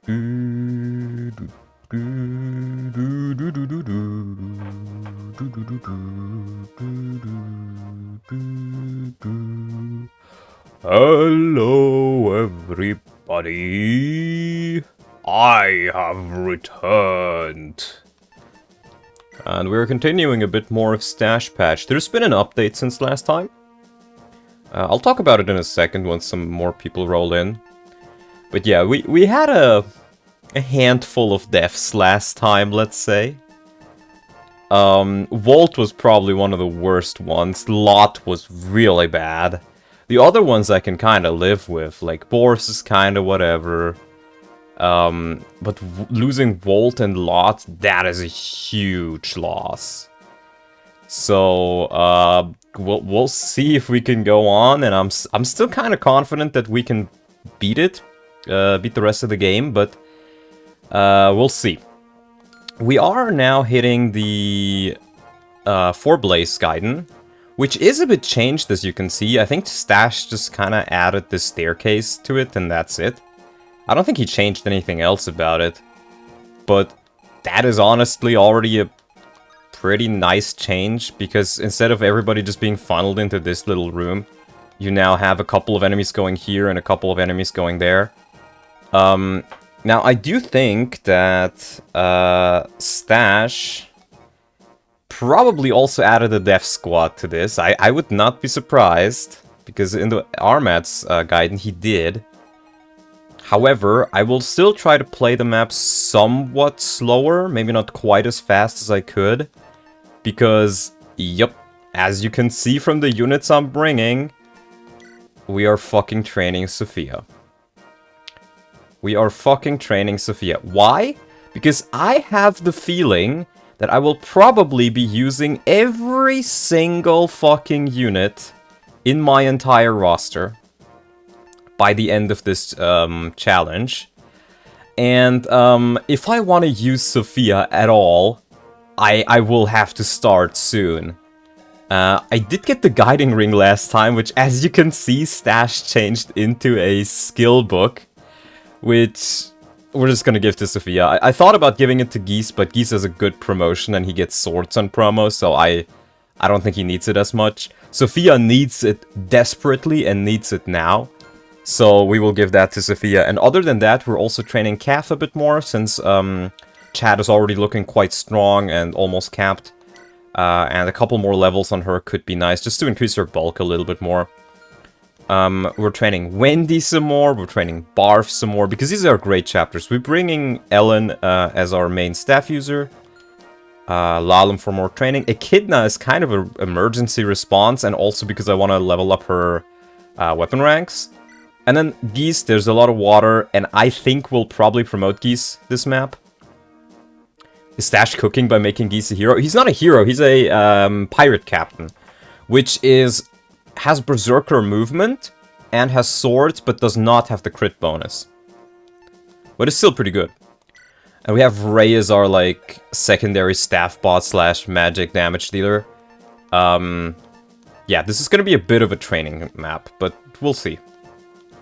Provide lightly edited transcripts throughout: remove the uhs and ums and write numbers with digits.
Hello everybody, I have returned. And we're continuing a bit more of Stache Patch. There's been an update since last time. I'll talk about it in a second once some more people roll in. But yeah, we had a handful of deaths last time, let's say. Volt was probably one of the worst ones. Lot was really bad. The other ones I can kind of live with, like Boris is kind of whatever. But losing Volt and Lot, that is a huge loss. So, we'll see if we can go on, and I'm still kind of confident that we can beat it, beat the rest of the game, but we'll see. We are now hitting the 4-Blaze Gaiden, which is a bit changed, as you can see. I think Stache just kind of added this staircase to it, and that's it. I don't think he changed anything else about it, but that is honestly already a pretty nice change, because instead of everybody just being funneled into this little room, you now have a couple of enemies going here and a couple of enemies going there. Now, I do think that Stache probably also added a death squad to this. I would not be surprised, because in the Armat's Gaiden he did. However, I will still try to play the map somewhat slower, maybe not quite as fast as I could, because, yep, as you can see from the units I'm bringing, we are fucking training Sophia. We are fucking training Sophia. Why? Because I have the feeling that I will probably be using every single fucking unit in my entire roster by the end of this challenge. And if I want to use Sophia at all, I will have to start soon. I did get the guiding ring last time, which, as you can see, Stache changed into a skill book, which we're just gonna give to Sophia. I thought about giving it to Geese, but Geese has a good promotion and he gets swords on promo, so I don't think he needs it as much. Sophia needs it desperately and needs it now, so we will give that to Sophia. And other than that, we're also training Calf a bit more, since Chad is already looking quite strong and almost capped. And a couple more levels on her could be nice, just to increase her bulk a little bit more. We're training Wendy some more, we're training Barf some more, because these are great chapters. We're bringing Ellen as our main staff user. Lalum for more training. Echidna is kind of an emergency response, and also because I want to level up her weapon ranks. And then Geese, there's a lot of water, and I think we'll probably promote Geese this map. Is Stache cooking by making Geese a hero? He's not a hero, he's a pirate captain, which has berserker movement and has swords, but does not have the crit bonus. But it's still pretty good. And we have Ray as our, like, secondary staff bot slash magic damage dealer. Yeah, this is gonna be a bit of a training map, but we'll see.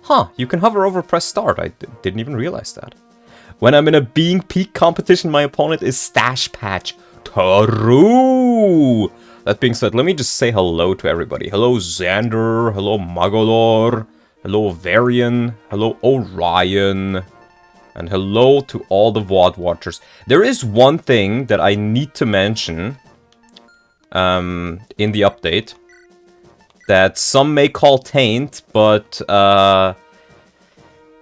Huh, you can hover over press start. I didn't even realize that. When I'm in a being peak competition, my opponent is Stache Patch Taru. That being said, let me just say hello to everybody. Hello Xander, hello Magolor, hello Varian, hello Orion, and hello to all the VOD watchers. There is one thing that I need to mention in the update that some may call taint, but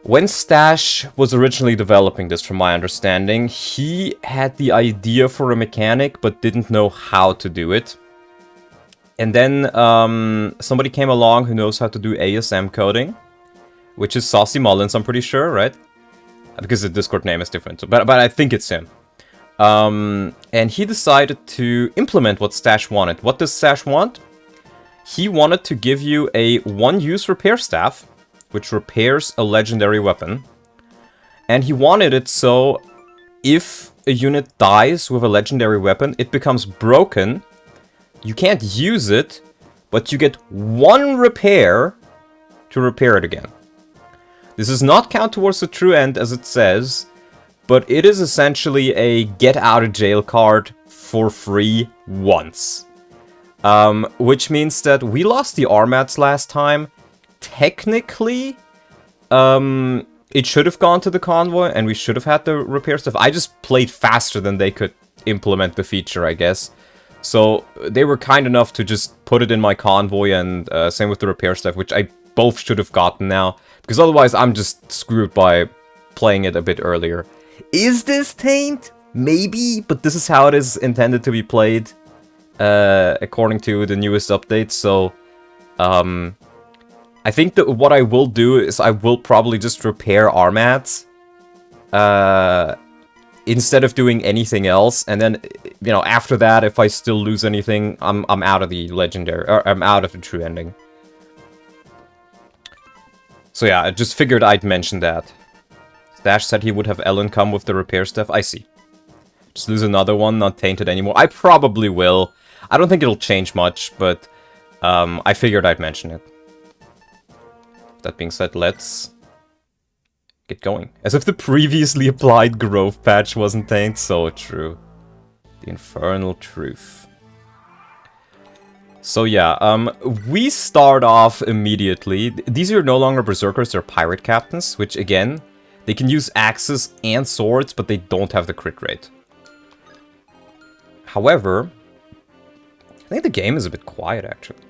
when Stache was originally developing this, from my understanding, he had the idea for a mechanic, but didn't know how to do it. And then somebody came along who knows how to do ASM coding, which is Saucy Mullins, I'm pretty sure, right? Because the Discord name is different, but I think it's him. And he decided to implement what Stache wanted. What does Stache want? He wanted to give you a one-use repair staff, which repairs a legendary weapon. And he wanted it so if a unit dies with a legendary weapon, it becomes broken. You can't use it, but you get one repair to repair it again. This does not count towards the true end, as it says, but it is essentially a get out of jail card for free once. Which means that we lost the RMATs last time. Technically, it should have gone to the convoy, and we should have had the repair stuff. I just played faster than they could implement the feature, I guess. So they were kind enough to just put it in my convoy, and same with the repair stuff, which I both should have gotten now. Because otherwise I'm just screwed by playing it a bit earlier. Is this taint? Maybe, but this is how it is intended to be played. According to the newest update, so I think that what I will do is I will probably just repair RMATs instead of doing anything else, and then, you know, after that, if I still lose anything, I'm out of the legendary, or I'm out of the true ending. So yeah, I just figured I'd mention that. Stache said he would have Ellen come with the repair stuff. I see. Just lose another one, not tainted anymore. I probably will. I don't think it'll change much, but I figured I'd mention it. That being said, let's get going. As if the previously applied growth patch wasn't tainted. So true. The infernal truth. So yeah, we start off immediately. These are no longer berserkers, they're pirate captains, which again, they can use axes and swords, but they don't have the crit rate. However, I think the game is a bit quiet, actually.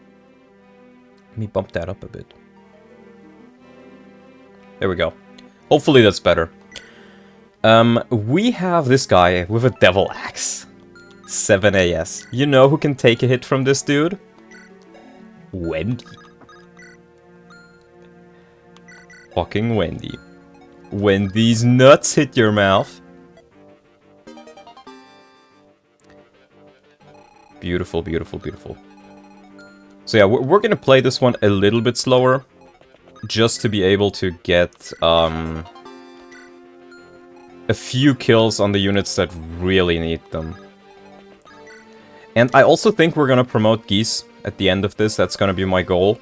Let me bump that up a bit. There we go. Hopefully that's better. We have this guy with a devil axe. 7 AS. You know who can take a hit from this dude? Wendy. Fucking Wendy. When these nuts hit your mouth. Beautiful, beautiful, beautiful. So yeah, we're gonna play this one a little bit slower, just to be able to get a few kills on the units that really need them. And I also think we're gonna promote geese at the end of this. That's gonna be my goal,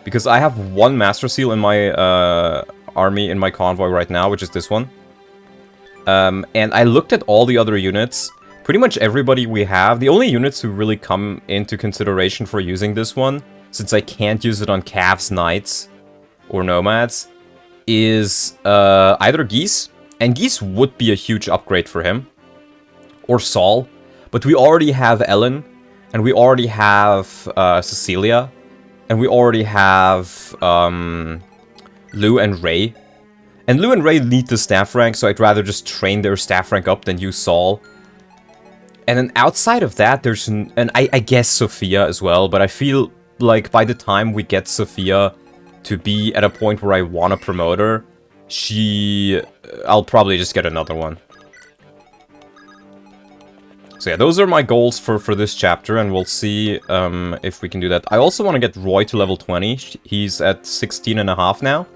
because I have one Master Seal in my army, in my convoy right now, which is this one. And I looked at all the other units. Pretty much everybody we have, the only units who really come into consideration for using this one, since I can't use it on calves, knights, or nomads, is either geese, and geese would be a huge upgrade for him, or Saul, but we already have Ellen, and we already have Cecilia, and we already have Lou and Ray. And Lou and Ray need the staff rank, so I'd rather just train their staff rank up than use Saul. And then outside of that, there's I guess Sophia as well, but I feel like by the time we get Sophia to be at a point where I want to promote her, I'll probably just get another one. So yeah, those are my goals for this chapter, and we'll see if we can do that. I also want to get Roy to level 20. He's at 16.5 now.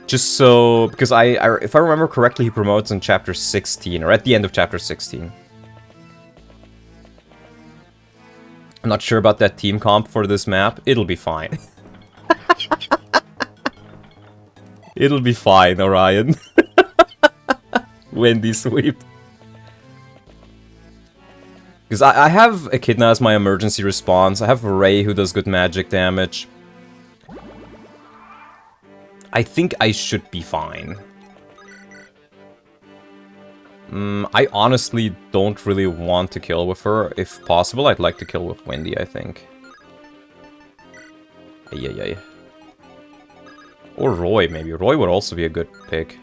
Just so, because if I remember correctly, he promotes in chapter 16, or at the end of chapter 16. I'm not sure about that team comp for this map. It'll be fine. It'll be fine, Orion. Wendy sweep. Because I have Echidna as my emergency response. I have Ray who does good magic damage. I think I should be fine. I honestly don't really want to kill with her. If possible, I'd like to kill with Wendy, I think. Ay. Or Roy, maybe. Roy would also be a good pick.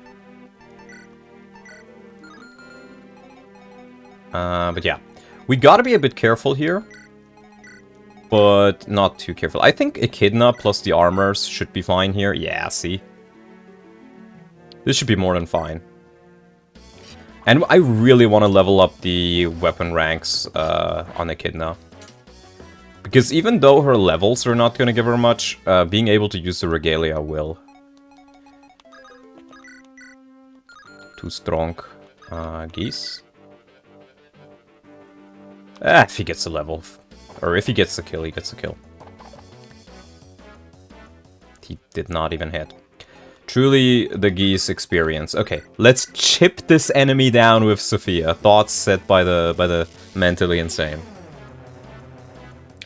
But yeah. We gotta be a bit careful here. But not too careful. I think Echidna plus the armors should be fine here. Yeah, see? This should be more than fine. And I really want to level up the weapon ranks on Echidna. Because even though her levels are not going to give her much, being able to use the Regalia will. Too strong. Geese. If he gets a level. Or if he gets the kill, he gets the kill. He did not even hit. Truly the geese experience. Okay, let's chip this enemy down with Sophia. Thoughts set by the mentally insane.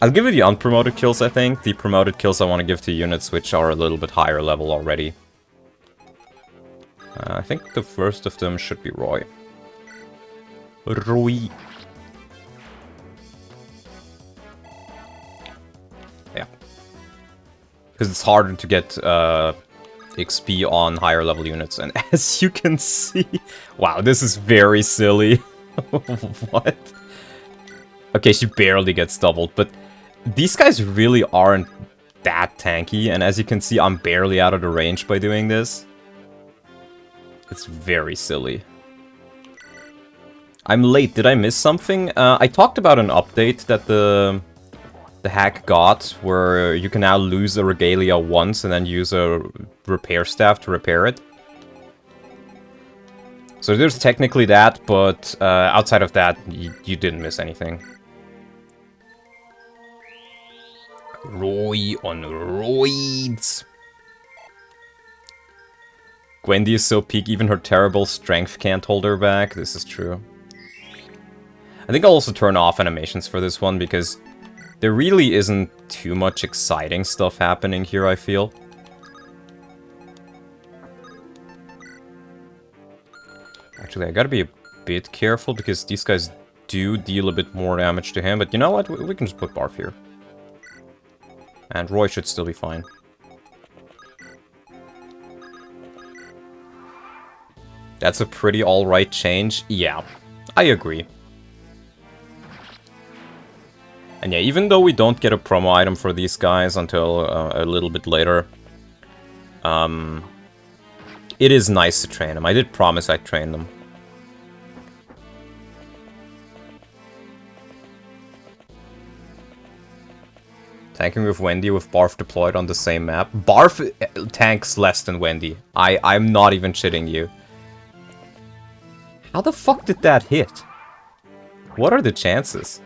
I'll give you the unpromoted kills, I think. The promoted kills I want to give to units which are a little bit higher level already. I think the first of them should be Roy. Roy. Yeah. Because it's harder to get XP on higher level units. And as you can see... Wow, this is very silly. What? Okay, she barely gets doubled, but these guys really aren't that tanky. And as you can see, I'm barely out of the range by doing this. It's very silly. I'm late. Did I miss something? I talked about an update that the hack got, where you can now lose a regalia once and then use a repair staff to repair it. So there's technically that, but outside of that, you didn't miss anything. Roy on roids. Gwendy is so peak, even her terrible strength can't hold her back. This is true. I think I'll also turn off animations for this one, because there really isn't too much exciting stuff happening here, I feel. Actually, I gotta be a bit careful, because these guys do deal a bit more damage to him. But you know what? We can just put Barf here. And Roy should still be fine. That's a pretty alright change. Yeah, I agree. And yeah, even though we don't get a promo item for these guys until a little bit later, it is nice to train them. I did promise I'd train them. Tanking with Wendy with Barf deployed on the same map. Barf tanks less than Wendy. I'm not even shitting you. How the fuck did that hit? What are the chances?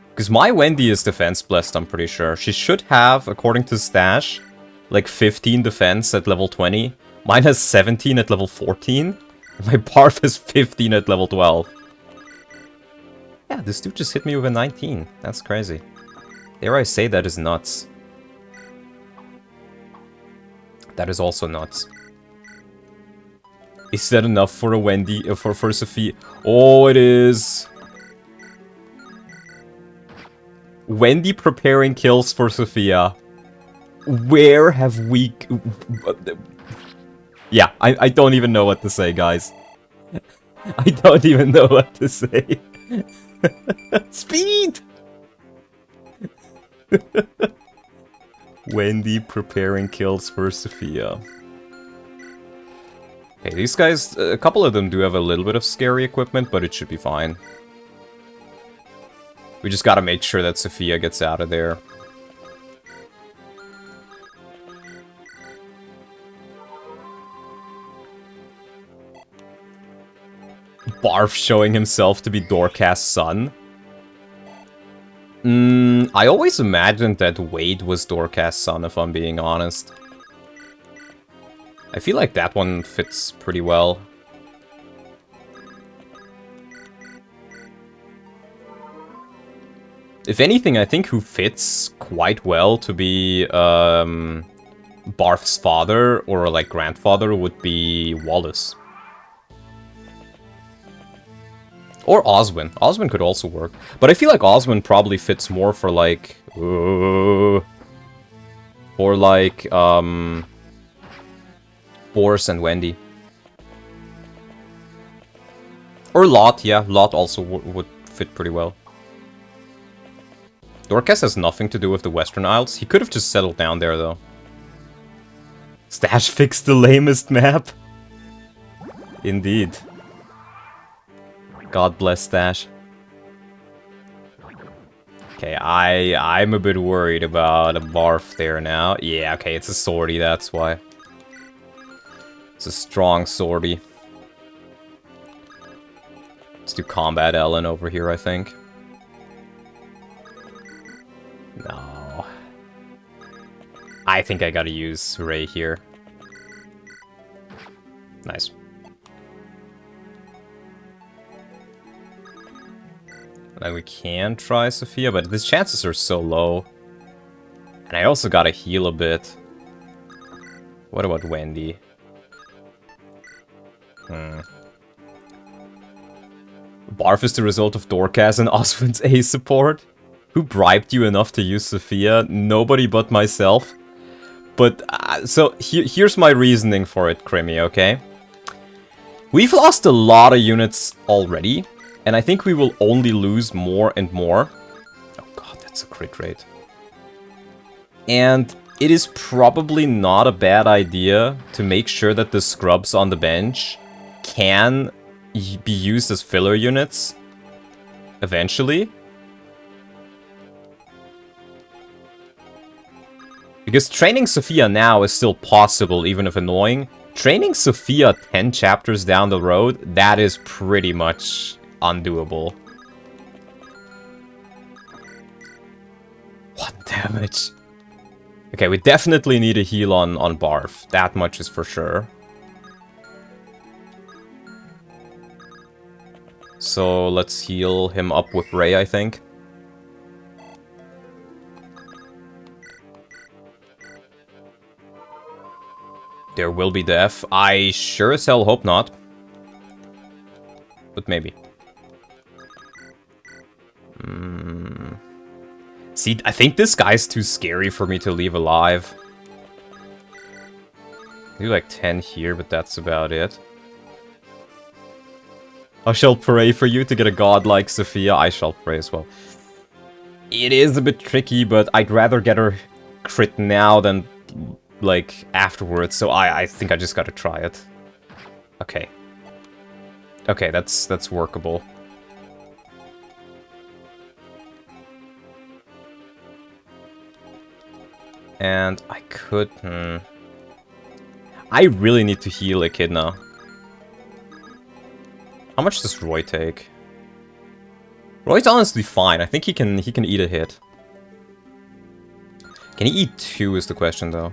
Because my Wendy is defense blessed, I'm pretty sure. She should have, according to Stache, like 15 defense at level 20. Mine has 17 at level 14. My Barf has 15 at level 12. Yeah, this dude just hit me with a 19. That's crazy. Dare I say that is nuts. That is also nuts. Is that enough for a Wendy, for Sophie? Oh, it is. Wendy preparing kills for Sophia. Where have we... Yeah, I don't even know what to say, guys. I don't even know what to say. Speed! Wendy preparing kills for Sophia. Okay, these guys, a couple of them do have a little bit of scary equipment, but it should be fine. We just gotta make sure that Sophia gets out of there. Barf showing himself to be Dorcas' son. I always imagined that Wade was Dorcas' son, if I'm being honest. I feel like that one fits pretty well. If anything, I think who fits quite well to be Barf's father or like grandfather would be Wallace. Or Oswin. Oswin could also work. But I feel like Oswin probably fits more for like... Boris and Wendy. Or Lot, yeah. Lot also would fit pretty well. Dorcas has nothing to do with the Western Isles. He could have just settled down there, though. Stache fixed the lamest map. Indeed. God bless Stache. Okay, I'm a bit worried about a Barf there now. Yeah, okay, it's a sortie, that's why. It's a strong sortie. Let's do Combat Ellen over here, I think. No. I think I gotta use Ray here. Nice. Then we can try Sophia, but the chances are so low. And I also gotta heal a bit. What about Wendy? Barf is the result of Dorcas and Oswin's A support. Who bribed you enough to use Sophia? Nobody but myself. But, so, here's my reasoning for it, Crimmy, okay? We've lost a lot of units already, and I think we will only lose more and more. Oh god, that's a crit rate. And it is probably not a bad idea to make sure that the scrubs on the bench can be used as filler units eventually. Because training Sophia now is still possible, even if annoying. Training Sophia 10 chapters down the road, that is pretty much undoable. What damage? Okay, we definitely need a heal on Barf. That much is for sure. So let's heal him up with Ray, I think. There will be death. I sure as hell hope not. But maybe. See, I think this guy's too scary for me to leave alive. I do like 10 here, but that's about it. I shall pray for you to get a god like Sophia. I shall pray as well. It is a bit tricky, but I'd rather get her crit now than, like, afterwards. So I think I just gotta try it. Okay. Okay, that's workable. And I could... I really need to heal Echidna. How much does Roy take? Roy's honestly fine. I think he can eat a hit. Can he eat 2 is the question, though.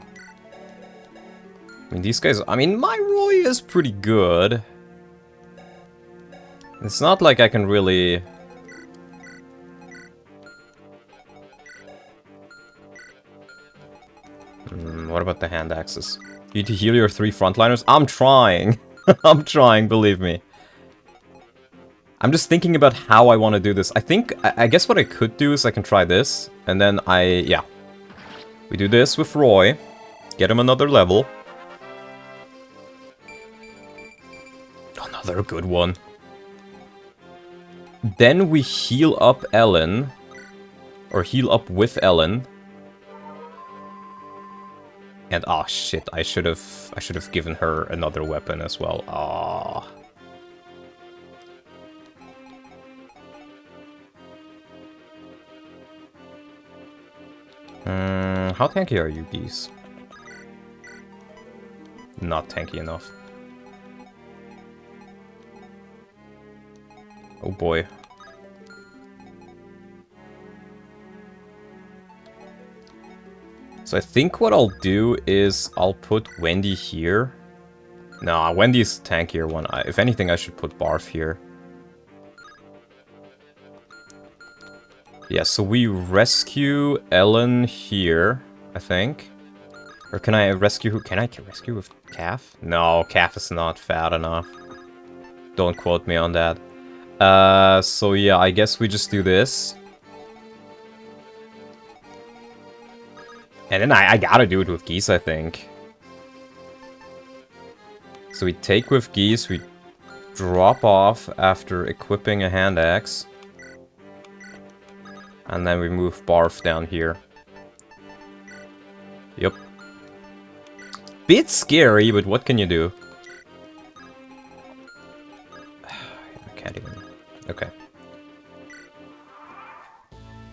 I mean, these guys... I mean, my Roy is pretty good. It's not like I can really... what about the hand axes? You need to heal your 3 frontliners? I'm trying! I'm trying, believe me. I'm just thinking about how I want to do this. I think... I guess what I could do is I can try this. And then yeah. We do this with Roy. Get him another level. Another good one. Then we heal up Ellen. Or heal up with Ellen. And ah shit, I should have given her another weapon as well. Ah. How tanky are you, geese? Not tanky enough. Oh boy. So I think what I'll do is I'll put Wendy here. Nah, Wendy's the tankier one. If anything, I should put Barf here. Yeah, so we rescue Ellen here, I think. Or can I rescue who? Can I rescue with Calf? No, Calf is not fat enough. Don't quote me on that. So yeah, I guess we just do this. And then I gotta do it with Geese, I think. So we take with Geese, we drop off after equipping a hand axe. And then we move Barf down here. Yep. Bit scary, but what can you do? I can't even... Okay.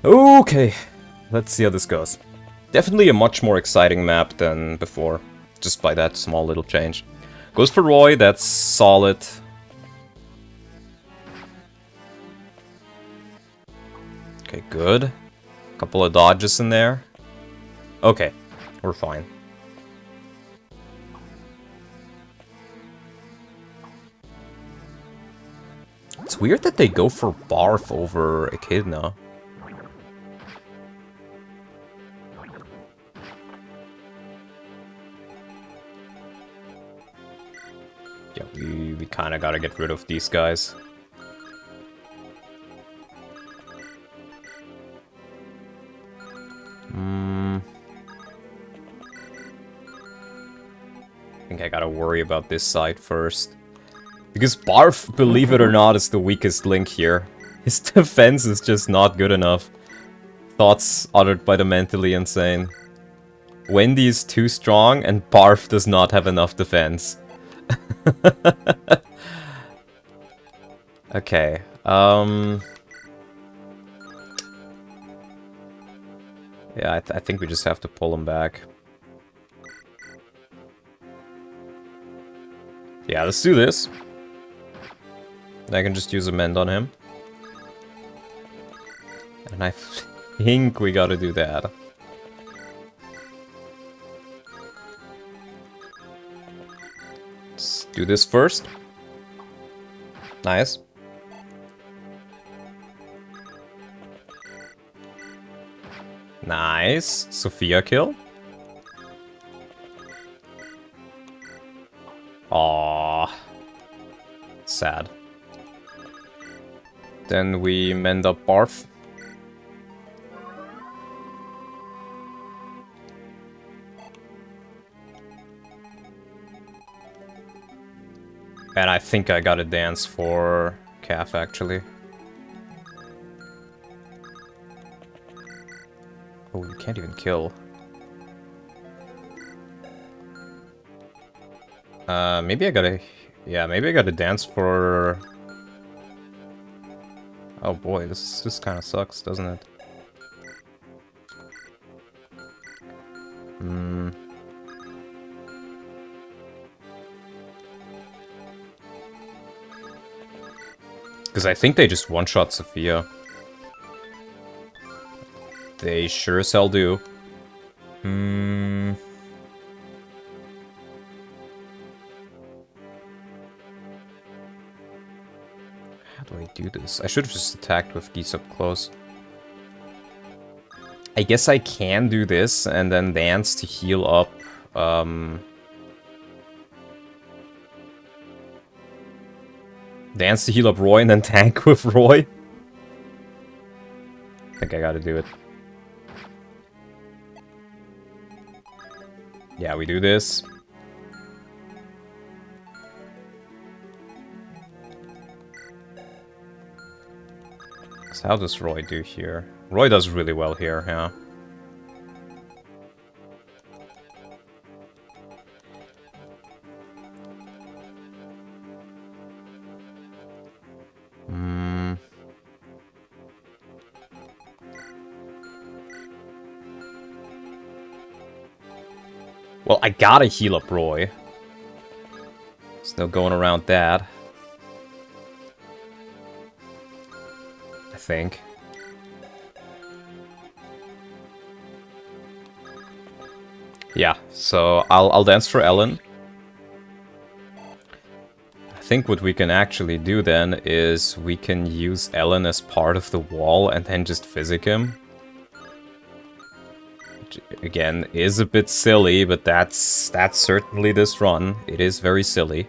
Okay. Let's see how this goes. Definitely a much more exciting map than before. Just by that small little change. Goes for Roy, that's solid. Okay, good. Couple of dodges in there. Okay, we're fine. It's weird that they go for Barf over Echidna. Yeah, we kind of gotta get rid of these guys. I think I gotta worry about this side first. Because Barf, believe it or not, is the weakest link here. His defense is just not good enough. Thoughts uttered by the mentally insane. Wendy is too strong and Barf does not have enough defense. Okay, yeah, I think we just have to pull him back. Yeah, let's do this. I can just use a mend on him. And I think we gotta do that. Let's do this first. Nice. Nice. Sophia kill. Aww. Sad. Then we mend up Barf. And I think I got a dance for Calf, actually. Oh, you can't even kill. Maybe I gotta... Yeah, maybe I gotta dance for... Oh boy, this kind of sucks, doesn't it? Because I think they just one-shot Sophia. They sure as hell do. How do I do this? I should have just attacked with these up close. I guess I can do this and then dance to heal up. Dance to heal up Roy and then tank with Roy. I think I gotta do it. Yeah, we do this. So how does Roy do here? Roy does really well here, yeah. Well, I gotta heal up Roy. There's no going around that. I think. Yeah, so I'll dance for Ellen. I think what we can actually do then is we can use Ellen as part of the wall and then just physic him. Which, again, is a bit silly, but that's certainly this run. It is very silly.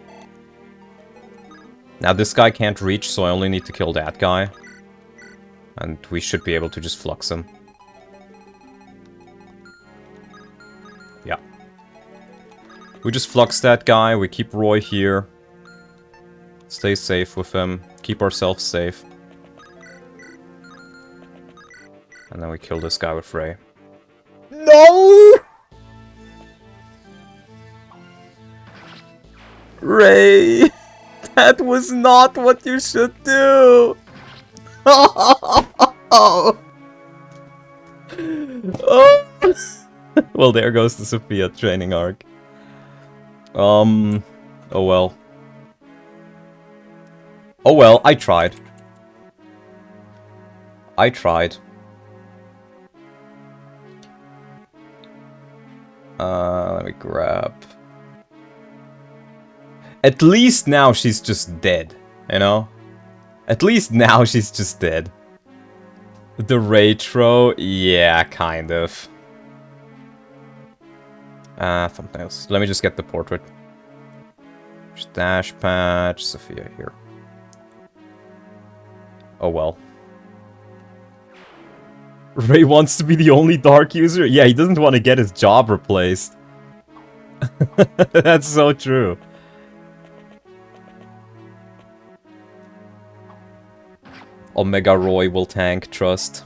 Now this guy can't reach, so I only need to kill that guy. And we should be able to just flux him. Yeah. We just flux that guy, we keep Roy here. Stay safe with him, keep ourselves safe. And then we kill this guy with Ray. No! Ray! That was not what you should do! Oh. Well, there goes the Sophia training arc. Oh well. Oh well, I tried. I tried. Let me grab... At least now she's just dead, you know? At least now she's just dead. The retro? Yeah, kind of. Thumbnails. Let me just get the portrait. Stache patch, Sophia here. Oh well. Ray wants to be the only dark user? Yeah, he doesn't want to get his job replaced. That's so true. Omega Roy will tank, trust.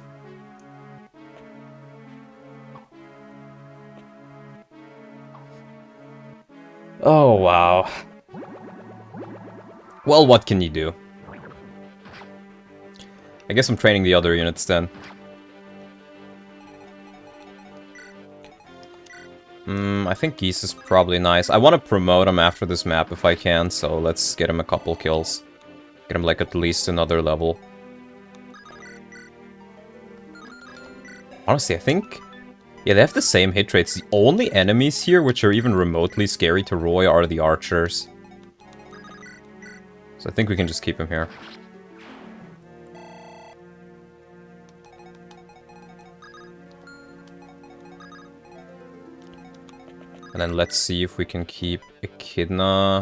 Oh, wow. Well, what can you do? I guess I'm training the other units then. I think Geese is probably nice. I want to promote him after this map if I can, so let's get him a couple kills. Get him like at least another level. Honestly, I think... yeah, they have the same hit rates. The only enemies here which are even remotely scary to Roy are the archers. So I think we can just keep him here. And then let's see if we can keep Echidna.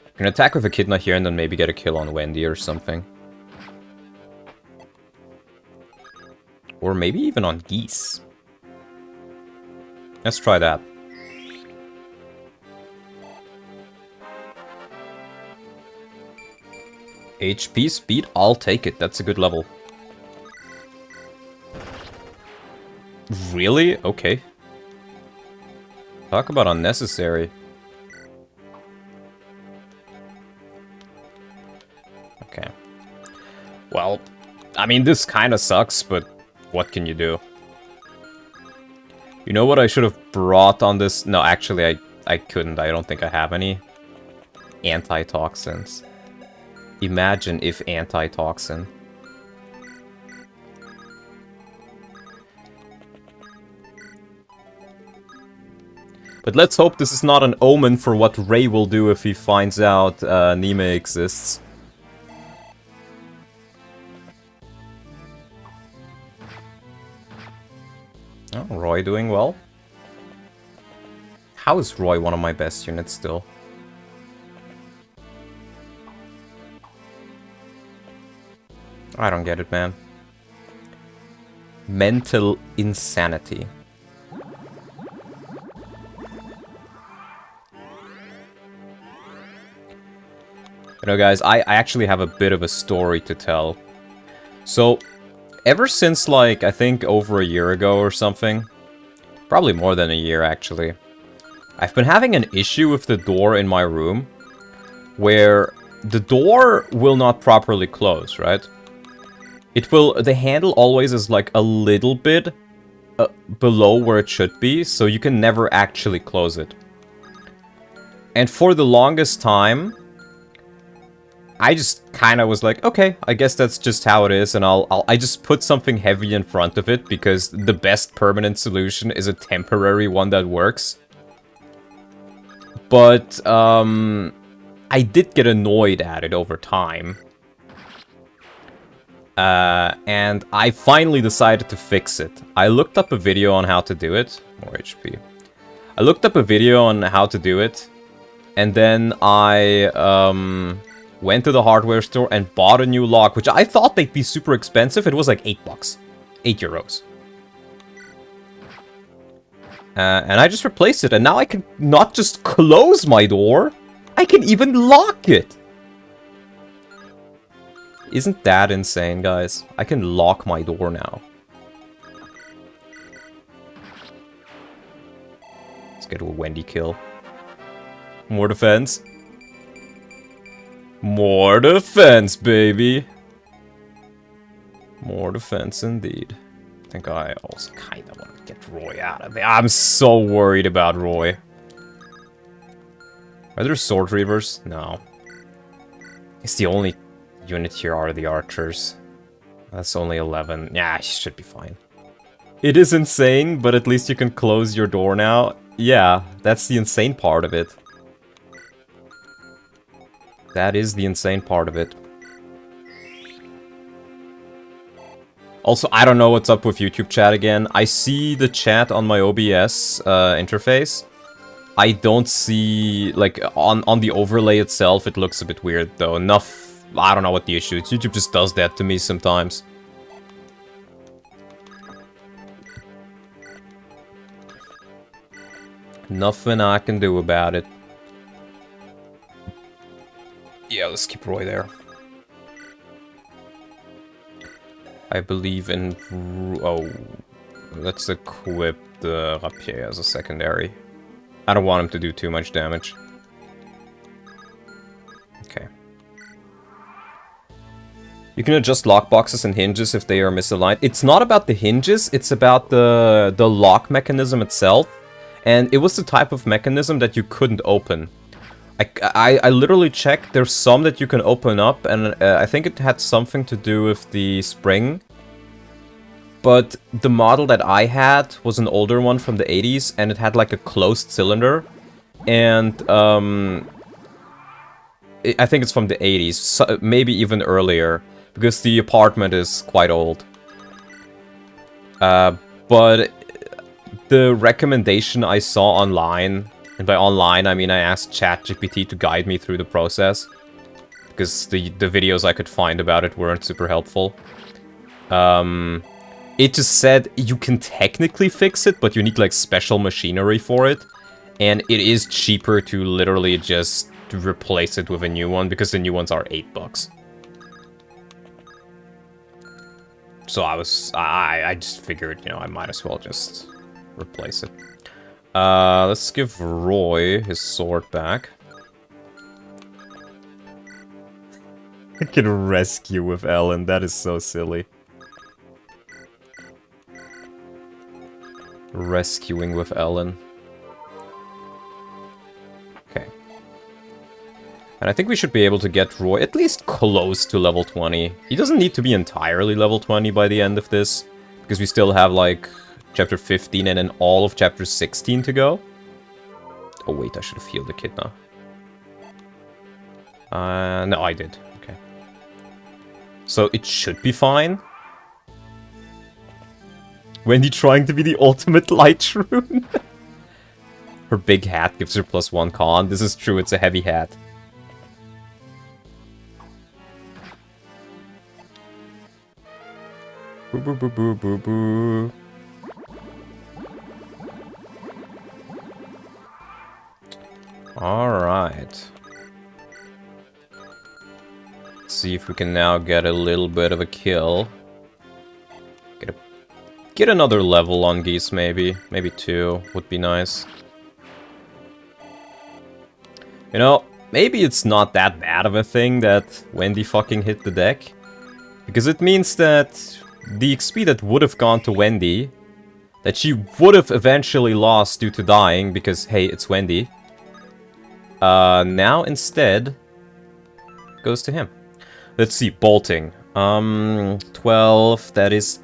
We can attack with Echidna here and then maybe get a kill on Wendy or something. Or maybe even on Geese. Let's try that. HP speed, I'll take it. That's a good level. Really? Okay. Talk about unnecessary. Okay. Well, I mean, this kind of sucks, but what can you do? You know what I should have brought on this? No, actually, I couldn't. I don't think I have any antitoxins. Imagine if antitoxin. But let's hope this is not an omen for what Ray will do if he finds out Nime exists. Oh, Roy doing well. How is Roy one of my best units still? I don't get it, man. Mental insanity. You know, guys, I actually have a bit of a story to tell. So, ever since, like, I think over a year ago or something, probably more than a year, actually, I've been having an issue with the door in my room, where the door will not properly close, right? It will, the handle always is, like, a little bit below where it should be, so you can never actually close it. And for the longest time, I just kind of was like, okay, I guess that's just how it is, and I just put something heavy in front of it, because the best permanent solution is a temporary one that works. But, I did get annoyed at it over time. And I finally decided to fix it. I looked up a video on how to do it. More HP. I looked up a video on how to do it, and then I, went to the hardware store and bought a new lock, which I thought they'd be super expensive. It was like 8 bucks. 8 euros. And I just replaced it, and now I can not just close my door, I can even lock it! Isn't that insane, guys? I can lock my door now. Let's get a Wendy kill. More defense. More defense, baby! More defense indeed. I think I also kind of want to get Roy out of there. I'm so worried about Roy. Are there sword reavers? No. It's the only unit here are the archers. That's only 11. Yeah, should be fine. It is insane, but at least you can close your door now. Yeah, that's the insane part of it. That is the insane part of it. Also, I don't know what's up with YouTube chat again. I see the chat on my OBS interface. I don't see, like, on the overlay itself, it looks a bit weird, though. Enough, I don't know what the issue is. YouTube just does that to me sometimes. Nothing I can do about it. Yeah, let's keep Roy there. I believe in... Oh, let's equip the rapier as a secondary. I don't want him to do too much damage. Okay. You can adjust lockboxes and hinges if they are misaligned. It's not about the hinges, it's about the lock mechanism itself. And it was the type of mechanism that you couldn't open. I literally checked, there's some that you can open up, and I think it had something to do with the spring. But the model that I had was an older one from the 80s, and it had like a closed cylinder. And I think it's from the 80s, so maybe even earlier, because the apartment is quite old. But the recommendation I saw online, and by online I mean I asked ChatGPT to guide me through the process, because the videos I could find about it weren't super helpful. It just said you can technically fix it, but you need like special machinery for it, and it is cheaper to literally just replace it with a new one, because the new ones are $8. So I just figured, you know, I might as well just replace it. Let's give Roy his sword back. I can rescue with Ellen, that is so silly. Rescuing with Ellen. Okay. And I think we should be able to get Roy at least close to level 20. He doesn't need to be entirely level 20 by the end of this, because we still have, like, chapter 15 and then all of chapter 16 to go. Oh wait, I should have healed the kid now. No, I did. Okay. So it should be fine. Wendy trying to be the ultimate light rune. Her big hat gives her +1 con. This is true, it's a heavy hat. Boo boo boo boo boo boo. Alright. See if we can now get a little bit of a kill. Get another level on Geese, maybe. Maybe 2 would be nice. You know, maybe it's not that bad of a thing that Wendy fucking hit the deck. Because it means that the XP that would have gone to Wendy, that she would have eventually lost due to dying, because, hey, it's Wendy, now instead goes to him. Let's see, bolting. 12, that is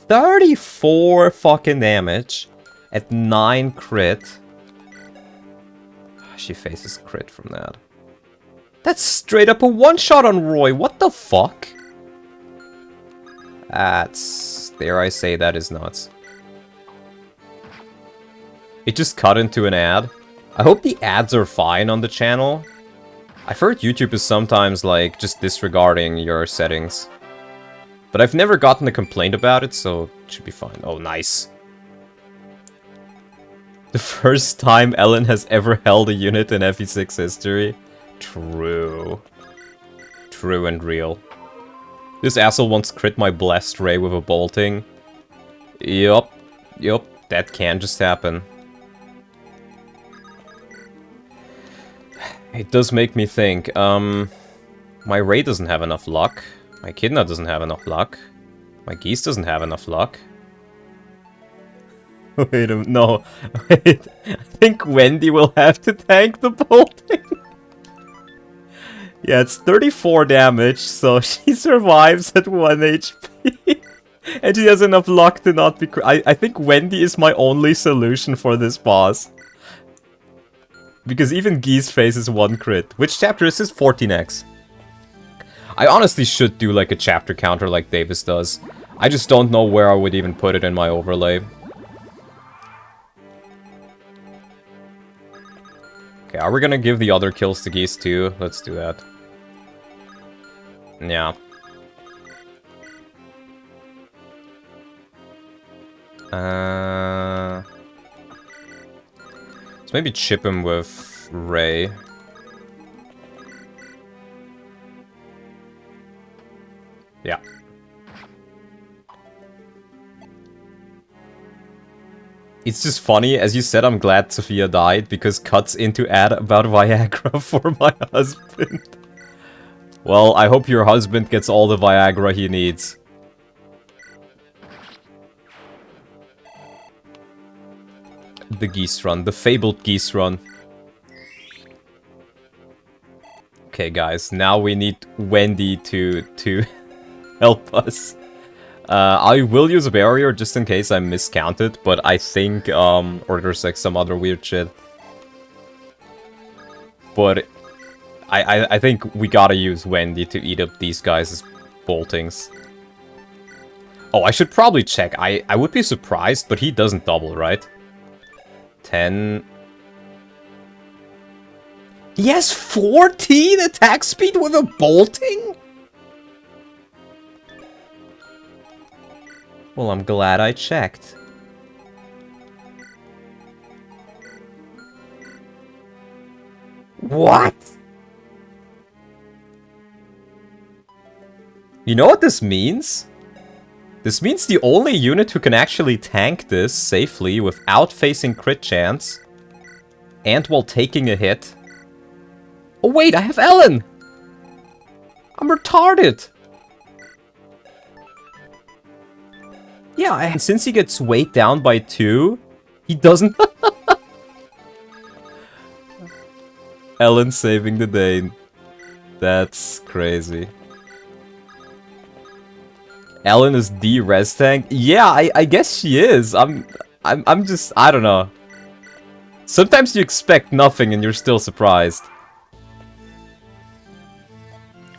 34 fucking damage at 9 crit. She faces crit from that. That's straight up a one-shot on Roy, what the fuck? That's... dare I say, that is nuts. It just cut into an ad. I hope the ads are fine on the channel. I've heard YouTube is sometimes, like, just disregarding your settings. But I've never gotten a complaint about it, so it should be fine. Oh, nice. The first time Ellen has ever held a unit in FE6 history. True. True and real. This asshole once crit my Blessed Ray with a bolting. Yup. Yup. That can just happen. It does make me think. My Ray doesn't have enough luck. My Echidna doesn't have enough luck. My Geese doesn't have enough luck. Wait a minute, no. Wait, I think Wendy will have to tank the bolting. Yeah, it's 34 damage, so she survives at 1 HP. And she has enough luck to not be... I think Wendy is my only solution for this boss. Because even Geese faces 1 crit. Which chapter is this? 14x. I honestly should do like a chapter counter like Davis does. I just don't know where I would even put it in my overlay. Okay, are we gonna give the other kills to geese too? Let's do that. Yeah. Let's maybe chip him with Ray. Yeah. It's just funny, as you said, I'm glad Sophia died, because cuts into ad about Viagra for my husband. Well, I hope your husband gets all the Viagra he needs. The geese run, the fabled geese run. Okay, guys, now we need Wendy to help us. I will use a barrier just in case I miscounted, but I think, or there's like some other weird shit. But I think we gotta use Wendy to eat up these guys' boltings. Oh, I should probably check. I would be surprised, but he doesn't double, right? 10... He has 14 attack speed with a bolting? Well, I'm glad I checked. What? You know what this means? This means the only unit who can actually tank this safely without facing crit chance and while taking a hit. Oh wait, I have Ellen! I'm retarded! Yeah, and since he gets weighed down by 2, he doesn't... Ellen saving the day. That's crazy. Ellen is the res tank? Yeah, I guess she is. I'm just... I don't know. Sometimes you expect nothing and you're still surprised.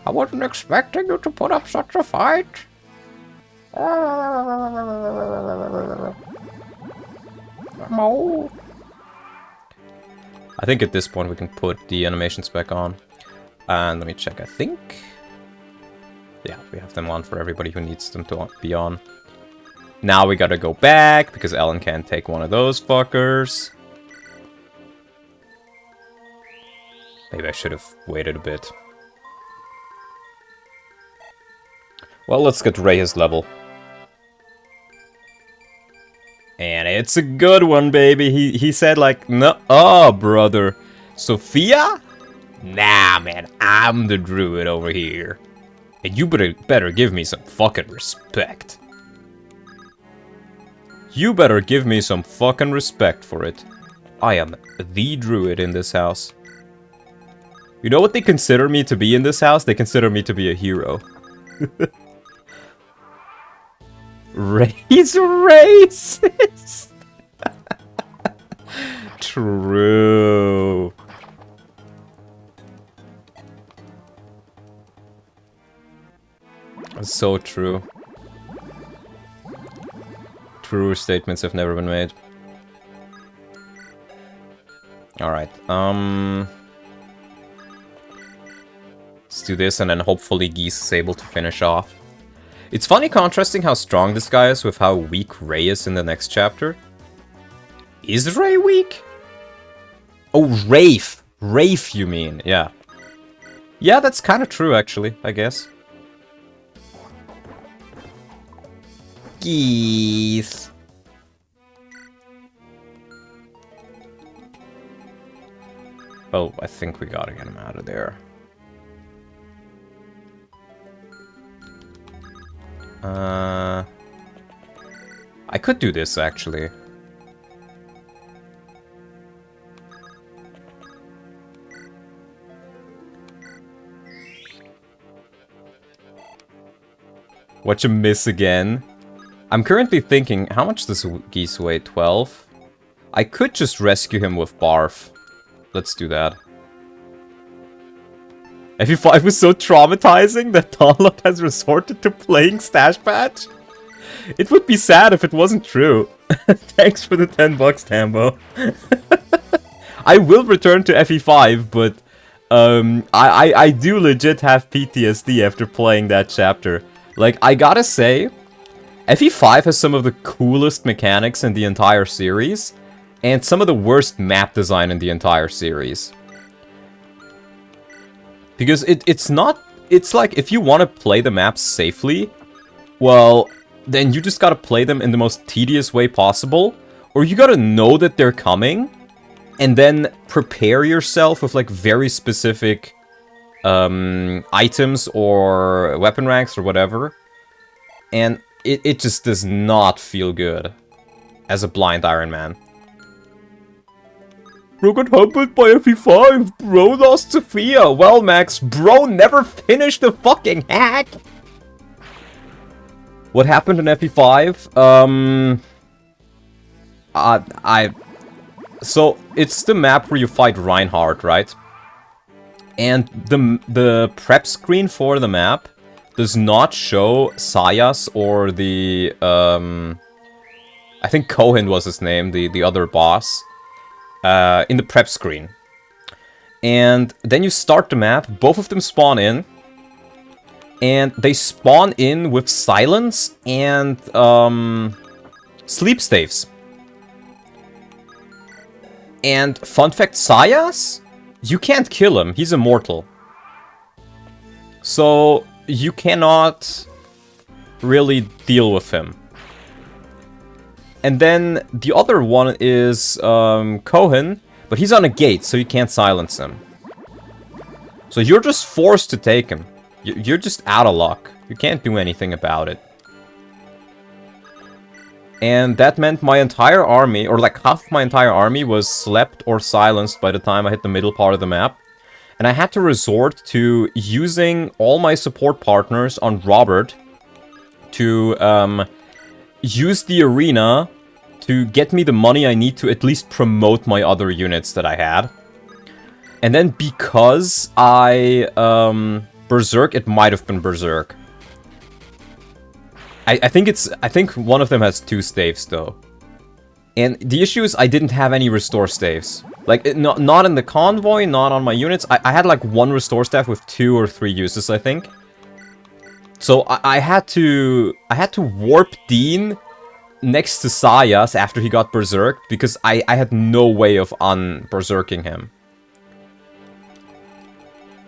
I wasn't expecting you to put up such a fight. No. I think at this point we can put the animations back on. And let me check, I think... Yeah, we have them on for everybody who needs them to be on. Now we gotta go back, because Ellen can't take one of those fuckers. Maybe I should have waited a bit. Well, let's get Ray his level. And it's a good one, baby. He said like, no, oh, brother. Sophia? Nah, man, I'm the druid over here. And you better give me some fucking respect. You better give me some fucking respect for it. I am the druid in this house. You know what they consider me to be in this house? They consider me to be a hero. Ray's racist. True. So true. True statements have never been made. Alright, let's do this and then hopefully Geese is able to finish off. It's funny contrasting how strong this guy is with how weak Ray is in the next chapter. Is Ray weak? Oh, Rafe! Rafe, you mean, yeah. Yeah, that's kind of true, actually, I guess. Geese. Oh, I think we gotta get him out of there. I could do this, actually. Watch him miss again. I'm currently thinking, how much does Geese weigh? 12? I could just rescue him with Barf. Let's do that. FE5 was so traumatizing that Donald has resorted to playing Stache Patch? It would be sad if it wasn't true. Thanks for the 10 bucks, Tambo. I will return to FE5, but I do legit have PTSD after playing that chapter. Like, I gotta say, FE5 has some of the coolest mechanics in the entire series, and some of the worst map design in the entire series. Because it's not... It's like, if you want to play the maps safely, well, then you just gotta play them in the most tedious way possible, or you gotta know that they're coming, and then prepare yourself with, like, very specific items or weapon ranks or whatever. And it just does not feel good as a blind Iron Man. Bro got humbled by FE5. Bro lost Sophia. Well, Max, bro never finished the fucking hack. What happened in FE5? So, it's the map where you fight Reinhardt, right? And the prep screen for the map does not show Sayas or the, I think Cohen was his name, the other boss, in the prep screen. And then you start the map, both of them spawn in, and they spawn in with silence and, sleep staves. And fun fact, Sayas, you can't kill him, he's immortal. So, you cannot really deal with him. And then the other one is Cohen, but he's on a gate, so you can't silence him. So you're just forced to take him. You're just out of luck. You can't do anything about it. And that meant my entire army, or like half my entire army, was slept or silenced by the time I hit the middle part of the map. And I had to resort to using all my support partners on Robert to use the arena to get me the money I need to at least promote my other units that I had. And then because I Berserk, it might have been Berserk. I think one of them has 2 staves though. And the issue is I didn't have any restore staves. Like, not in the convoy, not on my units. I had like 1 restore staff with 2 or 3 uses, I think. So I had to warp Dean next to Sayas after he got berserked, because I had no way of un-berserking him.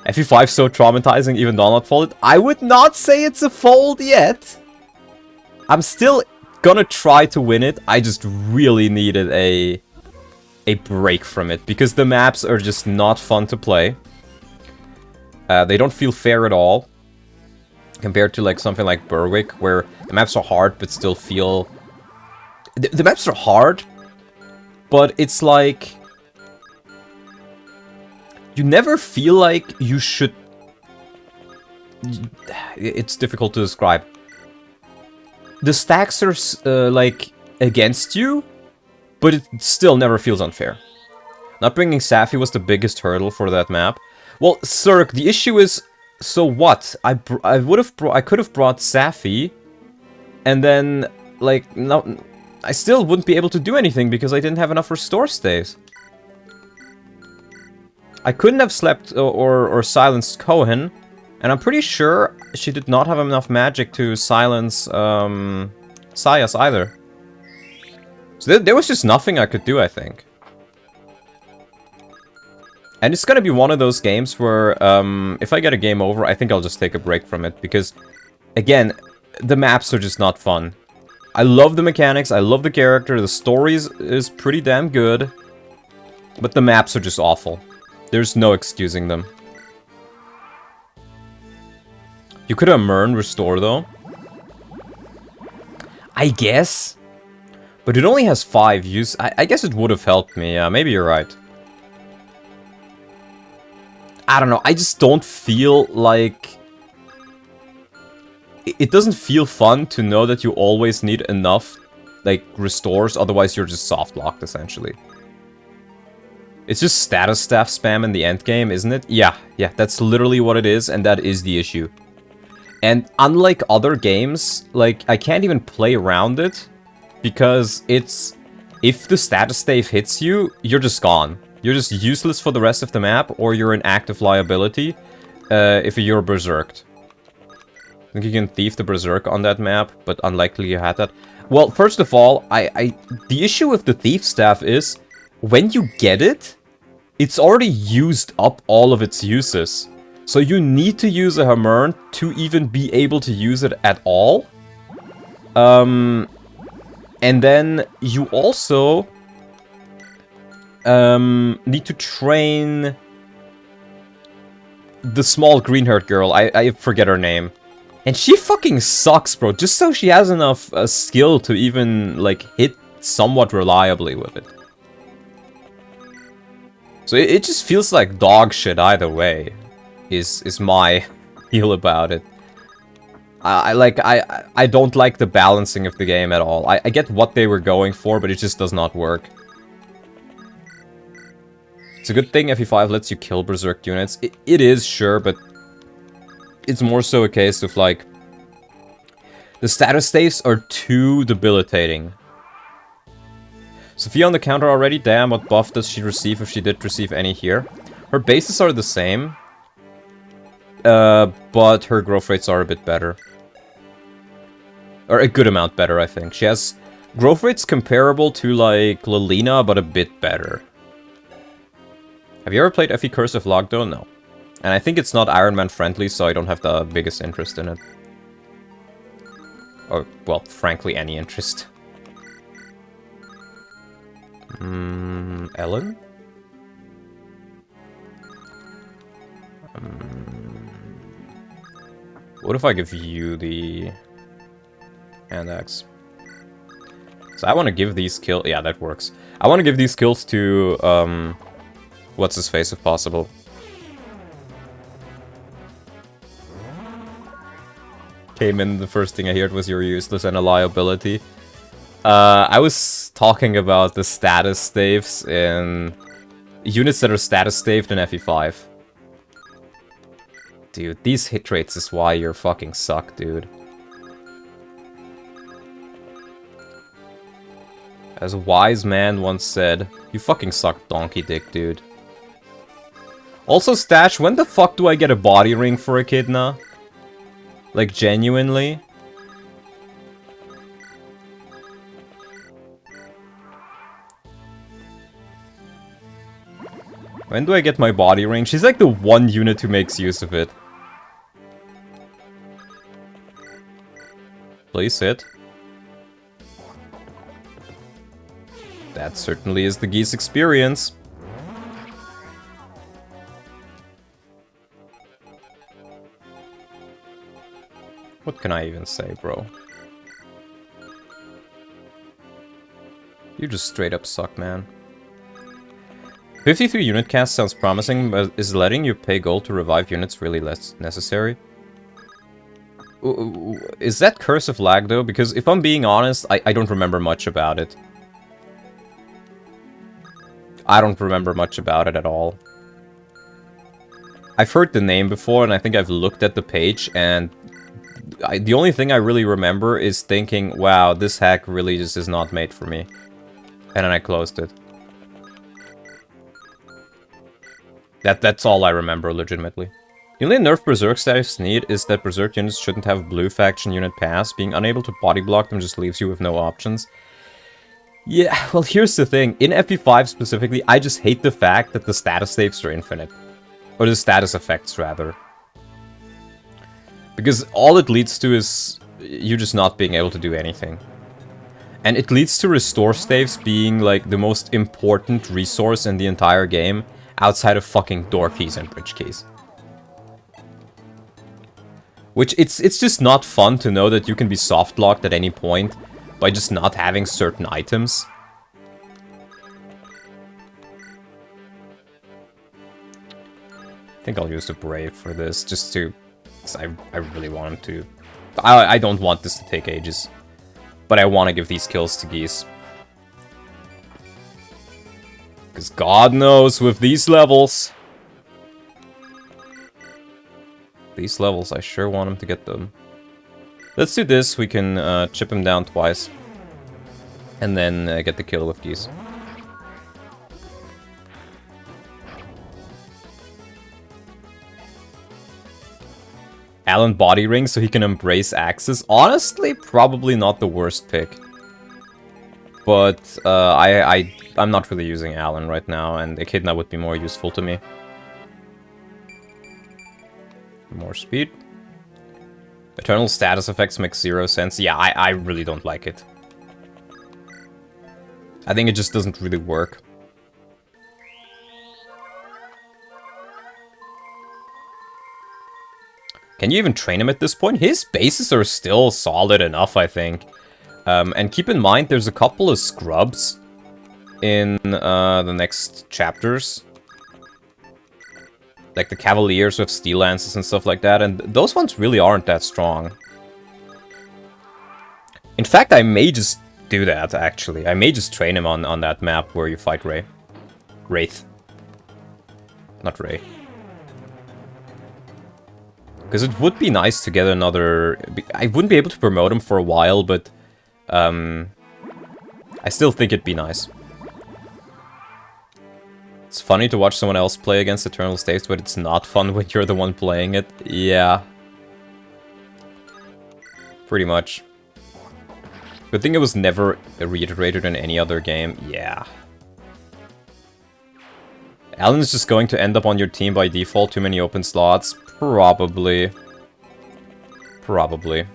FE5 so traumatizing, even Donald folded. I would not say it's a fold yet. I'm still gonna try to win it. I just really needed a break from it, because the maps are just not fun to play. They don't feel fair at all, compared to like something like Berwick, where the maps are hard but still feel... The maps are hard, but it's like... You never feel like you should... It's difficult to describe. The stacks are, like, against you, but it still never feels unfair. Not bringing Safi was the biggest hurdle for that map. Well, Cirque, the issue is, so what? I could have brought Safi, and then, like, no, I still wouldn't be able to do anything because I didn't have enough restore staves. I couldn't have slept or silenced Cohen, and I'm pretty sure she did not have enough magic to silence Sayas either. So there was just nothing I could do, I think. And it's gonna be one of those games where, if I get a game over, I think I'll just take a break from it. Because, again, the maps are just not fun. I love the mechanics, I love the character, the story is pretty damn good. But the maps are just awful. There's no excusing them. You could have Mern restore, though. I guess. But it only has 5 use. I guess it would have helped me. Yeah, maybe you're right. I don't know. I just don't feel like... It doesn't feel fun to know that you always need enough, like, restores. Otherwise, you're just soft-locked, essentially. It's just status staff spam in the end game, isn't it? Yeah, that's literally what it is, and that is the issue. And unlike other games, like, I can't even play around it, because it's... If the status stave hits you, you're just gone. You're just useless for the rest of the map, or you're an active liability, if you're berserked. I think you can thief the berserk on that map, but unlikely you had that. Well, first of all, the issue with the thief staff is, when you get it, it's already used up all of its uses. So you need to use a hammer to even be able to use it at all. And then you also need to train the small green-haired girl. I forget her name. And she fucking sucks, bro. Just so she has enough skill to even, like, hit somewhat reliably with it. So it just feels like dog shit either way, is my feel about it. I don't like the balancing of the game at all. I get what they were going for, but it just does not work. It's a good thing FE5 lets you kill berserk units. It is, sure, but it's more so a case of, like, the status staves are too debilitating. Sophia on the counter already? Damn, what buff does she receive if she did receive any here? Her bases are the same. But her growth rates are a bit better. Or a good amount better, I think. She has growth rates comparable to, like, Lilina, but a bit better. Have you ever played FE Curse of Logdo? No. And I think it's not Ironman friendly, so I don't have the biggest interest in it. Or, well, frankly, any interest. Ellen? What if I give you the hand axe? So I want to give these kills... Yeah, that works. I want to give these kills to, what's his face, if possible. Came in, the first thing I heard was you're useless and a liability. I was talking about the status staves in units that are status staved in FE5. Dude, these hit rates is why you're fucking suck, dude. As a wise man once said, you fucking suck, donkey dick, dude. Also, Stache, when the fuck do I get a body ring for Echidna? Like, genuinely? When do I get my body ring? She's like the one unit who makes use of it. Please hit. That certainly is the geese experience. What can I even say, bro? You just straight up suck, man. 53 unit cast sounds promising, but is letting you pay gold to revive units really less necessary? Is that Curse of Lag, though? Because if I'm being honest, I don't remember much about it. I don't remember much about it at all. I've heard the name before, and I think I've looked at the page, and the only thing I really remember is thinking, wow, this hack really just is not made for me. And then I closed it. That's all I remember, legitimately. The only nerf Berserk status need is that Berserk units shouldn't have blue faction unit pass. Being unable to body block them just leaves you with no options. Yeah, well, here's the thing. In FE5 specifically, I just hate the fact that the status saves are infinite. Or the status effects, rather. Because all it leads to is you just not being able to do anything. And it leads to restore staves being, like, the most important resource in the entire game, outside of fucking door keys and bridge keys. Which, it's just not fun to know that you can be soft-locked at any point by just not having certain items. I think I'll use the Brave for this, just to... I really want him to... I don't want this to take ages. But I want to give these kills to Geese. Because God knows, with these levels... I sure want him to get them. Let's do this, we can chip him down twice. And then get the kill with these. Alan body ring so he can embrace axes. Honestly, probably not the worst pick. But I'm not really using Alan right now, and Echidna would be more useful to me. More speed. Eternal status effects make 0 sense. Yeah, I really don't like it. I think it just doesn't really work. Can you even train him at this point? His bases are still solid enough, I think. And keep in mind, there's a couple of scrubs in the next chapters. Like the Cavaliers with Steel Lances and stuff like that, and those ones really aren't that strong. In fact, I may just do that, actually. I may just train him on that map where you fight Wraith. Not Ray. Because it would be nice to get another... I wouldn't be able to promote him for a while, but... I still think it'd be nice. It's funny to watch someone else play against Eternal States, but it's not fun when you're the one playing it. Yeah. Pretty much. Good thing it was never reiterated in any other game. Yeah. Alan's just going to end up on your team by default. Too many open slots. Probably. Probably.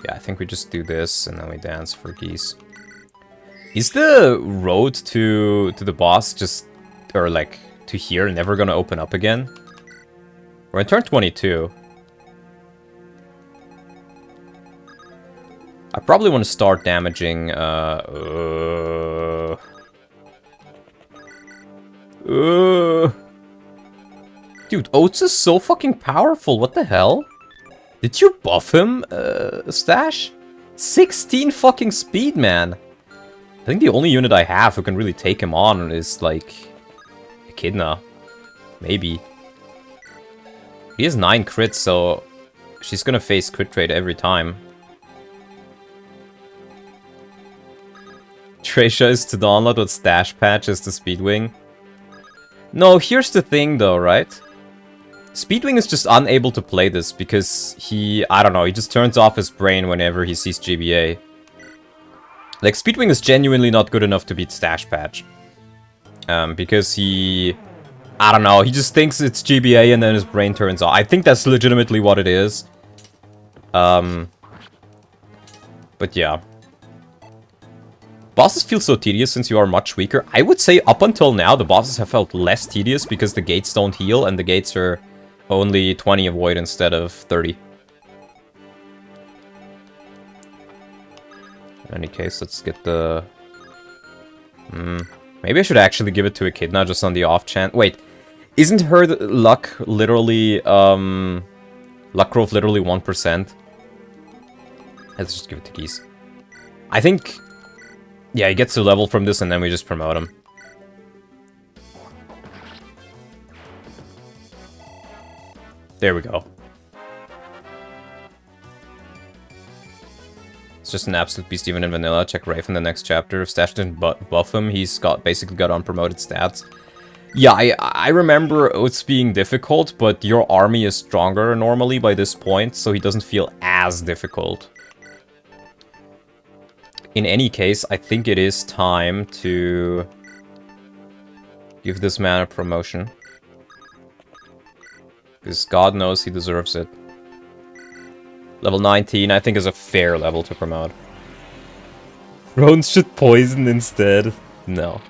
Yeah, I think we just do this, and then we dance for geese. Is the road to the boss just, or like, to here never gonna open up again? We're in turn 22. I probably want to start damaging, Dude, Oats is so fucking powerful, what the hell? Did you buff him, Stache? 16 fucking speed, man. I think the only unit I have who can really take him on is, like, Echidna. Maybe. He has 9 crits, so she's gonna face crit rate every time. Trisha is to download what Stache patch is to Speedwing. No, here's the thing though, right? Speedwing is just unable to play this because he, I don't know, he just turns off his brain whenever he sees GBA. Like, Speedwing is genuinely not good enough to beat Stache patch. Because he, I don't know, he just thinks it's GBA and then his brain turns off. I think that's legitimately what it is. But yeah. Bosses feel so tedious since you are much weaker. I would say up until now, the bosses have felt less tedious because the gates don't heal and the gates are only 20 avoid instead of 30. In any case, let's get the... Maybe I should actually give it to Echidna just on the off chance. Wait, isn't her luck literally... luck growth literally 1%? Let's just give it to Geese. I think... Yeah, he gets to level from this and then we just promote him. There we go. It's just an absolute beast even in vanilla. Check Wraith in the next chapter. If Stache didn't buff him, he's basically got unpromoted stats. Yeah, I remember Oats being difficult, but your army is stronger normally by this point, so he doesn't feel as difficult. In any case, I think it is time to give this man a promotion. Because God knows he deserves it. Level 19, I think, is a fair level to promote. Thrones should poison instead. No.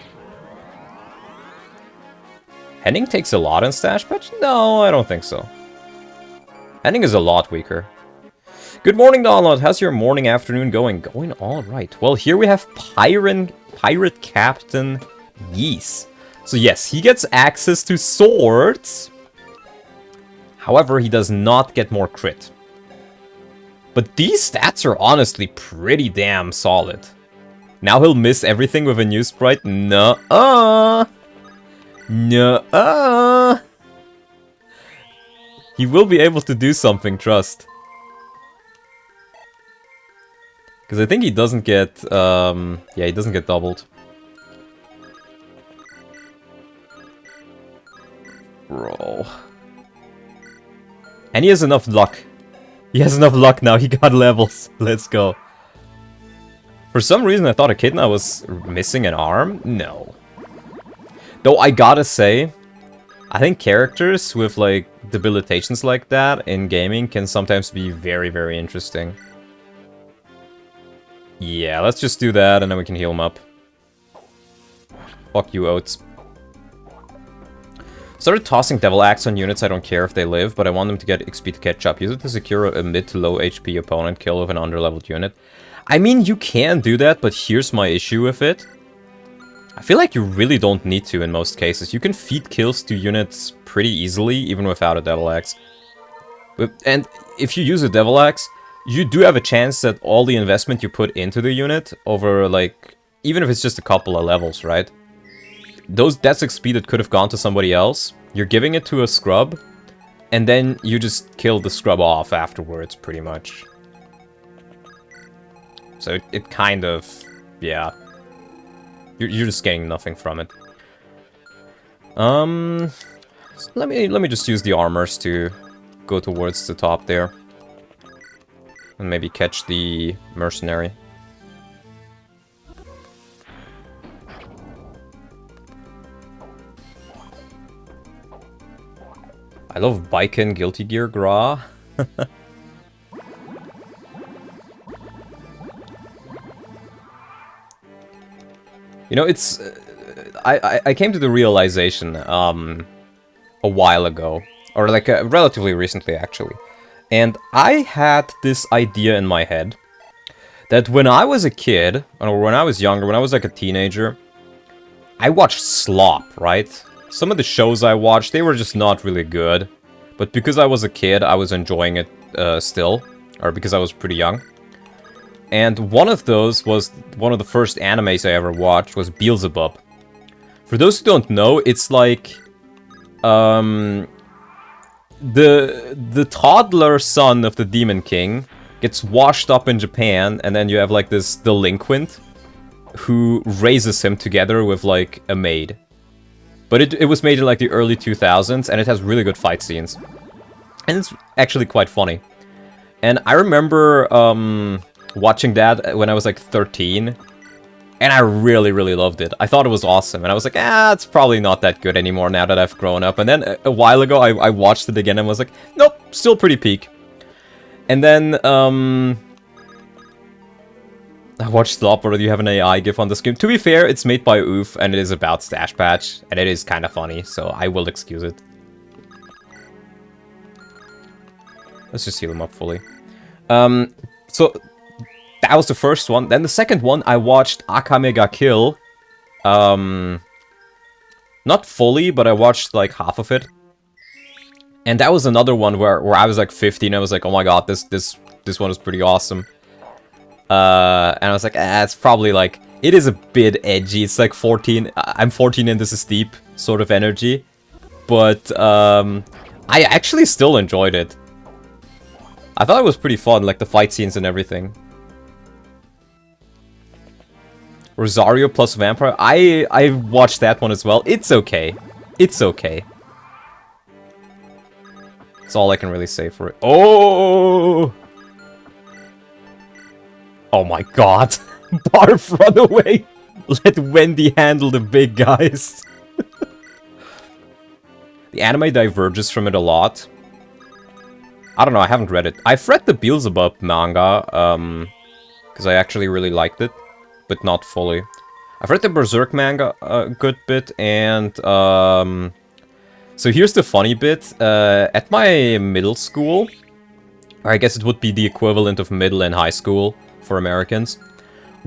Henning takes a lot in Stache patch? No, I don't think so. Henning is a lot weaker. Good morning, Donald. How's your morning, afternoon going? Going all right. Well, here we have Pirate Captain Geese. So yes, he gets access to swords. However, he does not get more crit. But these stats are honestly pretty damn solid. Now he'll miss everything with a new sprite? Nuh-uh! Nuh-uh! He will be able to do something, trust. Because I think he doesn't get, yeah, he doesn't get doubled. Bro. And he has enough luck. He has enough luck now, he got levels. Let's go. For some reason I thought Echidna was missing an arm. No. Though I gotta say, I think characters with like debilitations like that in gaming can sometimes be very, very interesting. Yeah, let's just do that and then we can heal him up. Fuck you, Oats. Started tossing Devil Axe on units. I don't care if they live, but I want them to get XP to catch up. Use it to secure a mid to low HP opponent kill with an underleveled unit. I mean, you can do that, but here's my issue with it. I feel like you really don't need to in most cases. You can feed kills to units pretty easily, even without a Devil Axe. And if you use a Devil Axe, you do have a chance that all the investment you put into the unit over, like, even if it's just a couple of levels, right? That's XP that could have gone to somebody else. You're giving it to a scrub, and then you just kill the scrub off afterwards, pretty much. So it kind of, yeah. You're just getting nothing from it. Let me just use the armors to go towards the top there. And maybe catch the mercenary. I love Baiken Guilty Gear Gra. You know, it's... I came to the realization a while ago. Or like relatively recently, actually. And I had this idea in my head. That when I was a kid, or when I was younger, when I was like a teenager, I watched slop, right? Some of the shows I watched, they were just not really good. But because I was a kid, I was enjoying it still. Or because I was pretty young. And one of those was, one of the first animes I ever watched was Beelzebub. For those who don't know, it's like... the toddler son of the Demon King gets washed up in Japan, and then you have like this delinquent who raises him together with like a maid. But it was made in like the early 2000s, and it has really good fight scenes. And it's actually quite funny. And I remember watching that when I was like 13, and I really, really loved it. I thought it was awesome, and I was like, it's probably not that good anymore now that I've grown up. And then a while ago, I watched it again and was like, nope, still pretty peak. And then, I watched Slop, or do you have an AI gif on the screen? To be fair, it's made by Oof, and it is about Stache Patch, and it is kind of funny, so I will excuse it. Let's just heal him up fully. So, that was the first one. Then the second one, I watched Akame ga Kill. Not fully, but I watched like half of it. And that was another one where I was like 15, I was like, oh my god, this one is pretty awesome. And I was like, it's probably like, it is a bit edgy. It's like 14, I'm 14 and this is deep sort of energy. But I actually still enjoyed it. I thought it was pretty fun, like the fight scenes and everything. Rosario plus Vampire. I watched that one as well. It's okay. It's okay. That's all I can really say for it. Oh! Oh my god. Barf, run away! Let Wendy handle the big guys. The anime diverges from it a lot. I don't know, I haven't read it. I've read the Beelzebub manga, because I actually really liked it, but not fully. I've read the Berserk manga a good bit, and, so here's the funny bit. At my middle school, or I guess it would be the equivalent of middle and high school for Americans,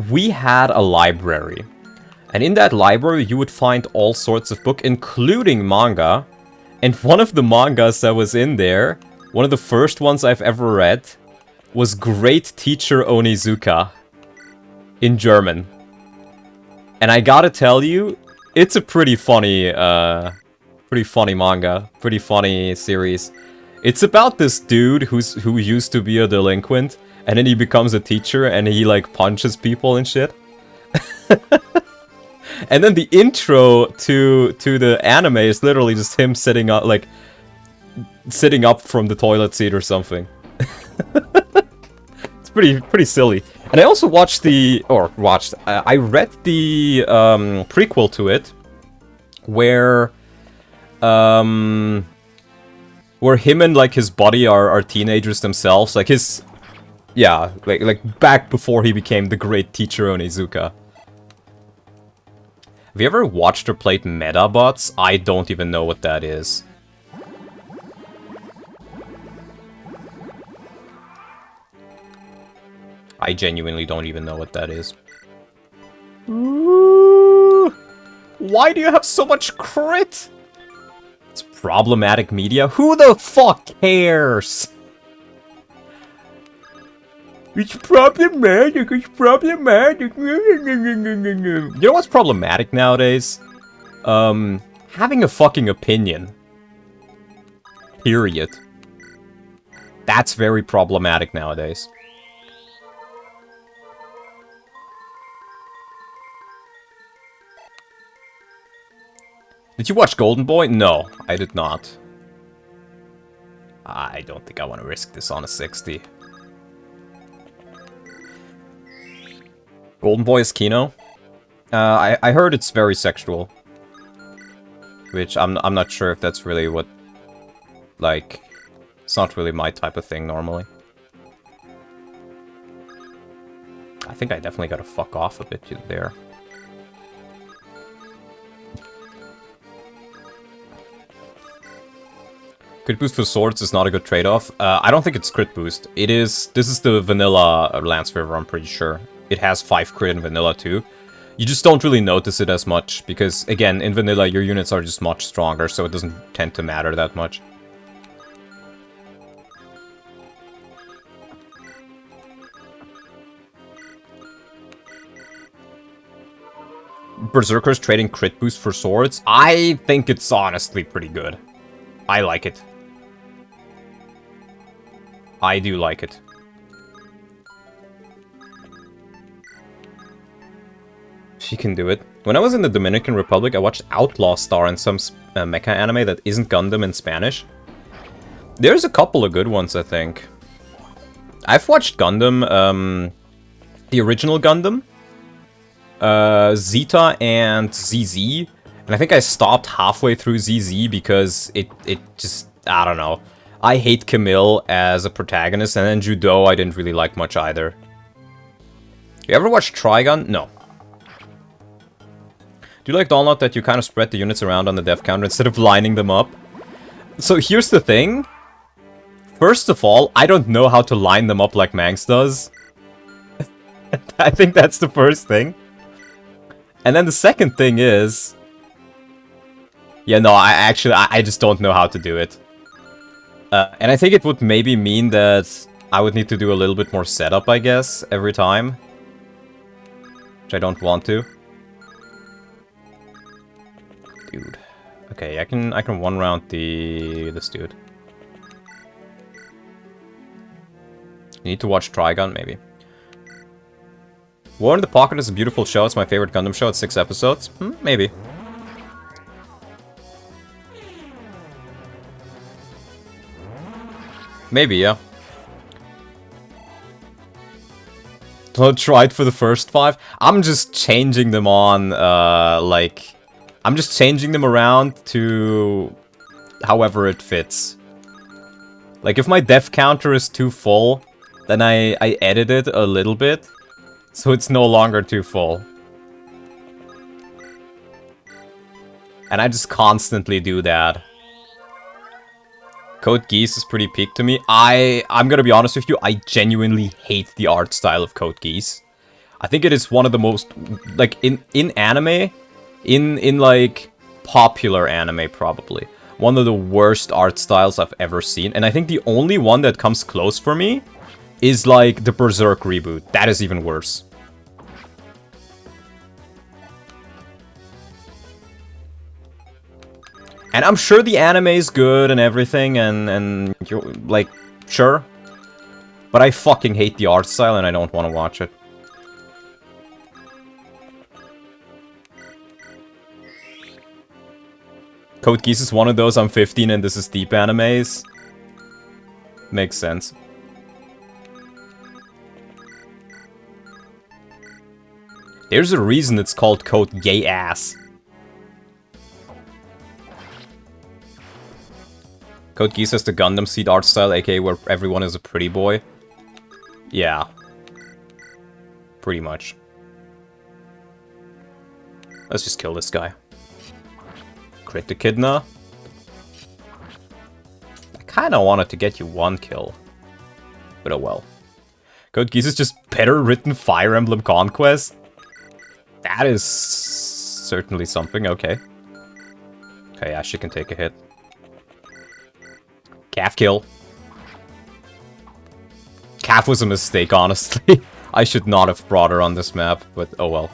we had a library. And in that library, you would find all sorts of books, including manga. And one of the mangas that was in there, one of the first ones I've ever read, was Great Teacher Onizuka in German. And I gotta tell you, it's a pretty funny manga, pretty funny series. It's about this dude who used to be a delinquent, and then he becomes a teacher, and he like punches people and shit. And then the intro to the anime is literally just him sitting up from the toilet seat or something. It's pretty silly. And I also watched I read the prequel to it, where him and like his buddy are teenagers themselves, like his, yeah, like back before he became the Great Teacher Onizuka. Have you ever watched or played Medabots? I don't even know what that is. I genuinely don't even know what that is. Ooh, why do you have so much crit? It's problematic media. Who the fuck cares? It's problematic, it's problematic. You know what's problematic nowadays? Having a fucking opinion. Period. That's very problematic nowadays. Did you watch Golden Boy? No, I did not. I don't think I want to risk this on a 60. Golden Boy is Kino? I heard it's very sexual. Which I'm not sure if that's really what... Like... It's not really my type of thing normally. I think I definitely gotta fuck off a bit there. Crit boost for swords is not a good trade-off. I don't think it's crit boost. This is the vanilla Lance River, I'm pretty sure. It has 5 crit in vanilla too. You just don't really notice it as much, because again, in vanilla your units are just much stronger, so it doesn't tend to matter that much. Berserkers trading crit boost for swords? I think it's honestly pretty good. I like it. I do like it. She can do it. When I was in the Dominican Republic, I watched Outlaw Star and some mecha anime that isn't Gundam in Spanish. There's a couple of good ones, I think. I've watched Gundam, the original Gundam, Zeta and ZZ, and I think I stopped halfway through ZZ because it just, I don't know. I hate Camille as a protagonist, and then Judo I didn't really like much either. You ever watch Trigun? No. Do you like Donut that you kind of spread the units around on the dev counter instead of lining them up? So here's the thing. First of all, I don't know how to line them up like Manx does. I think that's the first thing. And then the second thing is... Yeah, no, I just don't know how to do it. And I think it would maybe mean that I would need to do a little bit more setup, I guess, every time. Which I don't want to. Dude. Okay, I can one round this dude. You need to watch Trigun, maybe. War in the Pocket is a beautiful show. It's my favorite Gundam show. It's 6 episodes. Maybe. Maybe, yeah. Don't try it for the first 5. I'm just changing them on, like... I'm just changing them around to... however it fits. Like, if my def counter is too full, then I edit it a little bit, so it's no longer too full. And I just constantly do that. Code Geass is pretty peak to me. I'm gonna be honest with you, I genuinely hate the art style of Code Geass. I think it is one of the most, like, in anime, in like, popular anime, probably. One of the worst art styles I've ever seen. And I think the only one that comes close for me is like the Berserk reboot. That is even worse. And I'm sure the anime is good and everything, and you're like, sure. But I fucking hate the art style and I don't want to watch it. Code Geass is one of those, I'm 15 and this is deep animes. Makes sense. There's a reason it's called Code Gay Ass. Code Geass has the Gundam Seed art style, aka where everyone is a pretty boy. Yeah. Pretty much. Let's just kill this guy. Crit the Echidna. I kinda wanted to get you one kill. But oh well. Code Geass is just better written Fire Emblem Conquest. That is certainly something, okay. Okay, Ashe can take a hit. Calf kill. Calf was a mistake, honestly. I should not have brought her on this map, but oh well.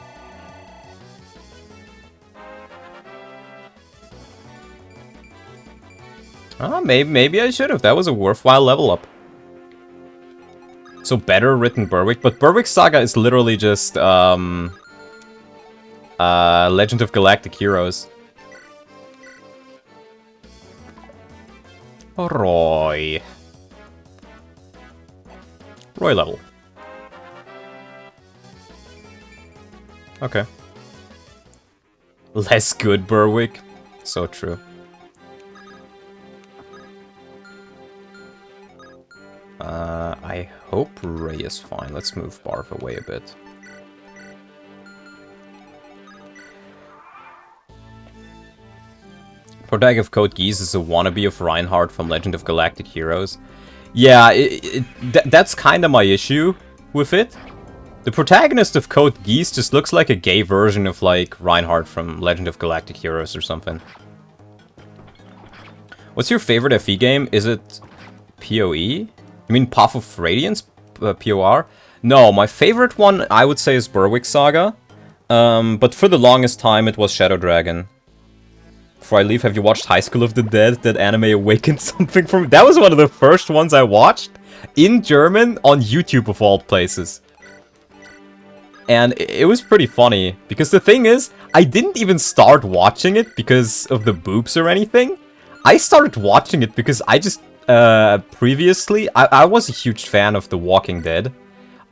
Maybe I should have. That was a worthwhile level up. So better written Berwick, but Berwick Saga is literally just Legend of Galactic Heroes. Roy. Roy level. Okay. Less good Berwick. So true. I hope Ray is fine. Let's move Barf away a bit. Protag of Code Geass is a wannabe of Reinhardt from Legend of Galactic Heroes. Yeah, that's kind of my issue with it. The protagonist of Code Geass just looks like a gay version of, like, Reinhardt from Legend of Galactic Heroes or something. What's your favorite FE game? Is it PoE? You mean Path of Radiance? POR? No, my favorite one, I would say, is Berwick Saga. But for the longest time, it was Shadow Dragon. Before I leave, have you watched High School of the Dead? That anime awakened something from me. That was one of the first ones I watched in German on YouTube of all places. And it was pretty funny, because the thing is, I didn't even start watching it because of the boobs or anything. I started watching it because I just, previously, I was a huge fan of The Walking Dead.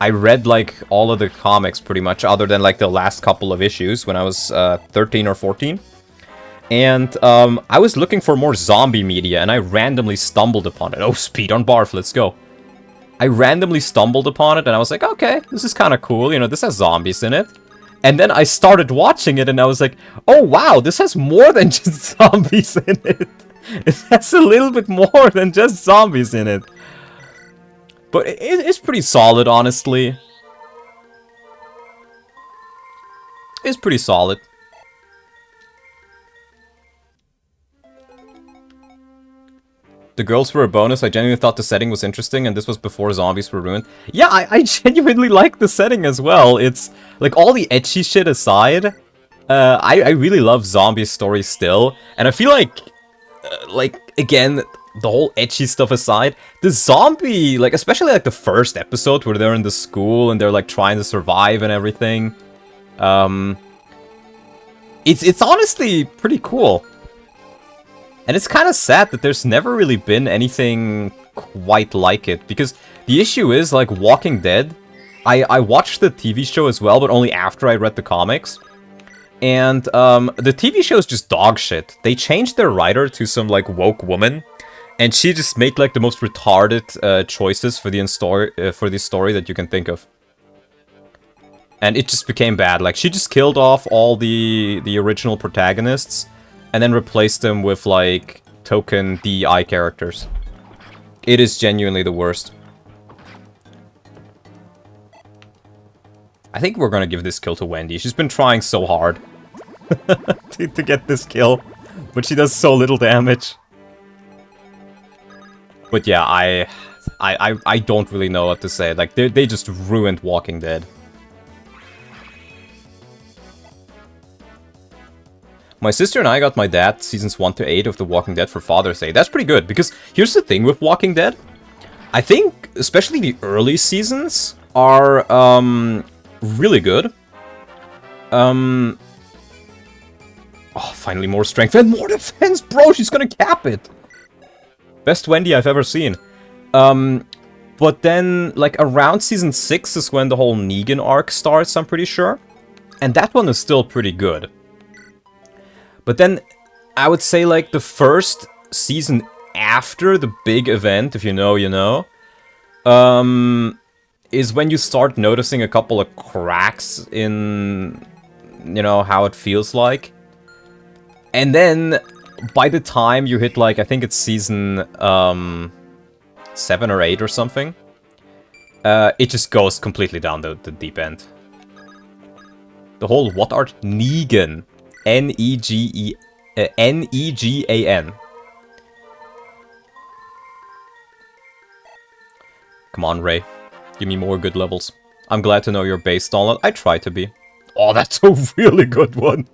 I read, like, all of the comics pretty much, other than, like, the last couple of issues when I was 13 or 14. And I was looking for more zombie media, and I randomly stumbled upon it. Oh, speed on Barf, let's go. I randomly stumbled upon it, and I was like, okay, this is kind of cool, you know, this has zombies in it. And then I started watching it, and I was like, oh wow, this has more than just zombies in it. It has a little bit more than just zombies in it. But it's pretty solid, honestly. It's pretty solid. The girls were a bonus. I genuinely thought the setting was interesting, and this was before zombies were ruined. Yeah, I genuinely like the setting as well. It's, like, all the ecchi shit aside, I really love zombie stories still. And I feel like, again, the whole ecchi stuff aside, the zombie, like, especially, like, the first episode where they're in the school and they're, like, trying to survive and everything, it's honestly pretty cool. And it's kind of sad that there's never really been anything quite like it, because the issue is, like, Walking Dead, I watched the TV show as well, but only after I read the comics. And the TV show is just dog shit. They changed their writer to some, like, woke woman, and she just made, like, the most retarded choices for the story that you can think of. And it just became bad. Like, she just killed off all the original protagonists, and then replace them with, like, token DI characters. It is genuinely the worst. I think we're gonna give this kill to Wendy. She's been trying so hard to get this kill, but she does so little damage. But yeah, I don't really know what to say. Like, they just ruined Walking Dead. My sister and I got my dad seasons 1 to 8 of The Walking Dead for Father's Day. That's pretty good, because here's the thing with Walking Dead. I think, especially the early seasons, are really good. Oh, finally more strength and more defense, bro! She's gonna cap it! Best Wendy I've ever seen. But then, like, around season 6 is when the whole Negan arc starts, I'm pretty sure. And that one is still pretty good. But then, I would say, like, the first season after the big event, if you know, you know, is when you start noticing a couple of cracks in, you know, how it feels like. And then, by the time you hit, like, I think it's season 7 or 8 or something, it just goes completely down the deep end. The whole what art? Negan. N-E-G-A-N. Come on, Ray. Give me more good levels. I'm glad to know you're based on it. I try to be. Oh, that's a really good one.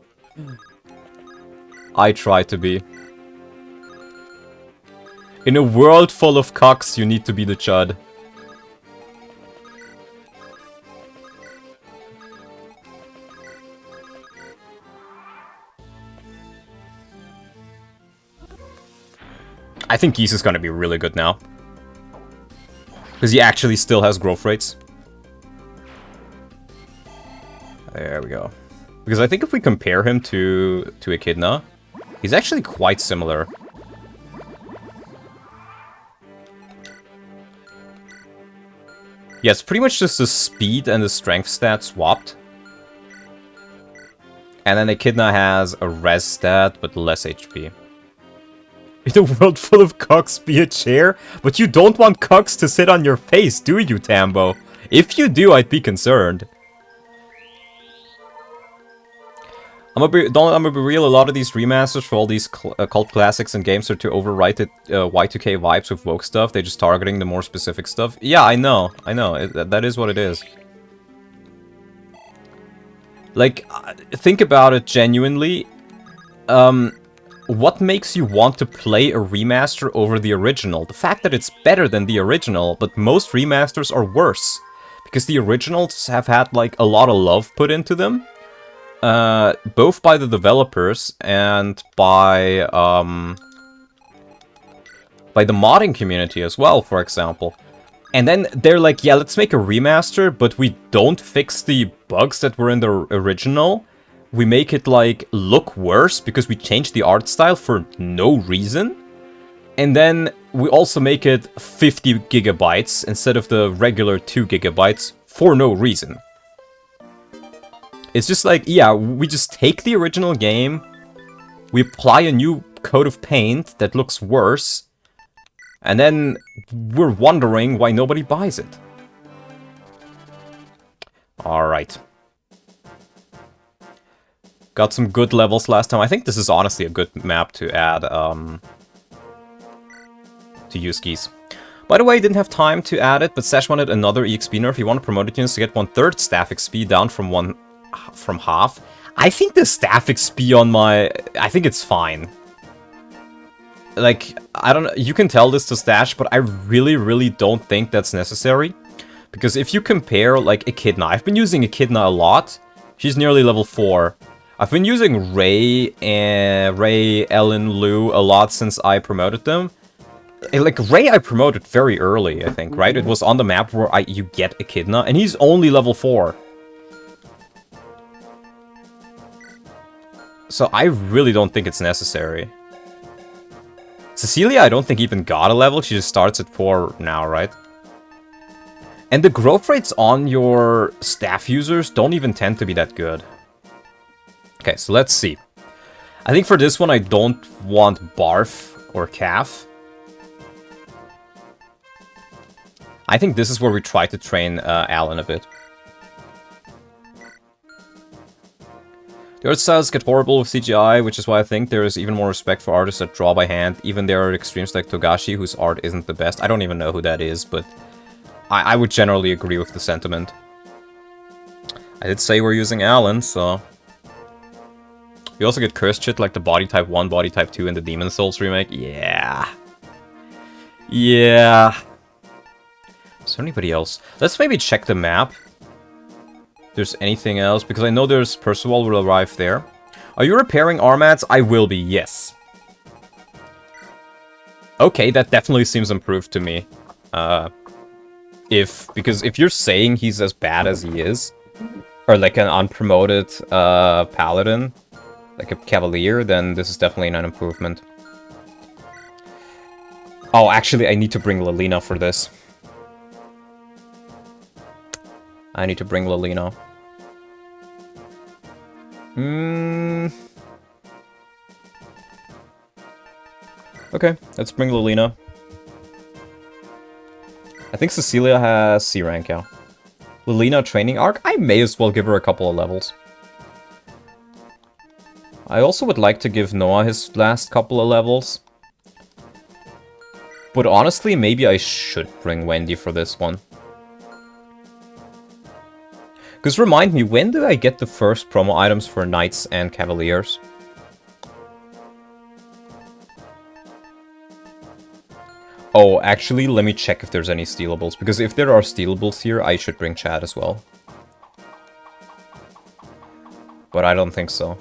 I try to be. In a world full of cocks, you need to be the chud. I think Geese is gonna be really good now. Because he actually still has growth rates. There we go. Because I think if we compare him to Echidna, he's actually quite similar. Yeah, it's pretty much just the speed and the strength stat swapped. And then Echidna has a res stat, but less HP. In a world full of cocks, be a chair? But you don't want cocks to sit on your face, do you, Tambo? If you do, I'd be concerned. I'm gonna be real, a lot of these remasters for all these cult classics and games are to overwrite it Y2K vibes with woke stuff. They're just targeting the more specific stuff. Yeah, I know. That is what it is. Like, think about it genuinely. What makes you want to play a remaster over the original? The fact that it's better than the original, but most remasters are worse. Because the originals have had, like, a lot of love put into them. Both by the developers and by the modding community as well, for example. And then they're like, yeah, let's make a remaster, but we don't fix the bugs that were in the original. We make it, like, look worse because we changed the art style for no reason. And then we also make it 50 gigabytes instead of the regular 2 gigabytes for no reason. It's just like, yeah, we just take the original game, we apply a new coat of paint that looks worse, and then we're wondering why nobody buys it. Alright. Got some good levels last time. I think this is honestly a good map to add, to use Geese. By the way, didn't have time to add it, but Stache wanted another EXP nerf. He wanted promoted units to get 1/3 staff XP down from half. I think the staff XP on my... I think it's fine. Like, I don't know, you can tell this to Stache, but I really don't think that's necessary. Because if you compare, like, Echidna, I've been using Echidna a lot. She's nearly level 4. I've been using Ray, Ellen, Lou a lot since I promoted them. Like, Ray I promoted very early, I think, right? It was on the map where you get Echidna, and he's only level 4. So I really don't think it's necessary. Cecilia, I don't think even got a level. She just starts at 4 now, right? And the growth rates on your staff users don't even tend to be that good. Okay, so let's see. I think for this one, I don't want Barf or Calf. I think this is where we try to train Alan a bit. The art styles get horrible with CGI, which is why I think there is even more respect for artists that draw by hand. Even there are extremes like Togashi, whose art isn't the best. I don't even know who that is, but I would generally agree with the sentiment. I did say we're using Alan, so... We also get cursed shit like the Body Type 1, Body Type 2 in the Demon Souls remake. Yeah. Yeah. Is there anybody else? Let's maybe check the map. If there's anything else, because I know there's Percival will arrive there. Are you repairing Armats? I will be, yes. Okay, that definitely seems improved to me. Because if you're saying he's as bad as he is, or like an unpromoted paladin, like a cavalier, then this is definitely an improvement. Oh, actually, I need to bring Lilina for this. I need to bring Lilina. Okay, let's bring Lilina. I think Cecilia has C rank, yeah. Lilina training arc? I may as well give her a couple of levels. I also would like to give Noah his last couple of levels. But honestly, maybe I should bring Wendy for this one. Because remind me, when do I get the first promo items for Knights and Cavaliers? Oh, actually, let me check if there's any stealables. Because if there are stealables here, I should bring Chad as well. But I don't think so.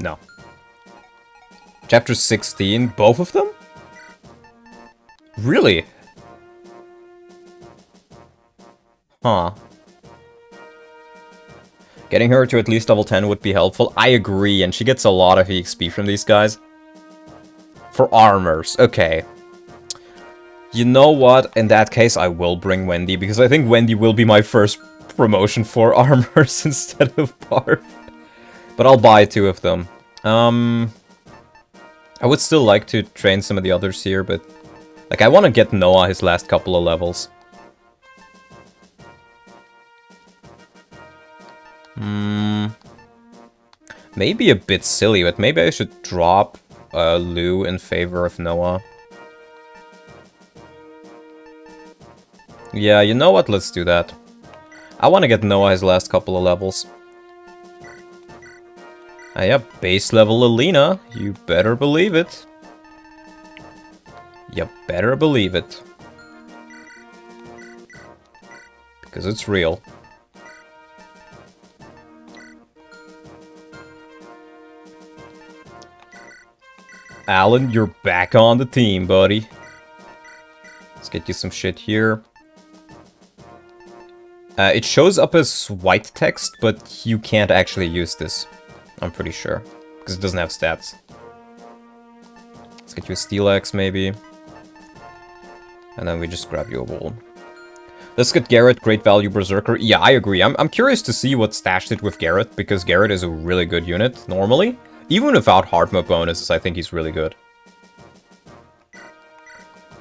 No. Chapter 16, both of them? Really? Huh. Getting her to at least level 10 would be helpful. I agree, and she gets a lot of EXP from these guys. For armors, okay. You know what? In that case, I will bring Wendy, because I think Wendy will be my first promotion for armors instead of Barf. But I'll buy 2 of them. I would still like to train some of the others here, but... Like, I want to get Noah his last couple of levels. Maybe a bit silly, but maybe I should drop Lou in favor of Noah. Yeah, you know what? Let's do that. I want to get Noah his last couple of levels. Yeah, base level Alina. You better believe it. You better believe it. Because it's real. Alan, you're back on the team, buddy. Let's get you some shit here. It shows up as white text, but you can't actually use this. I'm pretty sure. Because it doesn't have stats. Let's get you a Steel Axe, maybe. And then we just grab you a wool. Let's get Garrett, Great Value Berserker. Yeah, I agree. I'm curious to see what Stache did with Garrett, because Garrett is a really good unit, normally. Even without hard mode bonuses, I think he's really good.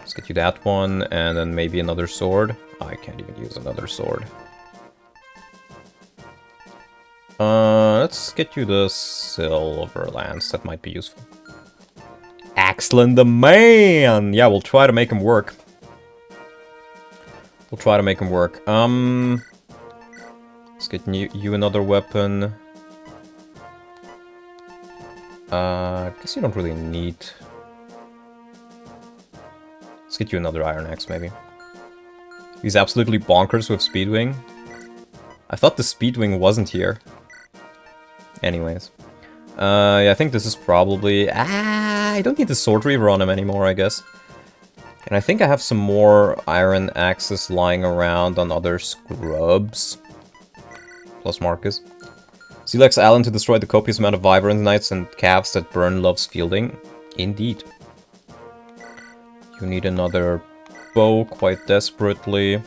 Let's get you that one, and then maybe another sword. I can't even use another sword. Let's get you the Silver Lance. That might be useful. Axlin the man! Yeah, we'll try to make him work. We'll try to make him work. Let's get you another weapon. I guess you don't really need... Let's get you another Iron Axe, maybe. He's absolutely bonkers with Speedwing. I thought the Speedwing wasn't here. Anyways. Yeah, I think this is probably... I don't need the Sword Reaver on him anymore, I guess. And I think I have some more Iron Axes lying around on other scrubs. Plus Marcus. Selects Alan to destroy the copious amount of Vibrant Knights and Calves that Burn loves fielding. Indeed. You need another bow quite desperately.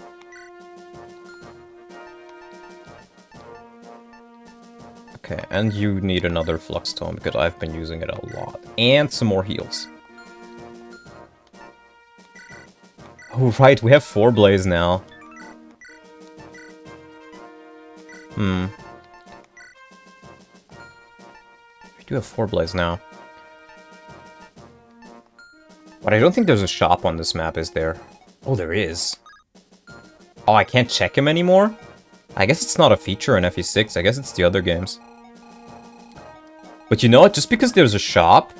Okay, and you need another Flux Tome, because I've been using it a lot. And some more heals. Oh right, we have 4 Blaze now. We do have 4 Blaze now. But I don't think there's a shop on this map, is there? Oh, there is. Oh, I can't check him anymore? I guess it's not a feature in FE6. I guess it's the other games. But you know what? Just because there's a shop,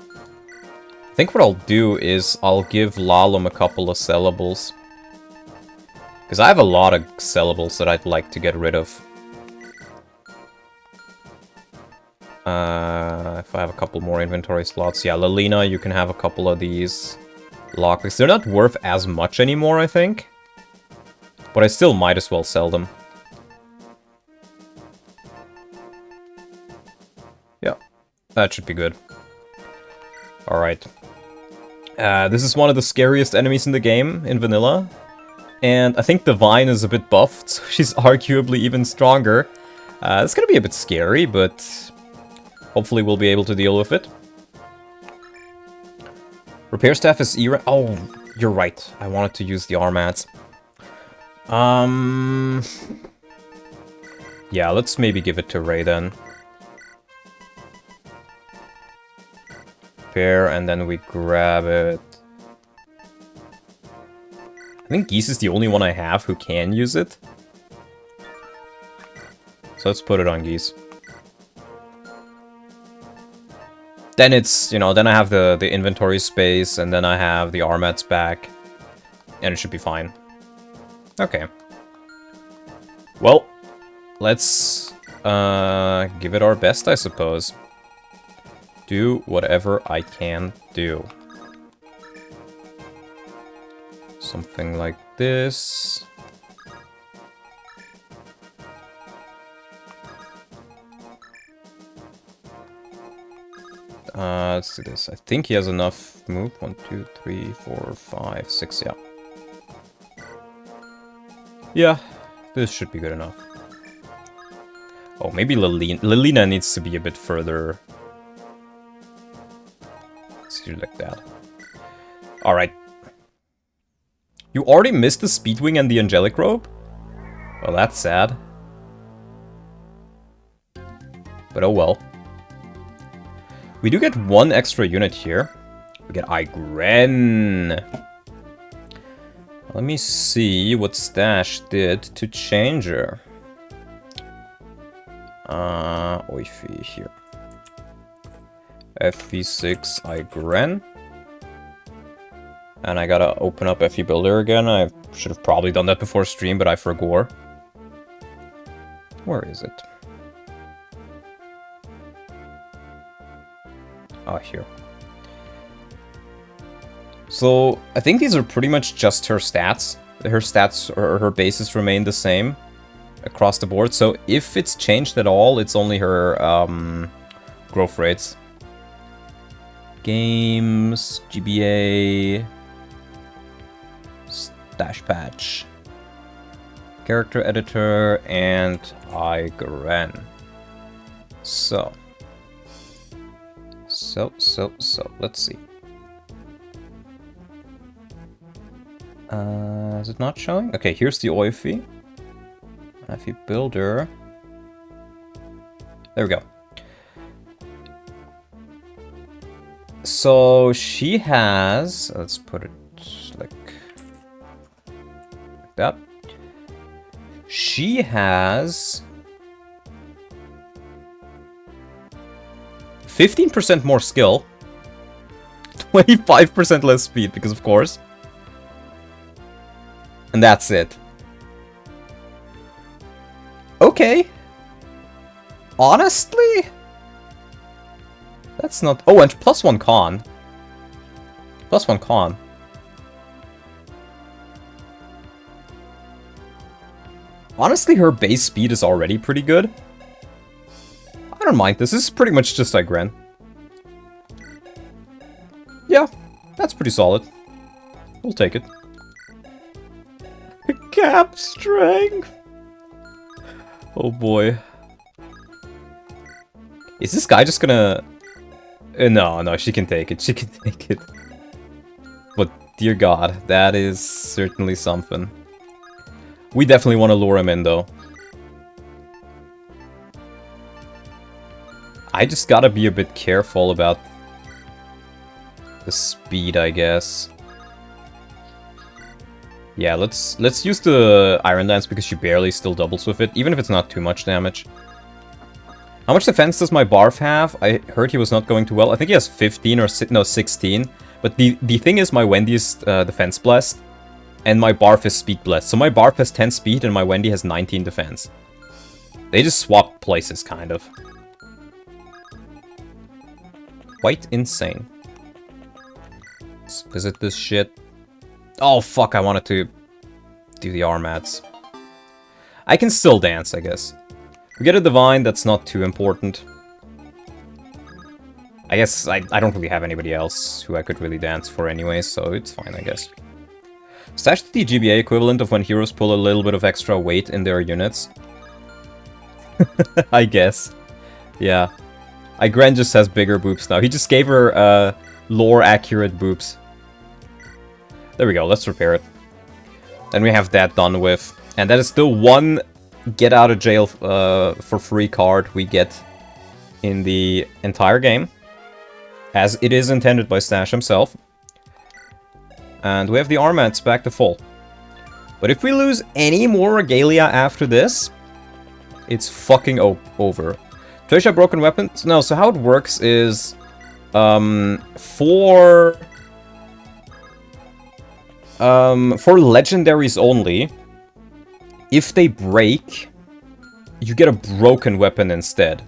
I think what I'll do is I'll give Lalum a couple of sellables. Because I have a lot of sellables that I'd like to get rid of. If I have a couple more inventory slots. Yeah, Lilina, you can have a couple of these lockpicks. They're not worth as much anymore, I think. But I still might as well sell them. Yeah, that should be good. Alright. This is one of the scariest enemies in the game, in vanilla. And I think Divine is a bit buffed, so she's arguably even stronger. It's gonna be a bit scary, but hopefully we'll be able to deal with it. Repair staff is E-rank. Oh, you're right. I wanted to use the R-mats. Yeah, let's maybe give it to Ray then. Repair, and then we grab it. I think Geese is the only one I have who can use it. So let's put it on Geese. Then it's, you know, then I have the inventory space, and then I have the R-mats back. And it should be fine. Okay. Well, let's give it our best, I suppose. Do whatever I can do. Something like this. Let's do this. I think he has enough move. 1, 2, 3, 4, 5, 6, yeah. Yeah, this should be good enough. Oh, maybe Lilina needs to be a bit further. Let's do it like that. Alright. You already missed the Speedwing and the Angelic Robe? Well, that's sad. But oh well. We do get 1 extra unit here. We get Igren. Let me see what Stache did to change her. Oifi here. FE6 Igren. And I gotta open up FE Builder again. I should have probably done that before stream, but I forgot. Where is it? Oh, here. So, I think these are pretty much just her stats. Her stats, or her bases remain the same across the board. So, if it's changed at all, it's only her growth rates. Games, GBA, Stache Patch, Character Editor, and Igren. So, let's see. Is it not showing? Okay, here's the Oifi. FE Builder. There we go. So she has, let's put it like that. She has 15% more skill, 25% less speed, because of course. And that's it. Okay. Honestly? That's not... Oh, and +1 con. +1 con. Honestly, her base speed is already pretty good. I don't mind this. This is pretty much just Igren. Yeah, that's pretty solid. We'll take it. Cap strength. Oh boy. Is this guy just gonna... No, she can take it. She can take it. But dear God, that is certainly something. We definitely want to lure him in, though. I just gotta be a bit careful about the speed, I guess. Yeah, let's use the Iron Lance because she barely still doubles with it, even if it's not too much damage. How much defense does my Barf have? I heard he was not going too well. I think he has 15 or no 16. But the thing is, my Wendy is defense blessed, and my Barf is speed blessed. So my Barf has 10 speed, and my Wendy has 19 defense. They just swapped places, kind of. Quite insane. Let's visit this shit. Oh, fuck, I wanted to do the R-mats. I can still dance, I guess. We get a Divine, that's not too important. I guess I don't really have anybody else who I could really dance for anyway, so it's fine, I guess. Stache the GBA equivalent of when heroes pull a little bit of extra weight in their units. I guess. Yeah. Igren just has bigger boobs now. He just gave her lore-accurate boobs. There we go, let's repair it. Then we have that done with. And that is still one get out of jail for free card we get in the entire game. As it is intended by Stache himself. And we have the R-mats back to full. But if we lose any more Regalia after this, it's fucking over. Trisha broken weapons? No, so how it works is... for legendaries only, if they break, you get a broken weapon instead.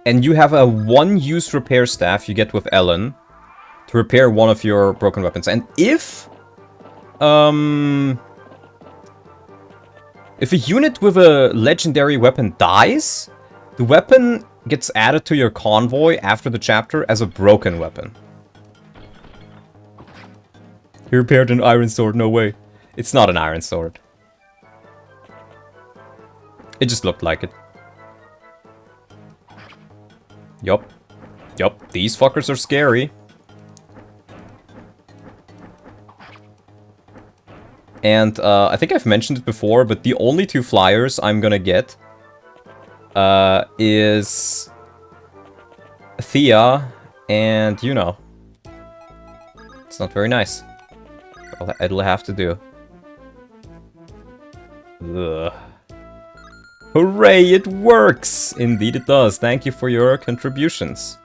And you have a one-use repair staff you get with Ellen to repair one of your broken weapons. And if a unit with a legendary weapon dies, the weapon gets added to your convoy after the chapter as a broken weapon. He repaired an iron sword, no way. It's not an iron sword. It just looked like it. Yup. Yup, these fuckers are scary. And I think I've mentioned it before, but the only two flyers I'm gonna get is Thea and Yuno. It's not very nice. It'll have to do. Ugh. Hooray, it works! Indeed it does. Thank you for your contributions.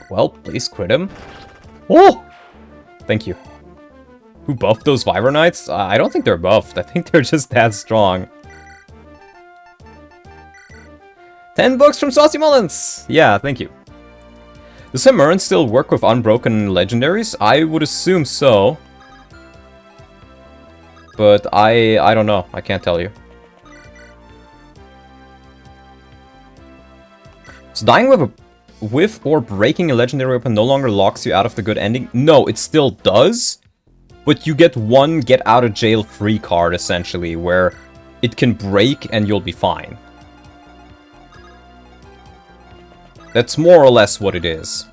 Well, please crit him. Oh! Thank you. Who buffed those Vyvern Knights? I don't think they're buffed. I think they're just that strong. 10 books from Saucy Mullins! Yeah, thank you. Does Hammer'n still work with unbroken legendaries? I would assume so. But I don't know. I can't tell you. So dying with or breaking a legendary weapon no longer locks you out of the good ending? No, it still does. But you get one get out of jail free card, essentially, where it can break and you'll be fine. That's more or less what it is.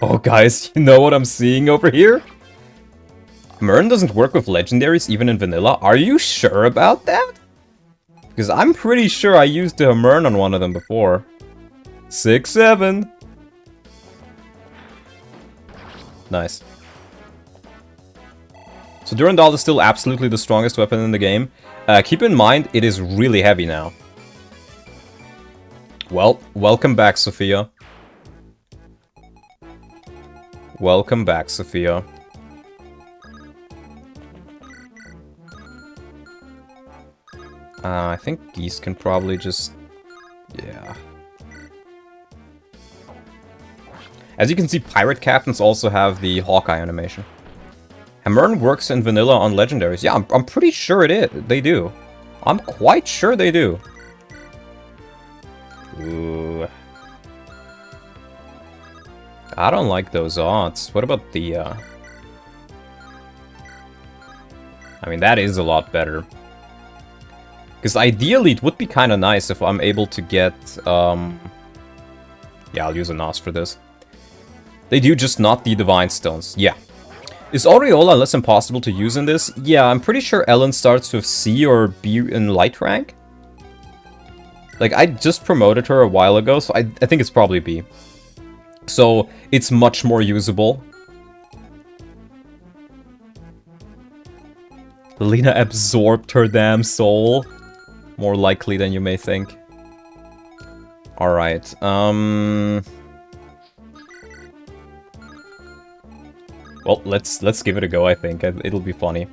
Oh, guys, you know what I'm seeing over here? Mern doesn't work with legendaries, even in vanilla. Are you sure about that? Because I'm pretty sure I used the Mern on one of them before. 6-7. Nice. So Durandal is still absolutely the strongest weapon in the game. Keep in mind, it is really heavy now. Well, welcome back, Sophia. Welcome back, Sophia. I think Geese can probably just... yeah. As you can see, pirate captains also have the Hawkeye animation. Hammer'n works in vanilla on legendaries. Yeah, I'm pretty sure it is. They do. I'm quite sure they do. Ooh. I don't like those odds. What about the... I mean, that is a lot better. Because ideally, it would be kind of nice if I'm able to get... Yeah, I'll use a NOS for this. They do, just not the Divine Stones. Yeah. Is Aureola less impossible to use in this? Yeah, I'm pretty sure Ellen starts with C or B in light rank. Like, I just promoted her a while ago, so I think it's probably B. So, it's much more usable. Lena absorbed her damn soul. More likely than you may think. Alright, well, let's give it a go, I think. It'll be funny.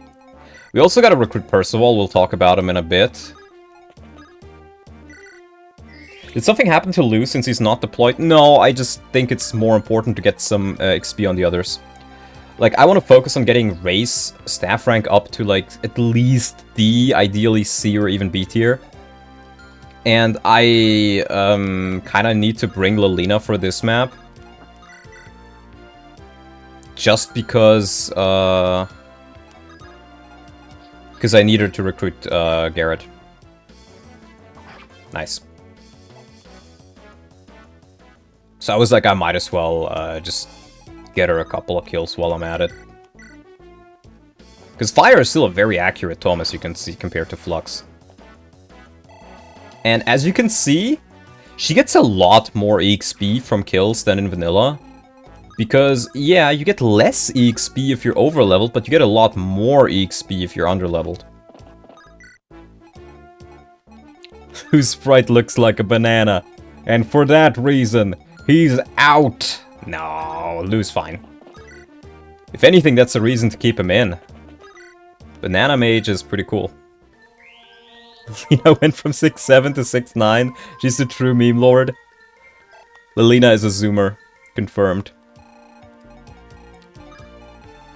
We also gotta recruit Percival. We'll talk about him in a bit. Did something happen to Lou since he's not deployed? No, I just think it's more important to get some XP on the others. Like, I want to focus on getting Race staff rank up to, like, at least D, ideally C or even B tier. And I kind of need to bring Lelina for this map. Just because I need her to recruit Garrett. Nice. So I was like, I might as well just get her a couple of kills while I'm at it. Because Fire is still a very accurate tome, as you can see, compared to Flux. And as you can see, she gets a lot more EXP from kills than in Vanilla. Because, yeah, you get less EXP if you're overleveled, but you get a lot more EXP if you're underleveled. Whose sprite looks like a banana. And for that reason, he's out. No, Lou's fine. If anything, that's a reason to keep him in. Banana Mage is pretty cool. Lena went from 6'7 to 6'9. She's a true meme lord. Lelina is a zoomer. Confirmed.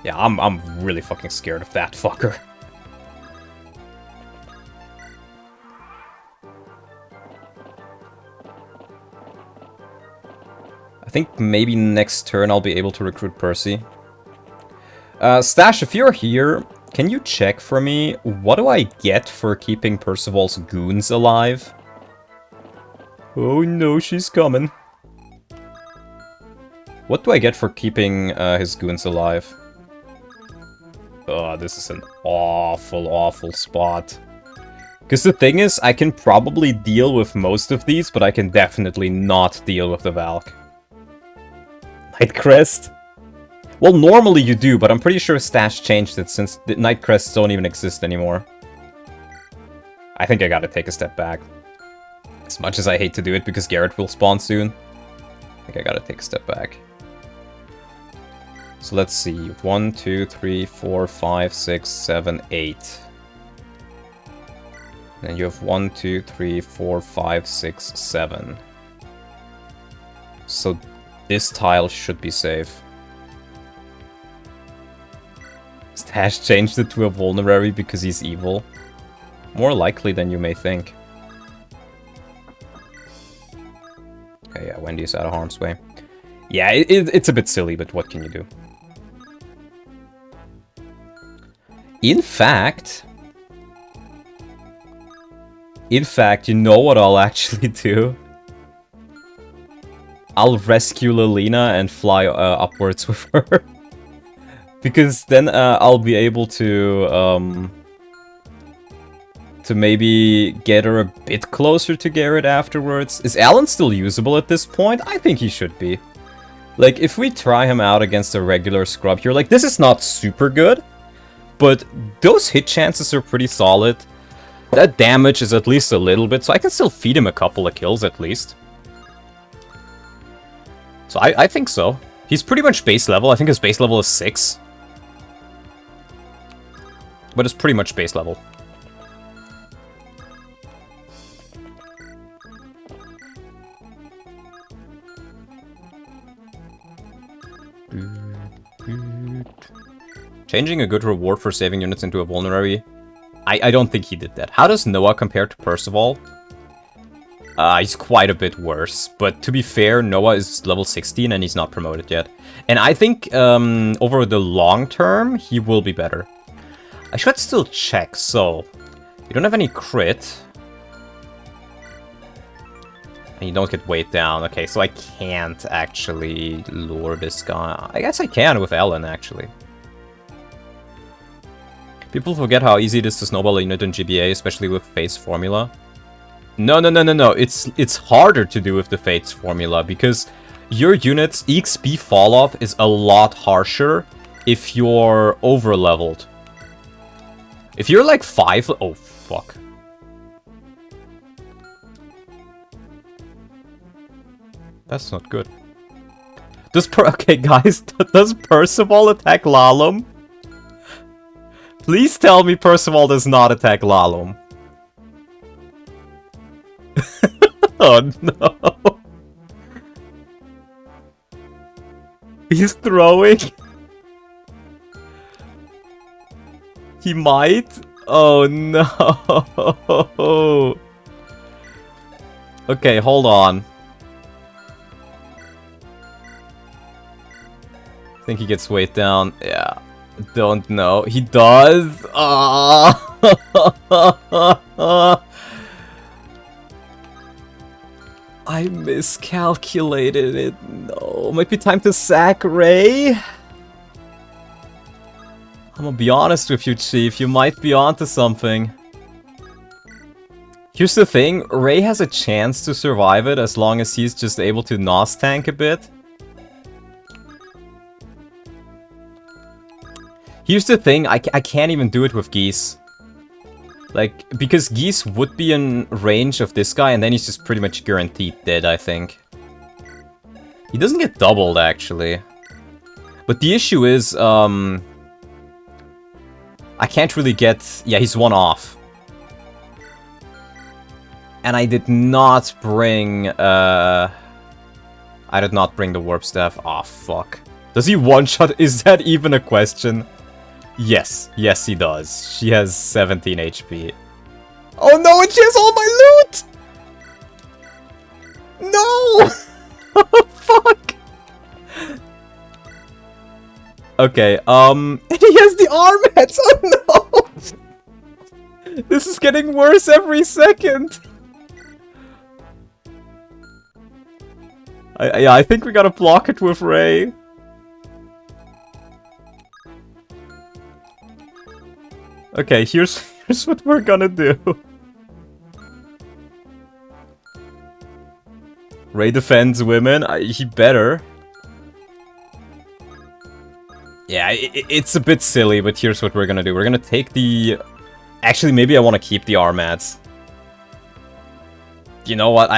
Yeah, I'm really fucking scared of that fucker. I think maybe next turn I'll be able to recruit Percy. Stache, if you're here, can you check for me, what do I get for keeping Percival's goons alive? Oh no, she's coming. What do I get for keeping his goons alive? Oh, this is an awful, awful spot. Because the thing is, I can probably deal with most of these, but I can definitely not deal with the Valk. Nightcrest? Well, normally you do, but I'm pretty sure Stache changed it since the Nightcrests don't even exist anymore. I think I gotta take a step back. As much as I hate to do it because Garrett will spawn soon, I think I gotta take a step back. So let's see. 1, 2, 3, 4, 5, 6, 7, 8. Then you have 1, 2, 3, 4, 5, 6, 7. So this tile should be safe. Stache changed it to a vulnerary because he's evil. More likely than you may think. Okay, yeah, Wendy's out of harm's way. Yeah, it's a bit silly, but what can you do? In fact, you know what I'll actually do? I'll rescue Lelina and fly upwards with her. Because then I'll be able to maybe get her a bit closer to Garrett afterwards. Is Alan still usable at this point? I think he should be. Like, if we try him out against a regular scrub here, like, this is not super good, but those hit chances are pretty solid. That damage is at least a little bit, so I can still feed him a couple of kills at least. So I think so. He's pretty much base level. I think his base level is 6. But it's pretty much base level. Changing a good reward for saving units into a vulnerary. I don't think he did that. How does Noah compare to Percival? He's quite a bit worse. But to be fair, Noah is level 16 and he's not promoted yet. And I think over the long term, he will be better. I should still check. So, you don't have any crit. And you don't get weight down. Okay, so I can't actually lure this guy. I guess I can with Ellen, actually. People forget how easy it is to snowball a unit in GBA, especially with Fates formula. No. It's harder to do with the Fates formula, because your unit's EXP falloff is a lot harsher if you're over-leveled. If you're like 5... Oh, fuck. That's not good. Okay, guys, does Percival attack Lalum? Please tell me Percival does not attack Lalum. Oh no. He's throwing. He might? Oh no. Okay, hold on. I think he gets weighed down. Yeah. Don't know. He does? I miscalculated it. No. Might be time to sack Ray. I'm gonna be honest with you, Chief. You might be onto something. Here's the thing. Ray has a chance to survive it as long as he's just able to NOS tank a bit. Here's the thing. I can't even do it with Geese. Like, because Geese would be in range of this guy, and then he's just pretty much guaranteed dead, I think. He doesn't get doubled, actually. But the issue is, I can't really get... Yeah, he's one off. And I did not bring, I did not bring the Warp Staff. Aw, fuck. Does he one-shot? Is that even a question? Yes. Yes, he does. She has 17 HP. Oh no, and she has all my loot! No! Fuck! Okay, and he has the armats! Oh no! This is getting worse every second! I think we gotta block it with Ray. Okay, here's what we're gonna do. Ray defends women. He better. Yeah, it's a bit silly, but here's what we're gonna do. We're gonna take the... Actually, maybe I want to keep the armats. You know what?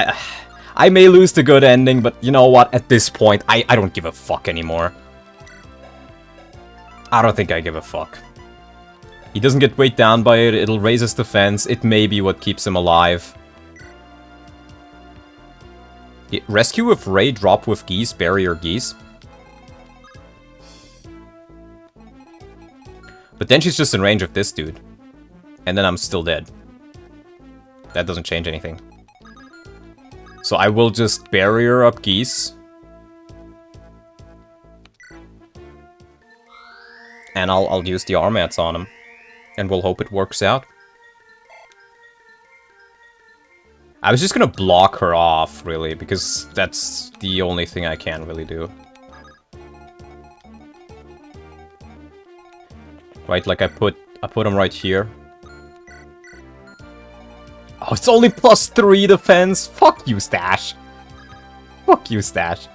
I may lose the good ending, but you know what? At this point, I don't give a fuck anymore. I don't think I give a fuck. He doesn't get weighed down by it, it'll raise his defense, it may be what keeps him alive. Rescue with Ray, drop with Geese, barrier Geese. But then she's just in range of this dude. And then I'm still dead. That doesn't change anything. So I will just barrier up Geese. And I'll use the armats on him. And we'll hope it works out. I was just gonna block her off, really, because that's the only thing I can really do. Right, like I put him right here. Oh, it's only +3 defense! Fuck you, Stache! Fuck you, Stache.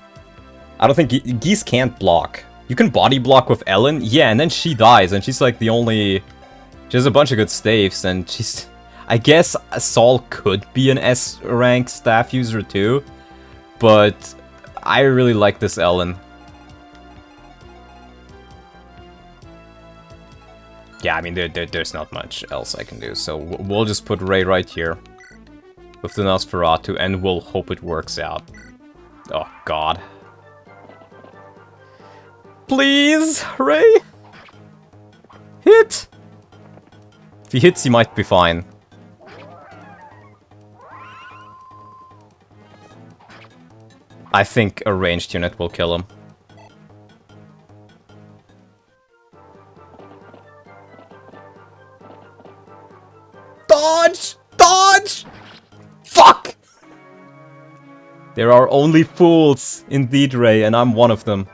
I don't think Geese can't block. You can body block with Ellen, yeah, and then she dies, and she's like the only... She has a bunch of good staves, and she's... I guess Saul could be an S-rank staff user too, but I really like this Ellen. Yeah, I mean, there's not much else I can do, so we'll just put Ray right here with the Nosferatu, and we'll hope it works out. Oh, God. Please, Ray? Hit! If he hits, he might be fine. I think a ranged unit will kill him. Dodge! Dodge! Fuck! There are only fools, indeed, Ray, and I'm one of them.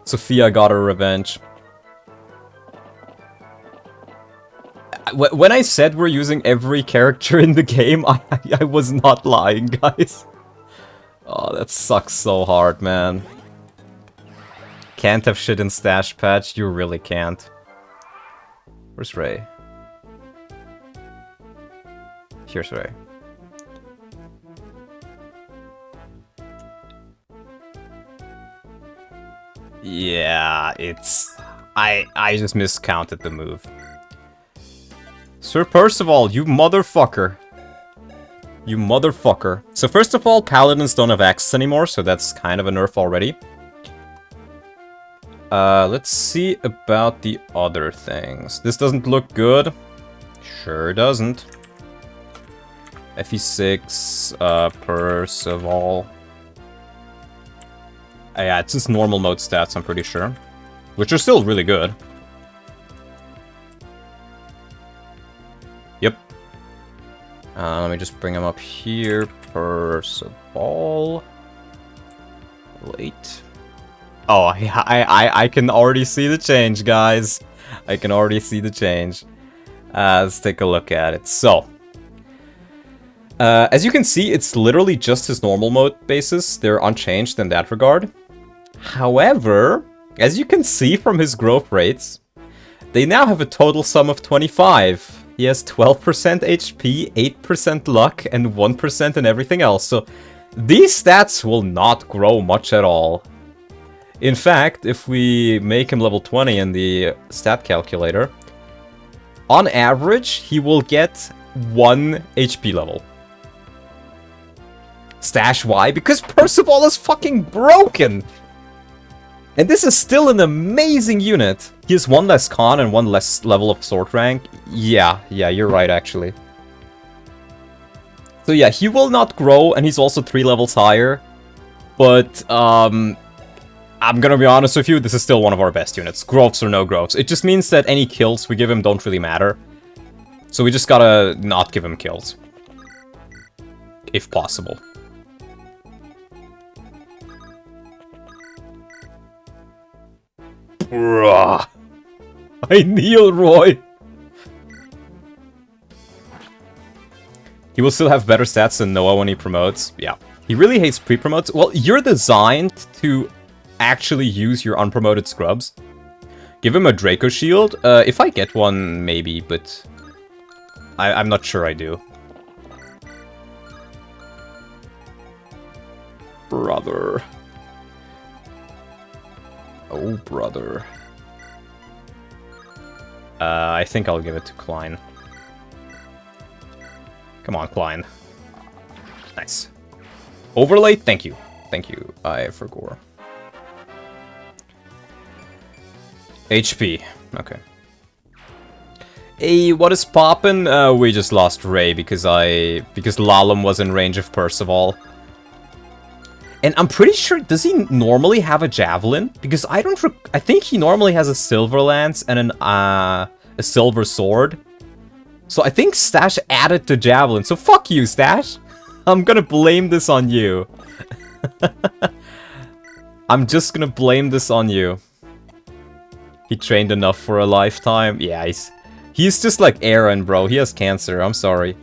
Sophia got her revenge. When I said we're using every character in the game, I was not lying, guys. Oh, that sucks so hard, man. Can't have shit in Stache patch, you really can't. Where's Ray? Here's Ray. Yeah, it's... I just miscounted the move. Sir Percival, you motherfucker. You motherfucker. So first of all, paladins don't have axes anymore, so that's kind of a nerf already. Let's see about the other things. This doesn't look good. Sure doesn't. FE6, Percival. Yeah, it's just normal mode stats, I'm pretty sure. Which are still really good. Yep. Let me just bring him up here. Percival. Wait. Oh, I can already see the change, guys. I can already see the change. Let's take a look at it. So, as you can see, it's literally just his normal mode bases. They're unchanged in that regard. However, as you can see from his growth rates, they now have a total sum of 25. He has 12% HP, 8% luck, and 1% in everything else. So, these stats will not grow much at all. In fact, if we make him level 20 in the stat calculator, on average, he will get 1 HP level. Stache, why? Because Percival is fucking broken! And this is still an amazing unit. He has 1 less con and 1 less level of sword rank. Yeah, you're right, actually. So yeah, he will not grow, and he's also 3 levels higher. But, I'm gonna be honest with you, this is still one of our best units. Growths or no growths. It just means that any kills we give him don't really matter. So we just gotta not give him kills. If possible. Bruh. I kneel, Roy. He will still have better stats than Noah when he promotes. Yeah. He really hates pre-promotes. Well, you're designed to actually use your unpromoted scrubs. Give him a Draco shield. If I get one, maybe, but I'm not sure I do. Brother. Oh, brother. I think I'll give it to Klein. Come on, Klein. Nice. Overlay? Thank you. Thank you, I forgot. HP. Okay. Hey, what is poppin'? We just lost Ray because Lalum was in range of Percival. And I'm pretty sure, does he normally have a javelin? Because I think he normally has a silver lance and a silver sword. So I think Stache added the javelin. So fuck you, Stache. I'm gonna blame this on you. I'm just gonna blame this on you. He trained enough for a lifetime. Yeah, he's just like Aaron, bro. He has cancer. I'm sorry.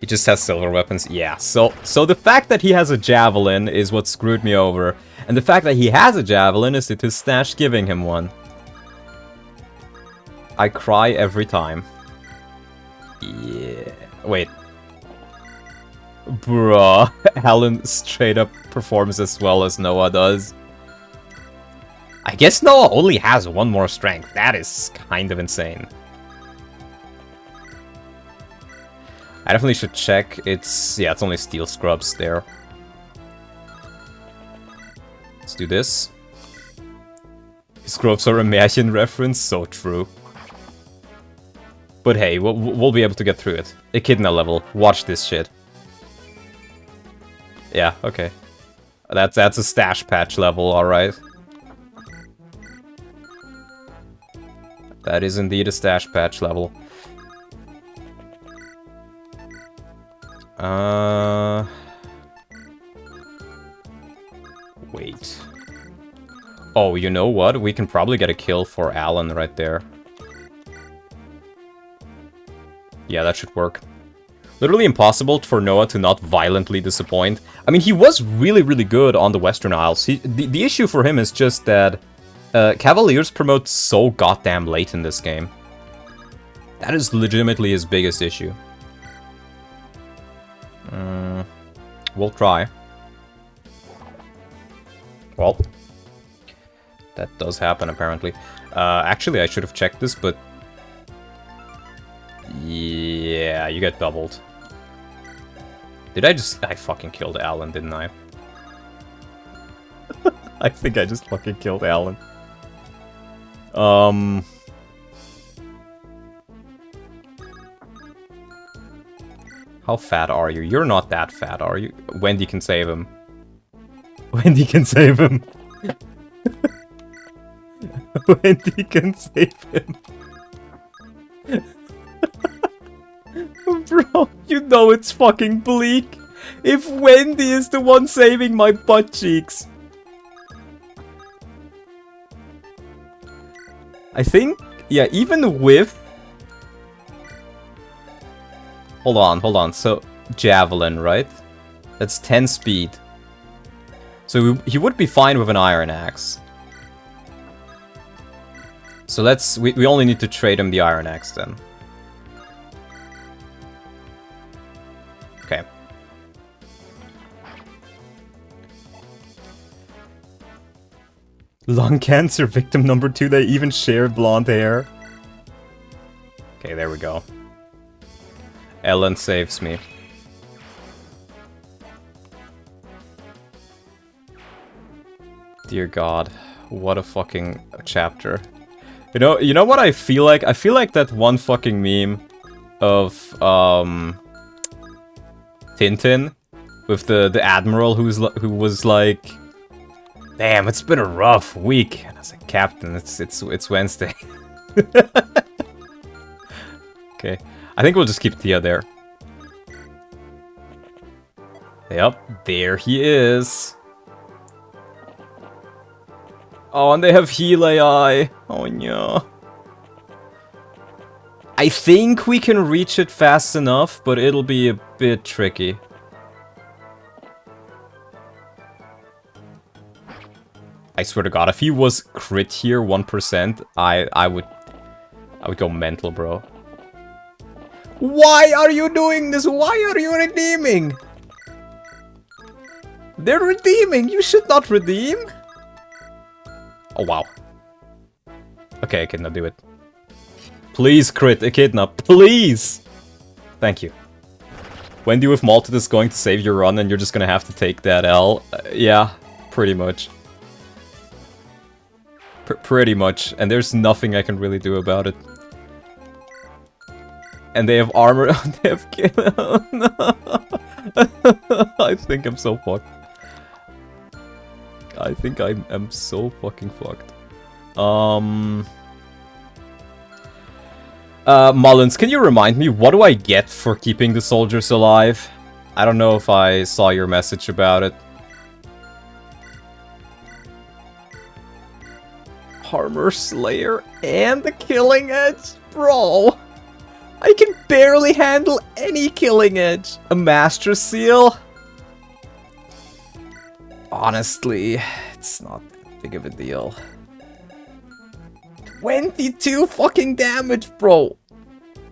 He just has silver weapons. Yeah, so the fact that he has a javelin is what screwed me over. And the fact that he has a javelin is it his Stache giving him one. I cry every time. Yeah. Wait. Bruh. Alan straight up performs as well as Noah does. I guess Noah only has 1 more strength. That is kind of insane. I definitely should check. It's only steel scrubs there. Let's do this. His scrubs are a Märchen reference, so true. But hey, we'll be able to get through it. Echidna level. Watch this shit. Yeah, okay. That's a Stache patch level, alright. That is indeed a Stache patch level. Wait. Oh, you know what? We can probably get a kill for Alan right there. Yeah, that should work. Literally impossible for Noah to not violently disappoint. I mean, he was really, really good on the Western Isles. The issue for him is just that Cavaliers promote so goddamn late in this game. That is legitimately his biggest issue. We'll try. Well, that does happen, apparently. Actually, I should have checked this, but... yeah, you get doubled. Did I just... I fucking killed Alan, didn't I? I think I just fucking killed Alan. How fat are you? You're not that fat, are you? Wendy can save him. Wendy can save him. Wendy can save him. Bro, you know it's fucking bleak. If Wendy is the one saving my butt cheeks. I think, yeah, even with... Hold on. So, Javelin, right? That's 10 speed. So he would be fine with an Iron Axe. So let's... We only need to trade him the Iron Axe then. Okay. Lung cancer victim number 2, they even share blonde hair. Okay, there we go. Ellen saves me. Dear God, what a fucking chapter. You know what I feel like? I feel like that one fucking meme of Tintin with the admiral who was like, "Damn, it's been a rough week." And I was like, "Captain, it's Wednesday." Okay. I think we'll just keep Thea there. Yep, there he is. Oh, and they have heal AI. Oh, no. I think we can reach it fast enough, but it'll be a bit tricky. I swear to God, if he was crit here 1%, I would go mental, bro. Why are you doing this? Why are you redeeming? They're redeeming. You should not redeem. Oh, wow. Okay, Echidna, do it. Please crit, Echidna. Please. Thank you. Wendy with Malted is going to save your run and you're just gonna have to take that L. Yeah, pretty much. Pretty much. And there's nothing I can really do about it. And they have armor. They have kill. No. I think I'm so fucked. I think I am so fucking fucked. Mullins, can you remind me, what do I get for keeping the soldiers alive? I don't know if I saw your message about it. Armor Slayer and the Killing Edge? Bro! I can barely handle any Killing Edge. A Master Seal? Honestly, it's not that big of a deal. 22 fucking damage, bro.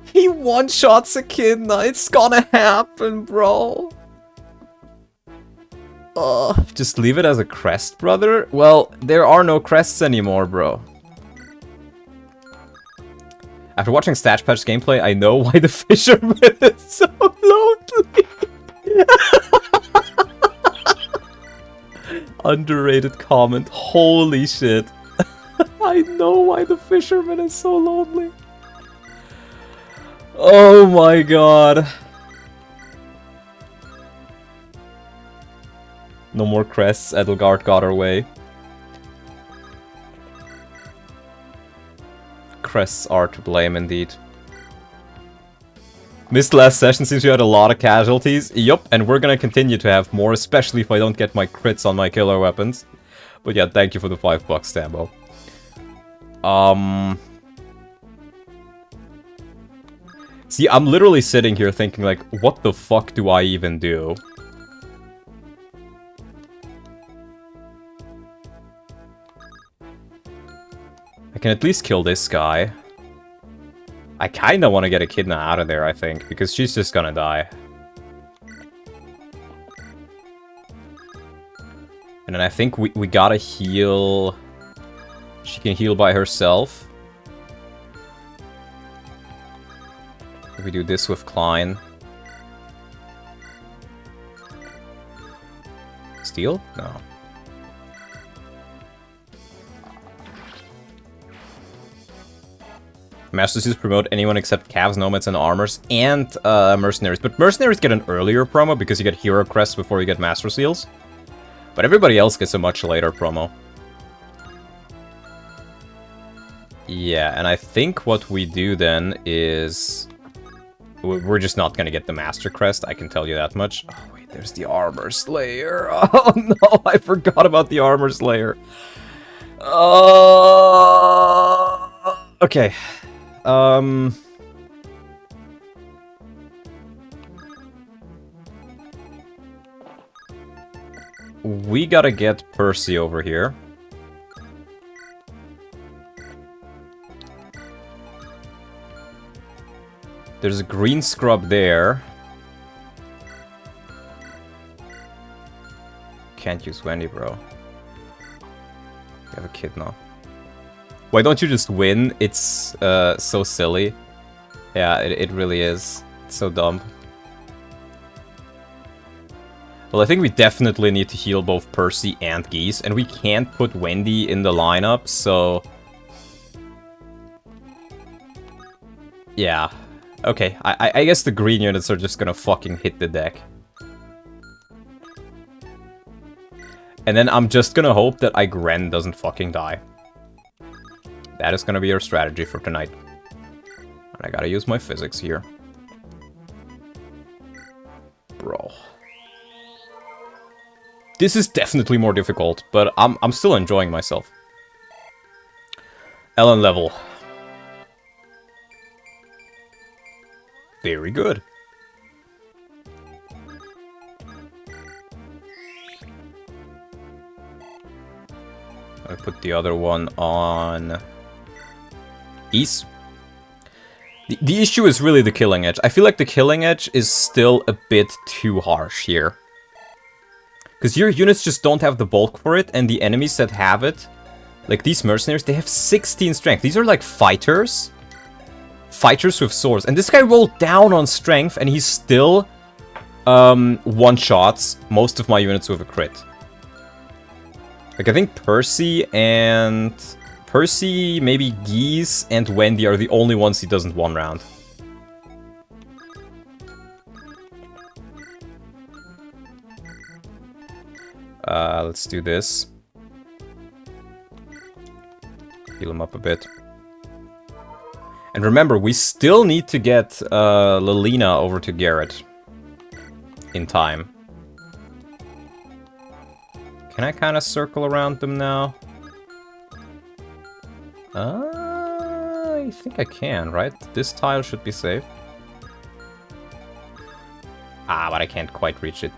He one-shots Echidna. It's gonna happen, bro. Just leave it as a crest, brother? Well, there are no crests anymore, bro. After watching Stache Patch gameplay, I know why the fisherman is so lonely. Underrated comment. Holy shit. I know why the fisherman is so lonely. Oh my god. No more crests. Edelgard got her way. Crests are to blame indeed. Missed last session since you had a lot of casualties. Yup, and we're gonna continue to have more, especially if I don't get my crits on my killer weapons. But yeah, thank you for the $5, Tambo. See, I'm literally sitting here thinking, like, what the fuck do I even do? I can at least kill this guy. I kinda want to get Echidna out of there, I think, because she's just gonna die. And then I think we gotta heal... She can heal by herself. If we do this with Klein. Steal? No. Master Seals promote anyone except Cavs, Nomads, and Armors, and Mercenaries. But Mercenaries get an earlier promo because you get Hero Crests before you get Master Seals. But everybody else gets a much later promo. Yeah, and I think what we do then is... We're just not gonna get the Master Crest, I can tell you that much. Oh wait, there's the Armor Slayer. Oh no, I forgot about the Armor Slayer. Okay. We gotta get Percy over here. There's a green scrub there. Can't use Wendy, bro. You have a kid now. Why don't you just win? It's so silly. Yeah, it really is. It's so dumb. Well, I think we definitely need to heal both Percy and Geese, and we can't put Wendy in the lineup, so... Yeah. Okay, I guess the green units are just gonna fucking hit the deck. And then I'm just gonna hope that Igren doesn't fucking die. That is gonna be our strategy for tonight. And I gotta use my physics here. Bro. This is definitely more difficult, but I'm still enjoying myself. Ellen level. Very good. I put the other one on East. The issue is really the killing edge. I feel like the killing edge is still a bit too harsh here. Because your units just don't have the bulk for it, and the enemies that have it, like these mercenaries, they have 16 strength. These are like fighters. Fighters with swords. And this guy rolled down on strength, and he's still one-shots most of my units with a crit. Like, I think Percy, maybe Geese, and Wendy are the only ones he doesn't one-round. Let's do this. Heal him up a bit. And remember, we still need to get Lilina over to Garrett in time. Can I kind of circle around them now? I think I can, right? This tile should be safe. Ah, but I can't quite reach it.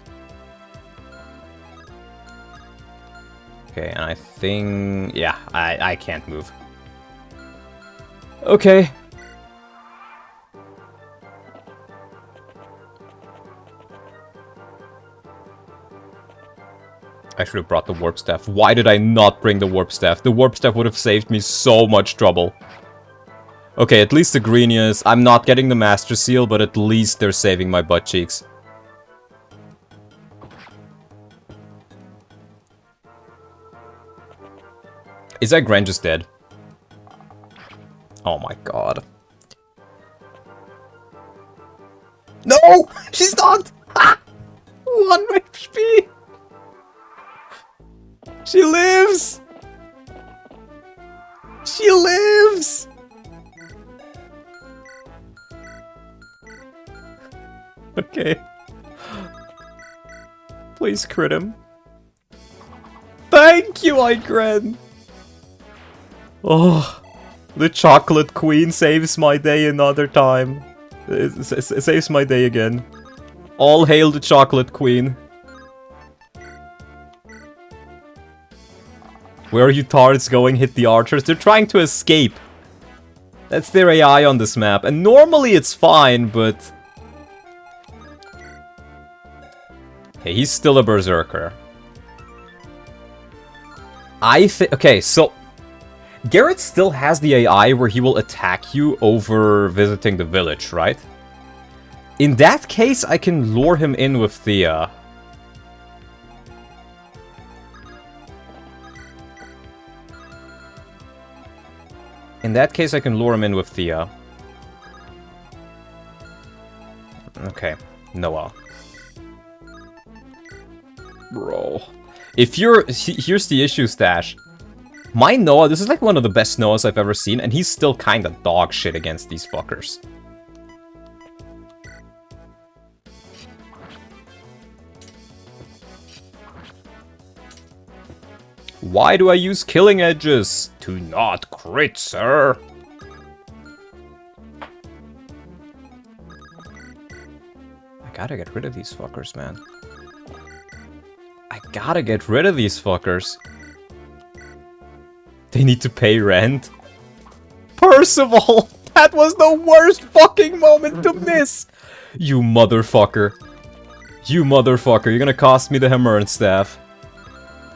Okay, and I think... Yeah, I can't move. Okay. I should have brought the Warp Staff. Why did I not bring the Warp Staff? The Warp Staff would have saved me so much trouble. Okay, at least the Greenius. I'm not getting the Master Seal, but at least they're saving my butt cheeks. Is that Gren just dead? Oh my god. No! She's not! Ah! 1 HP! She lives! She lives! Okay. Please crit him. Thank you, Igren! Oh, the chocolate queen saves my day another time. It saves my day again. All hail the chocolate queen. Where are you tards going? Hit the archers. They're trying to escape. That's their AI on this map. And normally it's fine, but... Hey, he's still a berserker. I think... Okay, so... Garrett still has the AI where he will attack you over visiting the village, right? In that case, I can lure him in with Thea. In that case, I can lure him in with Thea. Okay, Noah. Bro. If you're... Here's the issue, Stache. My Noah, this is like one of the best Noahs I've ever seen, and he's still kinda dog shit against these fuckers. Why do I use killing edges? To not crit, sir. I gotta get rid of these fuckers, man. I gotta get rid of these fuckers. They need to pay rent. Percival! That was the worst fucking moment to miss! You motherfucker. You motherfucker, you're gonna cost me the hammer and staff.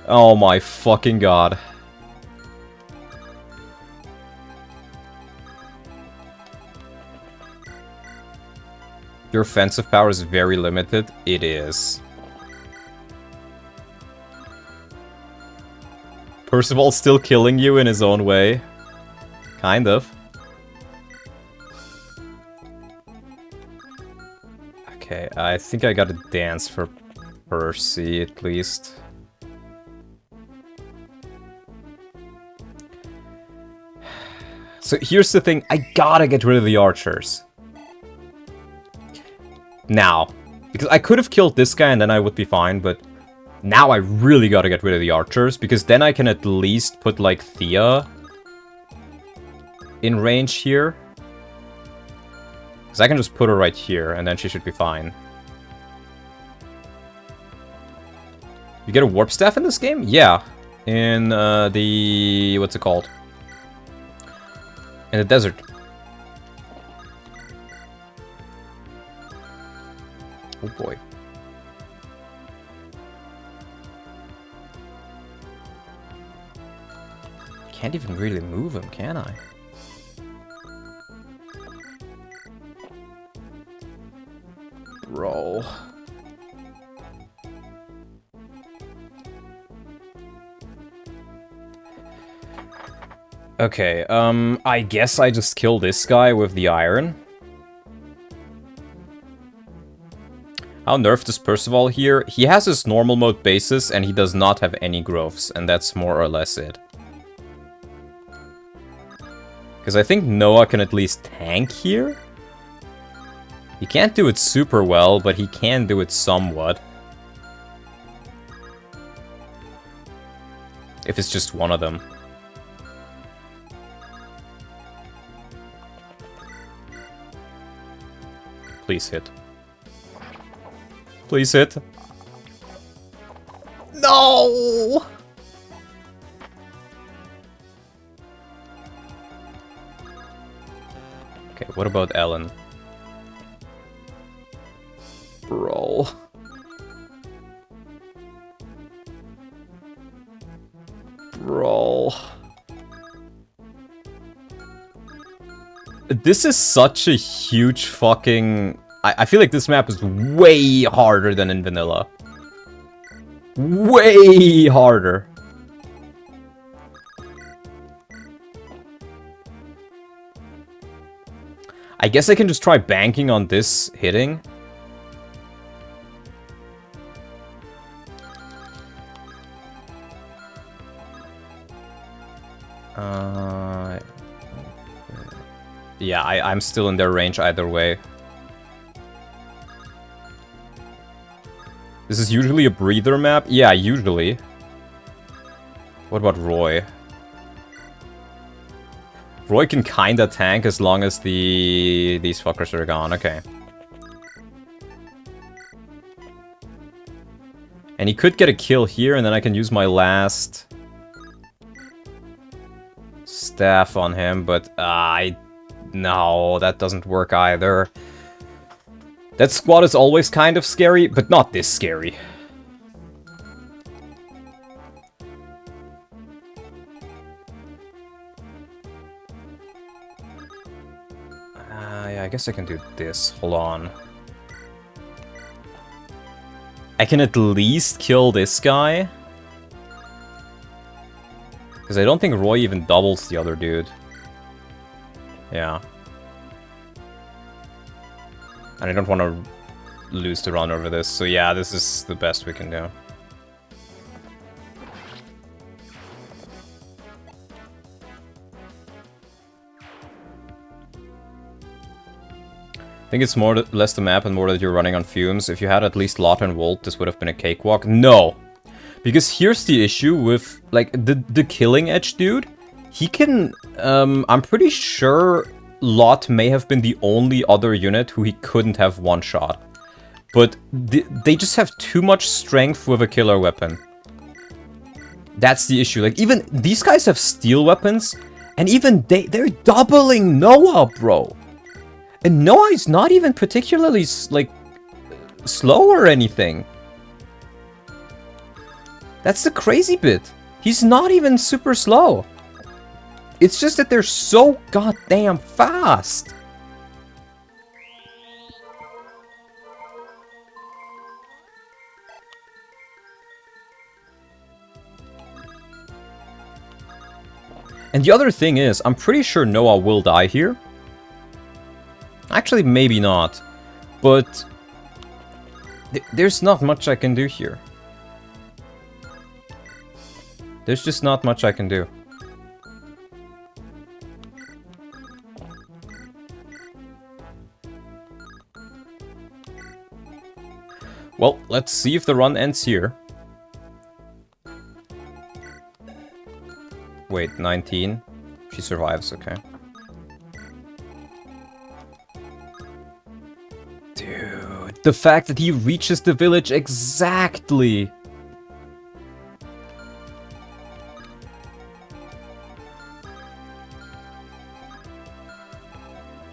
Oh my fucking god. Your offensive power is very limited. It is. Percival's still killing you in his own way. Kind of. Okay, I think I gotta dance for Percy, at least. So here's the thing, I gotta get rid of the archers. Now. Because I could have killed this guy and then I would be fine, but... Now I really gotta get rid of the archers, because then I can at least put, like, Thea in range here. Because I can just put her right here, and then she should be fine. You get a warp staff in this game? Yeah. In, the... what's it called? In the desert. Oh boy. Can't even really move him, can I? Bro. Okay, I guess I just kill this guy with the iron. How nerfed is Percival here? He has his normal mode basis and he does not have any growths, and that's more or less it. Because I think Noah can at least tank here? He can't do it super well, but he can do it somewhat. If it's just one of them. Please hit. Please hit. No! Okay, what about Ellen? Bro. Bro. This is such a huge fucking... I feel like this map is way harder than in vanilla. Way harder. I guess I can just try banking on this hitting. Yeah, I'm still in their range either way. This is usually a breather map? Yeah, usually. What about Roy? Roy can kinda tank as long as these fuckers are gone. Okay. And he could get a kill here, and then I can use my last staff on him, but no, that doesn't work either. That squad is always kind of scary, but not this scary. Yeah, I guess I can do this. Hold on. I can at least kill this guy. Because I don't think Roy even doubles the other dude. Yeah. And I don't want to lose the run over this. So yeah, this is the best we can do. I think it's more less the map and more that you're running on fumes. If you had at least Lot and Volt, this would have been a cakewalk. No! Because here's the issue with, like, the Killing Edge dude. He can, I'm pretty sure Lot may have been the only other unit who he couldn't have one-shot. But they just have too much strength with a killer weapon. That's the issue. Like, even these guys have steel weapons, and even they're doubling Noah, bro. And Noah is not even particularly, like, slow or anything. That's the crazy bit. He's not even super slow. It's just that they're so goddamn fast. And the other thing is, I'm pretty sure Noah will die here. Actually, maybe not. But there's not much I can do here. There's just not much I can do. Well, let's see if the run ends here. Wait, 19. She survives, okay. Dude, the fact that he reaches the village exactly.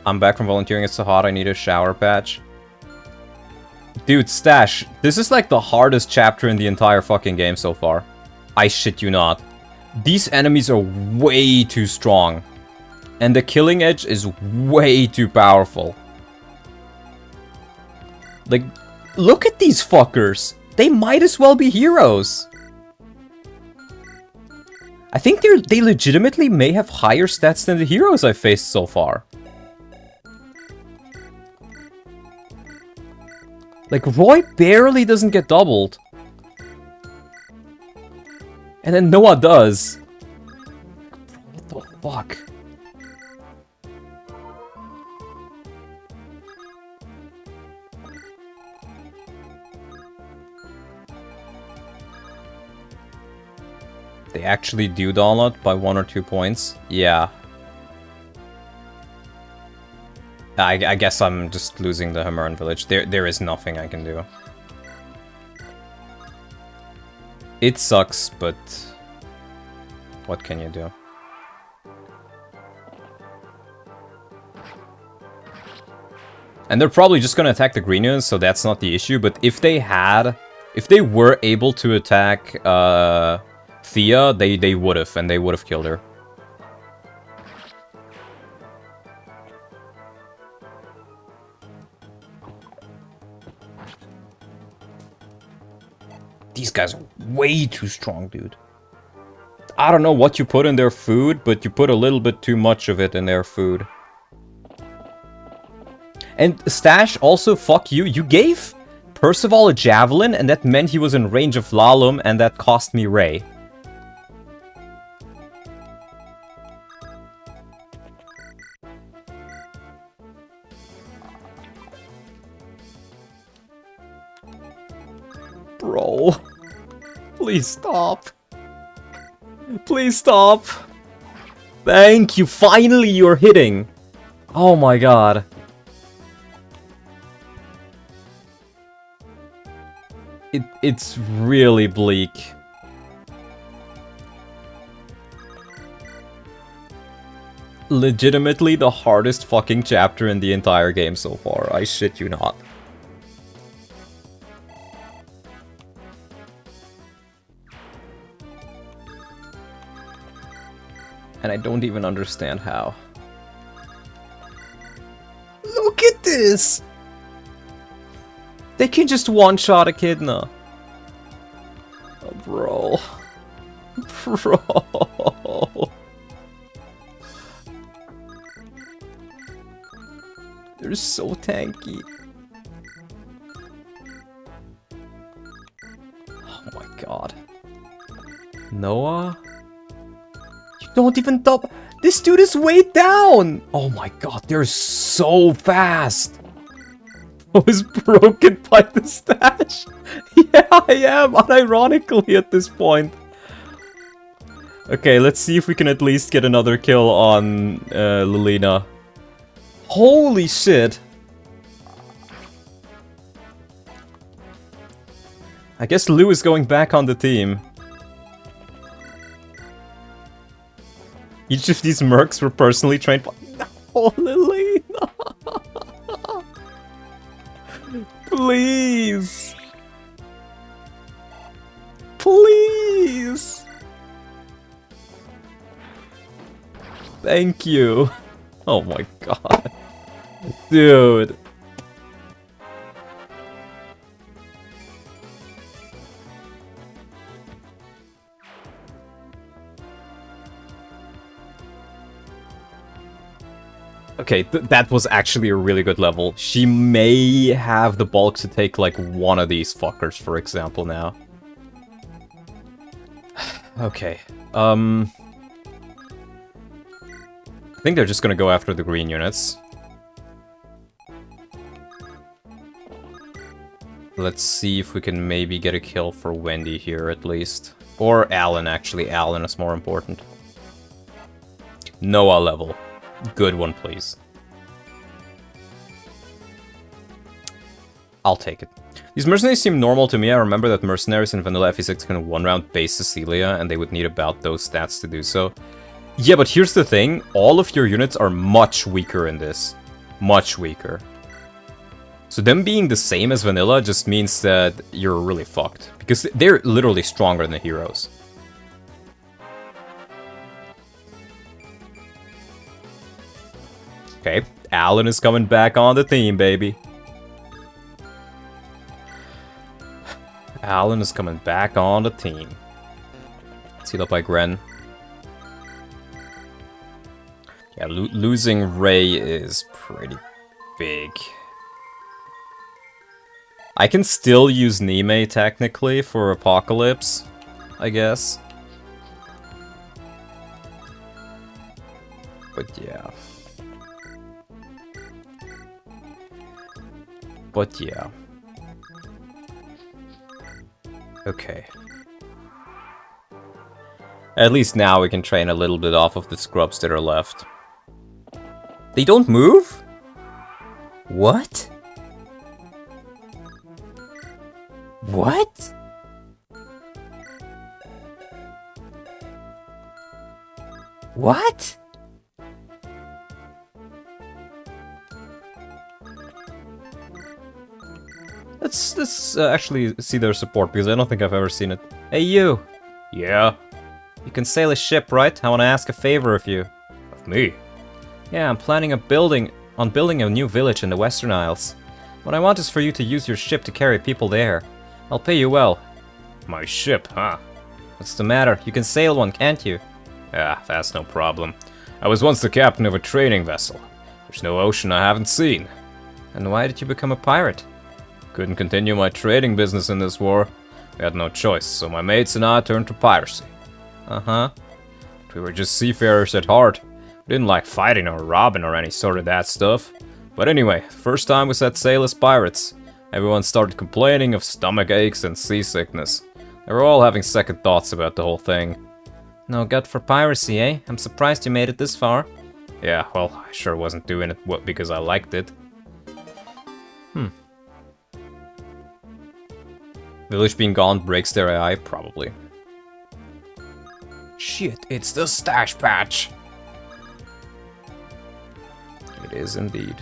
I'm back from volunteering. It's so hot, I need a shower patch. Dude, Stache, this is like the hardest chapter in the entire fucking game so far. I shit you not. These enemies are way too strong. And the Killing Edge is way too powerful. Like, look at these fuckers. They might as well be heroes. I think they legitimately may have higher stats than the heroes I've faced so far. Like, Roy barely doesn't get doubled. And then Noah does. What the fuck? They actually do download by 1 or 2 points? Yeah. I guess I'm just losing the Hammer'n village. There is nothing I can do. It sucks, but what can you do? And they're probably just gonna attack the green units, so that's not the issue. But if they were able to attack Thea, they would have, and they would have killed her. These guys are way too strong, dude. I don't know what you put in their food, but you put a little bit too much of it in their food. And Stache, also, fuck you. You gave Percival a javelin, and that meant he was in range of Lalum, and that cost me Ray. Bro. Please stop. Please stop. Thank you. Finally, you're hitting. Oh my god. It's really bleak. Legitimately the hardest fucking chapter in the entire game so far. I shit you not. And I don't even understand how. Look at this! They can just one-shot Echidna. Oh, bro. Bro. They're so tanky. Oh my god. Noah? You don't even double. This dude is way down! Oh my god, they're so fast! I was broken by the Stache. Yeah, I am, unironically at this point. Okay, let's see if we can at least get another kill on Lilina. Holy shit! I guess Lou is going back on the team. Each of these mercs were personally trained by... No, Lilina! Please! Please! Thank you. Oh my god. Dude. Okay, that was actually a really good level. She may have the bulk to take, like, one of these fuckers, for example, now. Okay, I think they're just gonna go after the green units. Let's see if we can maybe get a kill for Wendy here, at least. Or Alan, actually. Alan is more important. Noah level. Good one, please. I'll take it. These mercenaries seem normal to me. I remember that mercenaries in vanilla FE6 can one-round base Cecilia, and they would need about those stats to do so. Yeah, but here's the thing. All of your units are much weaker in this. Much weaker. So them being the same as vanilla just means that you're really fucked. Because they're literally stronger than the heroes. Okay, Alan is coming back on the team, baby. Alan is coming back on the team. Let's heal up by Gren. Yeah, losing Ray is pretty big. I can still use Nime, technically, for Apocalypse, I guess. But yeah. But yeah. Okay. At least now we can train a little bit off of the scrubs that are left. They don't move? What? What? What? Let's actually see their support, because I don't think I've ever seen it. Hey, you! Yeah? You can sail a ship, right? I want to ask a favor of you. Of me? Yeah, I'm planning on building a new village in the Western Isles. What I want is for you to use your ship to carry people there. I'll pay you well. My ship, huh? What's the matter? You can sail one, can't you? Ah, that's no problem. I was once the captain of a trading vessel. There's no ocean I haven't seen. And why did you become a pirate? Couldn't continue my trading business in this war. We had no choice, so my mates and I turned to piracy. Uh-huh. But we were just seafarers at heart. We didn't like fighting or robbing or any sort of that stuff. But anyway, first time we set sail as pirates, everyone started complaining of stomach aches and seasickness. They were all having second thoughts about the whole thing. No gut for piracy, eh? I'm surprised you made it this far. Yeah, well, I sure wasn't doing it because I liked it. Village being gone breaks their AI? Probably. Shit, it's the stash patch! It is indeed.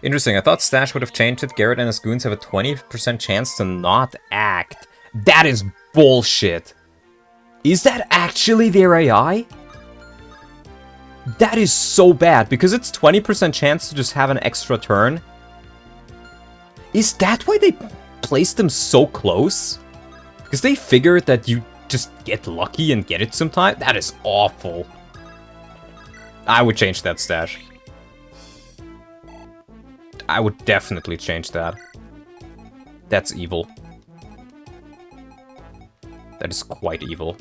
Interesting, I thought Stache would have changed it. Garrett and his goons have a 20% chance to not act. That is bullshit! Is that actually their AI? That is so bad, because it's 20% chance to just have an extra turn. Is that why they placed them so close? Because they figured that you just get lucky and get it sometime? That is awful. I would change that Stache. I would definitely change that. That's evil. That is quite evil.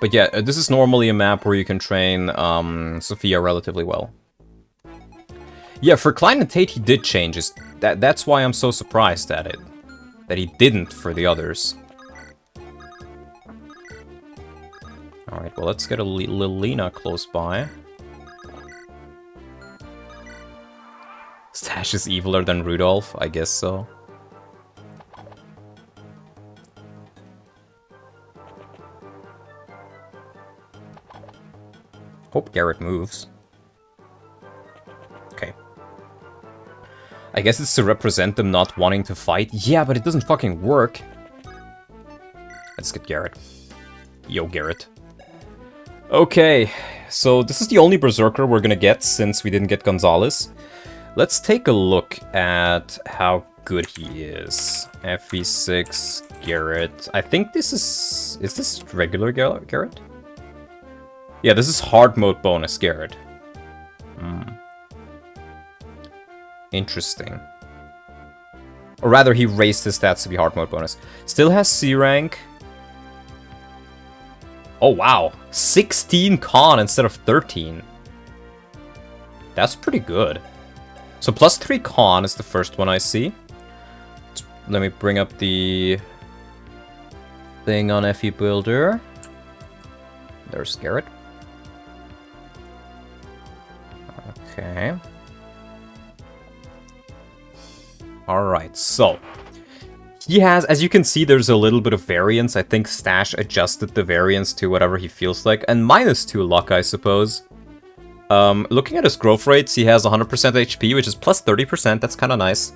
But yeah, this is normally a map where you can train Sophia relatively well. Yeah, for Klein and Tate he did change his... That's why I'm so surprised at it. That he didn't for the others. Alright, well let's get a Lilina close by. Stache is eviler than Rudolph? I guess so. Hope Garrett moves. Okay. I guess it's to represent them not wanting to fight. Yeah, but it doesn't fucking work. Let's get Garrett. Yo, Garrett. Okay, so this is the only Berserker we're gonna get since we didn't get Gonzalez. Let's take a look at how good he is. FE6, Garrett. I think this is... Is this regular Garrett? Yeah, this is hard mode bonus Garrett. Interesting. Or rather, he raised his stats to be hard mode bonus. Still has C rank. Oh wow, 16 con instead of 13. That's pretty good. So plus 3 con is the first one I see. Let me bring up the thing on FE Builder. There's Garrett. Okay. Alright, so he has, as you can see, there's a little bit of variance. I think Stache adjusted the variance to whatever he feels like. And -2 luck, I suppose. Looking at his growth rates, he has 100% HP, which is plus 30%. That's kind of nice.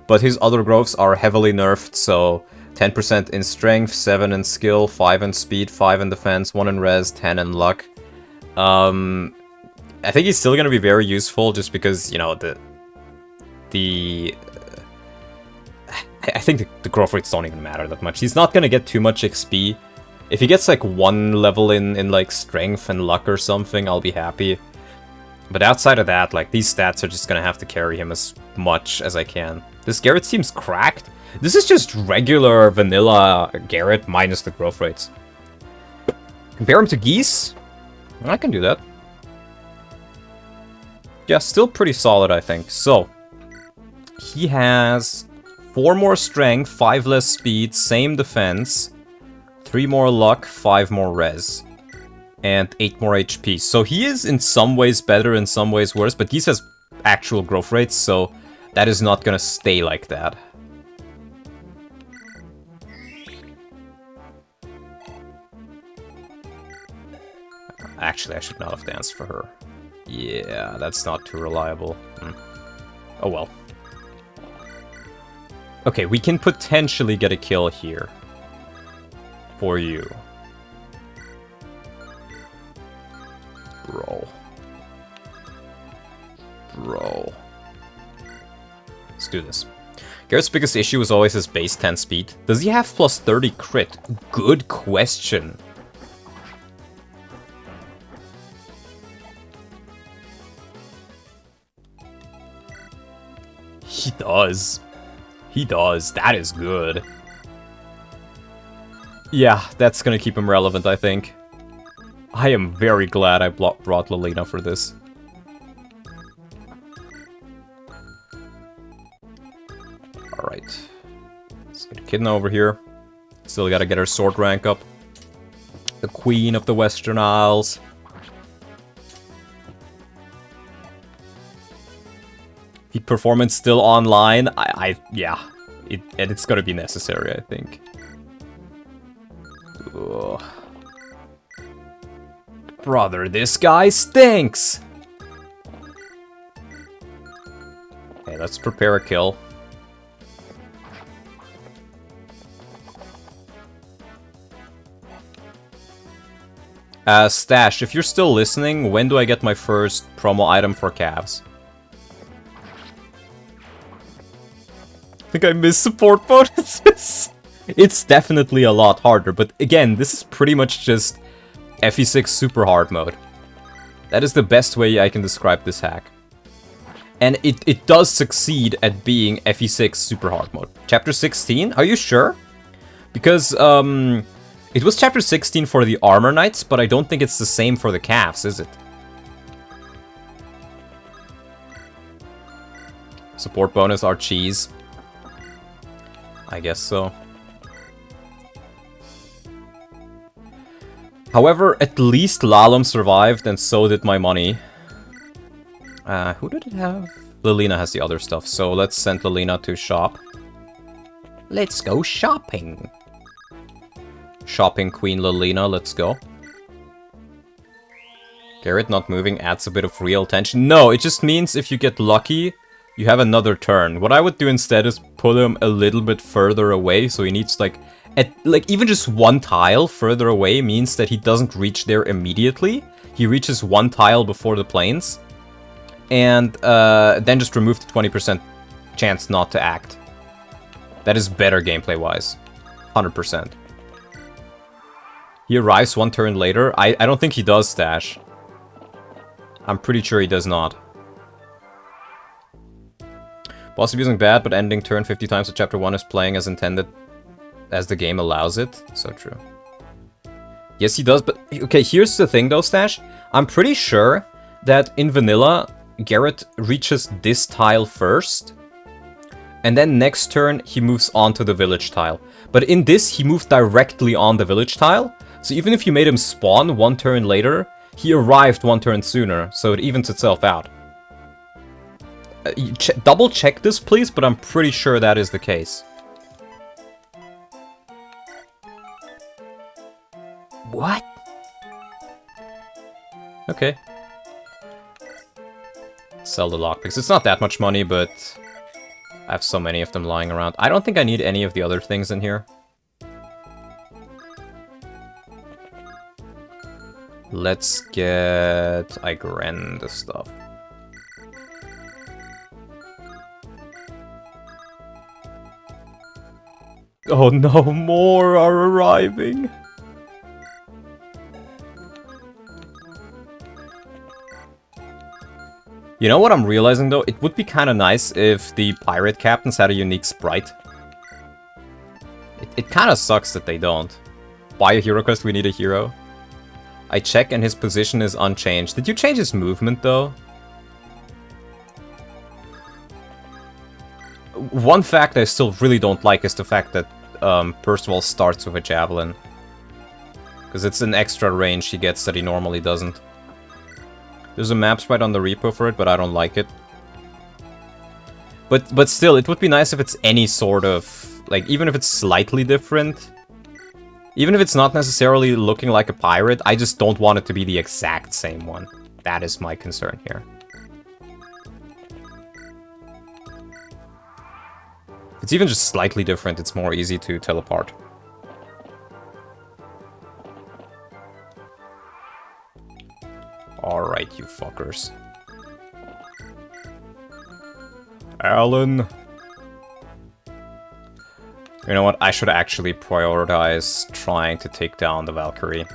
But his other growths are heavily nerfed, so 10% in strength, 7 in skill, 5 in speed, 5 in defense, 1 in res, 10 in luck. I think he's still going to be very useful just because, you know, I think the growth rates don't even matter that much. He's not going to get too much XP. If he gets like 1 level in like strength and luck or something, I'll be happy. But outside of that, like, these stats are just going to have to carry him as much as I can. This Garrett seems cracked. This is just regular vanilla Garrett minus the growth rates. Compare him to Geese? I can do that. Yeah, still pretty solid, I think. So, he has 4 more strength, 5 less speed, same defense, 3 more luck, 5 more res, and 8 more HP. So he is in some ways better, in some ways worse, but Geese has actual growth rates, so that is not gonna stay like that. Actually, I should not have danced for her. Yeah, that's not too reliable. Oh well. Okay, we can potentially get a kill here. For you. Bro. Let's do this. Garrett's biggest issue was always his base 10 speed. Does he have plus 30 crit? Good question. He does. He does. That is good. Yeah, that's gonna keep him relevant, I think. I am very glad I brought Lilina for Alright. Let's get Echidna over here. Still gotta get her sword rank up. The Queen of the Western Isles. Peak performance still online. Yeah. It's gonna be necessary, I think. Ugh. Brother, this guy stinks! Okay, let's prepare a kill. Stache, if you're still listening, when do I get my first promo item for calves? I think I miss support bonuses. It's definitely a lot harder, but again, this is pretty much just FE6 super hard mode. That is the best way I can describe this hack. And it does succeed at being FE6 super hard mode. Chapter 16? Are you sure? Because, it was chapter 16 for the armor knights, but I don't think it's the same for the calves, is it? Support bonus are cheese. I guess so. However, at least Lalum survived, and so did my money. Who did it have? Lilina has the other stuff, so let's send Lilina to shop. Let's go shopping. Shopping Queen Lilina, let's go. Garrett not moving adds a bit of real tension. No, it just means if you get lucky, you have another turn. What I would do instead is put him a little bit further away, so he needs like even just one tile further away means that he doesn't reach there immediately. He reaches one tile before the plains. And then just remove the 20% chance not to act. That is better gameplay-wise. 100%. He arrives one turn later. I don't think he does, Stache. I'm pretty sure he does not. Boss abusing bad, but ending turn 50 times at chapter 1 is playing as intended, as the game allows it. So true. Yes, he does, but... Okay, here's the thing though, Stache. I'm pretty sure that in vanilla, Garrett reaches this tile first, and then next turn he moves on to the village tile. But in this, he moved directly on the village tile, so even if you made him spawn one turn later, he arrived one turn sooner, so it evens itself out. Double check this, please, but I'm pretty sure that is the case. What? Okay. Sell the lockpicks. It's not that much money, but I have so many of them lying around. I don't think I need any of the other things in here. Let's get Igrand stuff. Oh no, more are arriving. You know what I'm realizing though? It would be kind of nice if the pirate captains had a unique sprite. It kind of sucks that they don't. Buy a hero quest, we need a hero. I check and his position is unchanged. Did you change his movement though? One fact I still really don't like is the fact that Percival starts with a javelin. Because it's an extra range he gets that he normally doesn't. There's a map sprite on the repo for it, but I don't like it. But still, it would be nice if it's any sort of... Like, even if it's slightly different. Even if it's not necessarily looking like a pirate, I just don't want it to be the exact same one. That is my concern here. If it's even just slightly different, it's more easy to teleport. Alright, you fuckers. Alan. You know what? I should actually prioritize trying to take down the Valkyrie.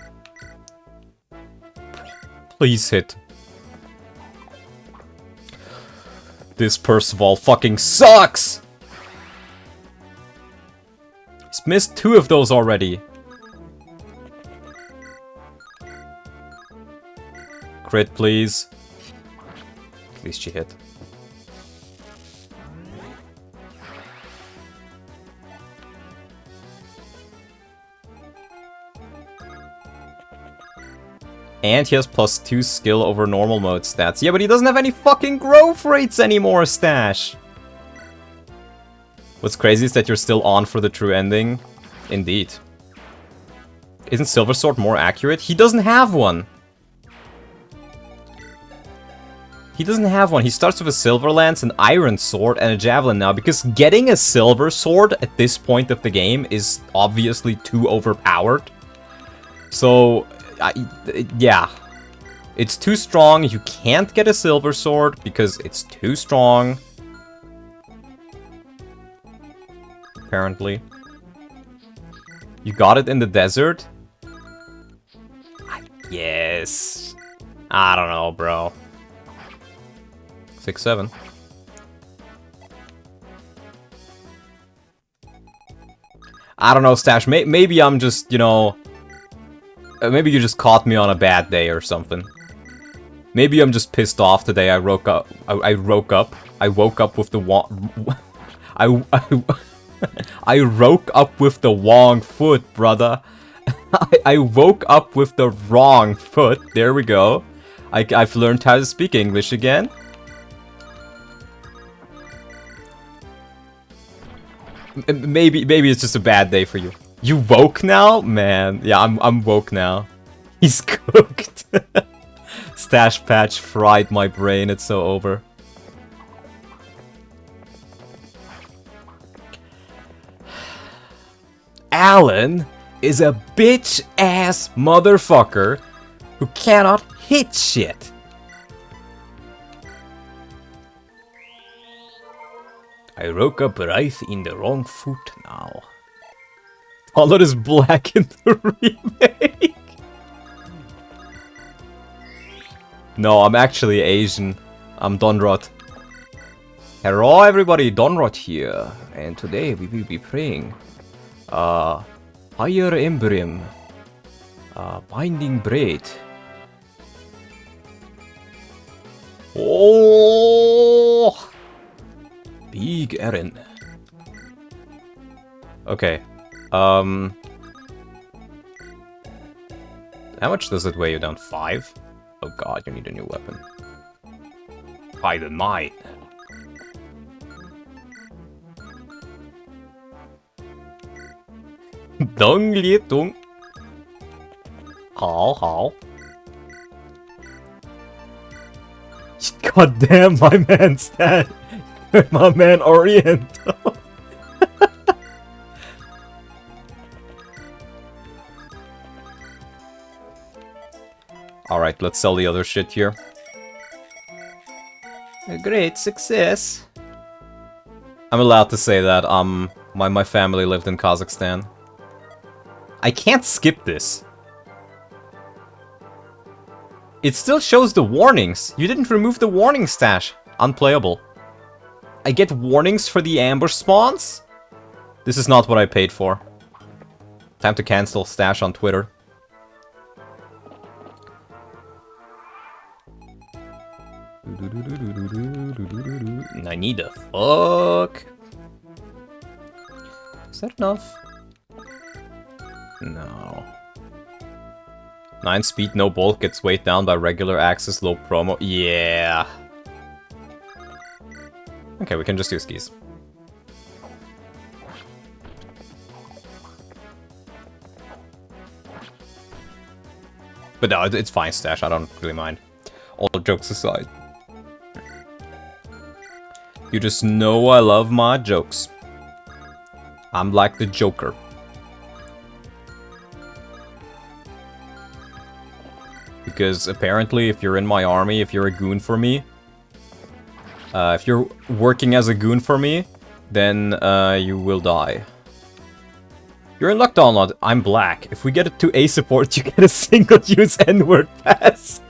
Please hit. This Percival fucking sucks! He's missed 2 of those already. Crit, please. At least she hit. And he has +2 skill over normal mode stats. Yeah, but he doesn't have any fucking growth rates anymore, Stache! What's crazy is that you're still on for the true ending. Indeed. Isn't Silver Sword more accurate? He doesn't have one! He doesn't have one. He starts with a Silver Lance, an Iron Sword, and a Javelin now, because getting a Silver Sword at this point of the game is obviously too overpowered. So, yeah. It's too strong. You can't get a Silver Sword because it's too strong. Apparently. You got it in the desert? Yes. I don't know, bro. 6-7. I don't know, Stache. Maybe I'm just, you know... maybe you just caught me on a bad day or something. Maybe I'm just pissed off today. I woke up. I woke up with the I woke up with the wrong foot, brother. I woke up with the wrong foot. There we go. I've learned how to speak English again. Maybe it's just a bad day for you. You woke now? Man, yeah, I'm woke now. He's cooked. Stache Patch fried my brain, it's so over. Alan is a bitch-ass motherfucker who cannot hit shit. I woke up right in the wrong foot now. All is black in the remake. No, I'm actually Asian. I'm Donrod. Hello everybody, Donrod here. And today we will be playing Fire Emblem Binding Braid. Oh! Big Eren. Okay. How much does it weigh you down? 5? Oh god, you need a new weapon. By the mine. Dong li dong. How? God damn, my man Stat. My man Oriental. Alright, let's sell the other shit here. A great success. I'm allowed to say that, my family lived in Kazakhstan. I can't skip this. It still shows the warnings. You didn't remove the warning, Stache. Unplayable. I get warnings for the ambush spawns? This is not what I paid for. Time to cancel Stache on Twitter. I need a fuck. Is that enough? No. 9 speed, no bulk, gets weighed down by regular access, low promo. Yeah. Okay, we can just do skis. But no, it's fine, Stache. I don't really mind. All jokes aside. You just know I love my jokes. I'm like the Joker. Because apparently if you're in my army, if you're a goon for me, if you're working as a goon for me, then you will die. You're in luck, Donald. I'm black. If we get it to A support, you get a single-use N-word pass.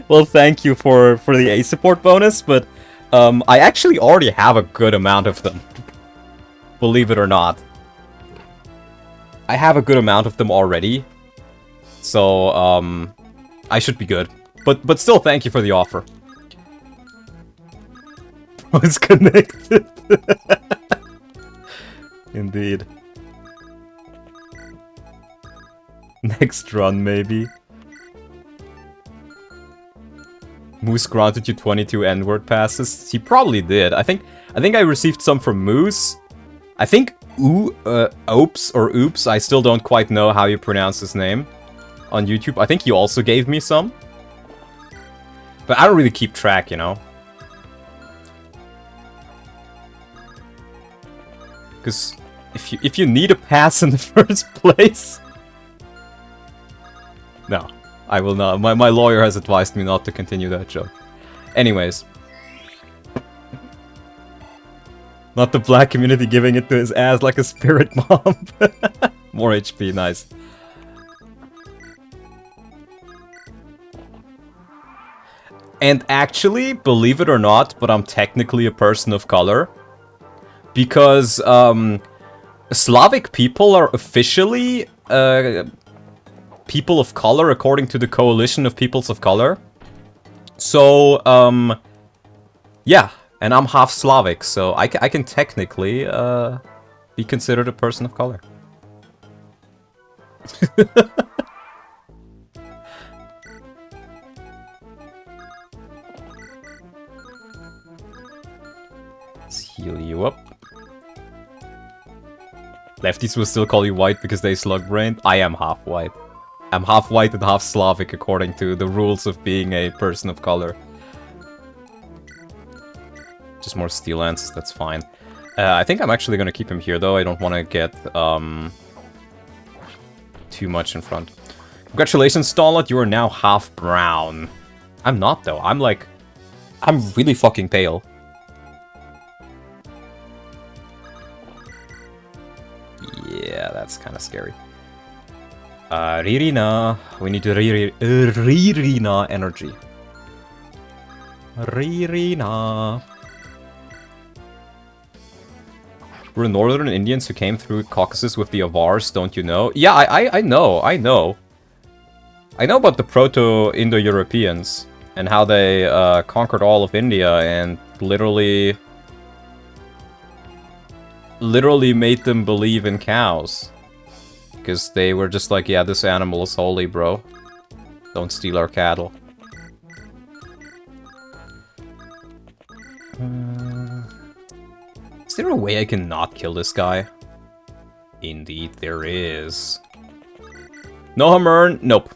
Well, thank you for the A support bonus, but I actually already have a good amount of them. Believe it or not. I have a good amount of them already. So, I should be good. But still, thank you for the offer. Was connected. Indeed. Next run, maybe. Moose granted you 22 N-word passes. He probably did. I think I received some from Moose. I think Oops or Oops. I still don't quite know how you pronounce his name on YouTube. I think he also gave me some. But I don't really keep track, you know. Because if you need a pass in the first place... No. I will not. My lawyer has advised me not to continue that joke. Anyways. Not the black community giving it to his ass like a spirit bomb. More HP, nice. And actually, believe it or not, but I'm technically a person of color. Because, Slavic people are officially, people of color, according to the Coalition of Peoples of Color. So, yeah, and I'm half Slavic, so I can technically, be considered a person of color. Let's heal you up. Lefties will still call you white because they slug-brained. I am half white. I'm half white and half Slavic according to the rules of being a person of color. Just more steel lances, that's fine. I think I'm actually gonna keep him here though. I don't want to get too much in front. Congratulations, Stallet, you are now half brown. I'm not though. I'm really fucking pale. Yeah, that's kind of scary. Ririna. We need to Ririna energy. Ririna. We're northern Indians who came through Caucasus with the Avars, don't you know? Yeah, I know. I know about the Proto-Indo-Europeans and how they conquered all of India and literally made them believe in cows. Because they were just like, yeah, this animal is holy, bro. Don't steal our cattle. Is there a way I can not kill this guy? Indeed, there is. No Hamern? Nope.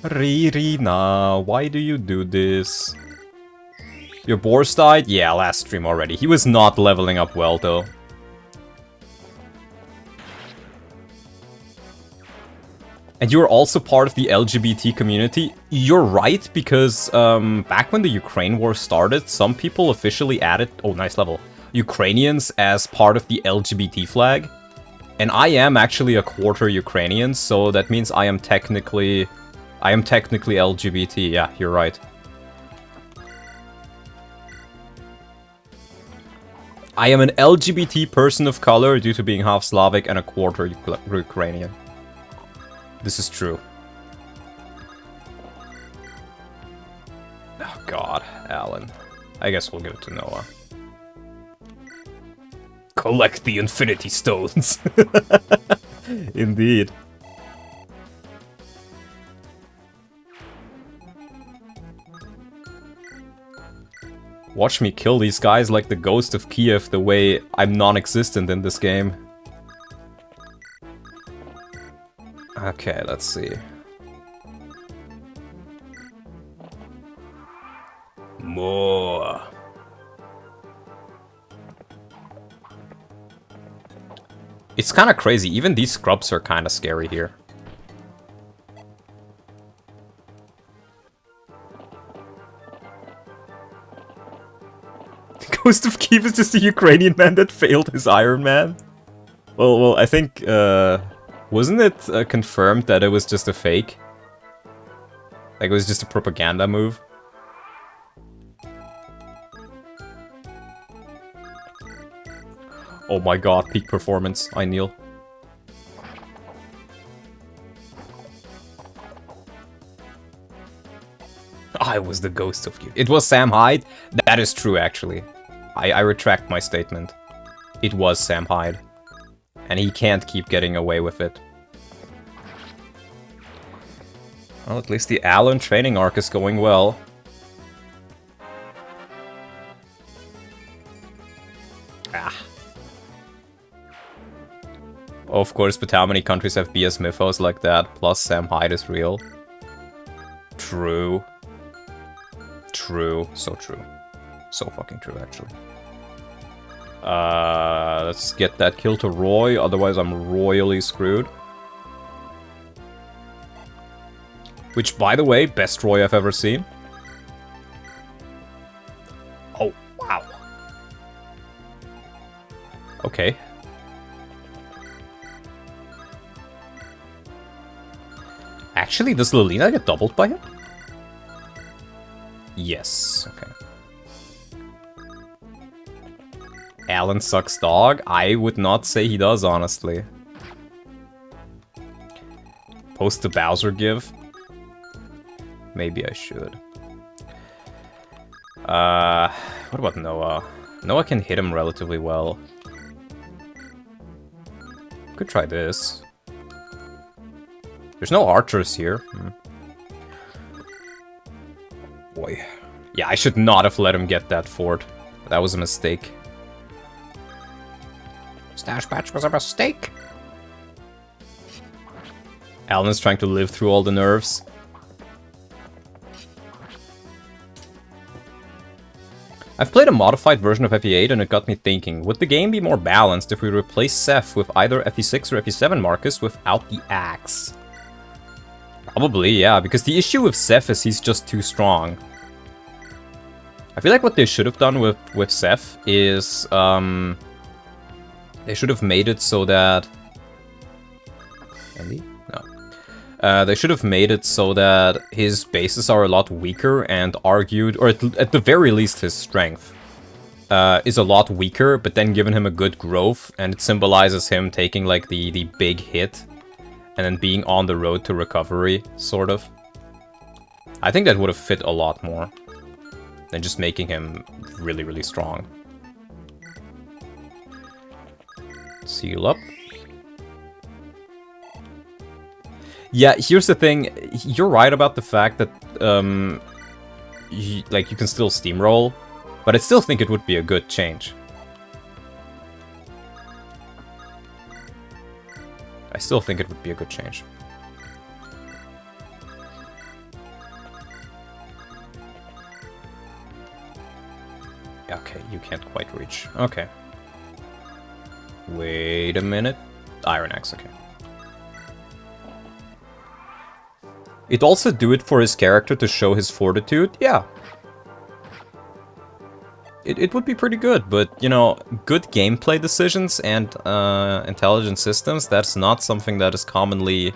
Ririna, why do you do this? Your boars died? Yeah, last stream already. He was not leveling up well, though. And you're also part of the LGBT community. You're right, because back when the Ukraine war started, some people officially added, oh, nice level, Ukrainians as part of the LGBT flag. And I am actually a quarter Ukrainian, so that means I am technically LGBT. Yeah, you're right. I am an LGBT person of color due to being half Slavic and a quarter Ukrainian. This is true. Oh god, Alan. I guess we'll give it to Noah. Collect the Infinity Stones. Indeed. Watch me kill these guys like the Ghost of Kiev the way I'm non-existent in this game. Okay, let's see. More. It's kind of crazy. Even these scrubs are kind of scary here. Ghost of Kiev is just a Ukrainian man that failed his Ironman. Well, I think, wasn't it confirmed that it was just a fake? Like, it was just a propaganda move? Oh my god, peak performance. I kneel. I was the ghost of you. It was Sam Hyde? That is true, actually. I retract my statement. It was Sam Hyde. And he can't keep getting away with it. Well, at least the Alan training arc is going well. Ah. Of course, but how many countries have BS mythos like that? Plus Sam Hyde is real. True. True. So true. So fucking true, actually. Let's get that kill to Roy, otherwise I'm royally screwed. Which, by the way, best Roy I've ever seen. Oh, wow. Okay. Actually, does Lilina get doubled by him? Yes, okay. Alan sucks dog? I would not say he does, honestly. Post the Bowser give? Maybe I should. What about Noah? Noah can hit him relatively well. Could try this. There's no archers here. Boy. Yeah, I should not have let him get that fort. That was a mistake. Stache patch was a mistake. Alan is trying to live through all the nerfs. I've played a modified version of FE8 and it got me thinking, would the game be more balanced if we replace Seth with either FE6 or FE7 Marcus without the axe? Probably, yeah, because the issue with Seth is he's just too strong. I feel like what they should have done with Seth is, they should have made it so that... Andy? No. They should have made it so that his bases are a lot weaker and argued, or at the very least his strength is a lot weaker, but then given him a good growth, and it symbolizes him taking like the big hit and then being on the road to recovery, sort of. I think that would have fit a lot more than just making him really, really strong. Seal up. Yeah, here's the thing. You're right about the fact that, you can still steamroll, but I still think it would be a good change. I still think it would be a good change. Okay, you can't quite reach. Okay. Wait a minute. Iron Axe, okay. It'd also do it for his character to show his fortitude, yeah. It would be pretty good, but, you know, good gameplay decisions and intelligent systems, that's not something that is commonly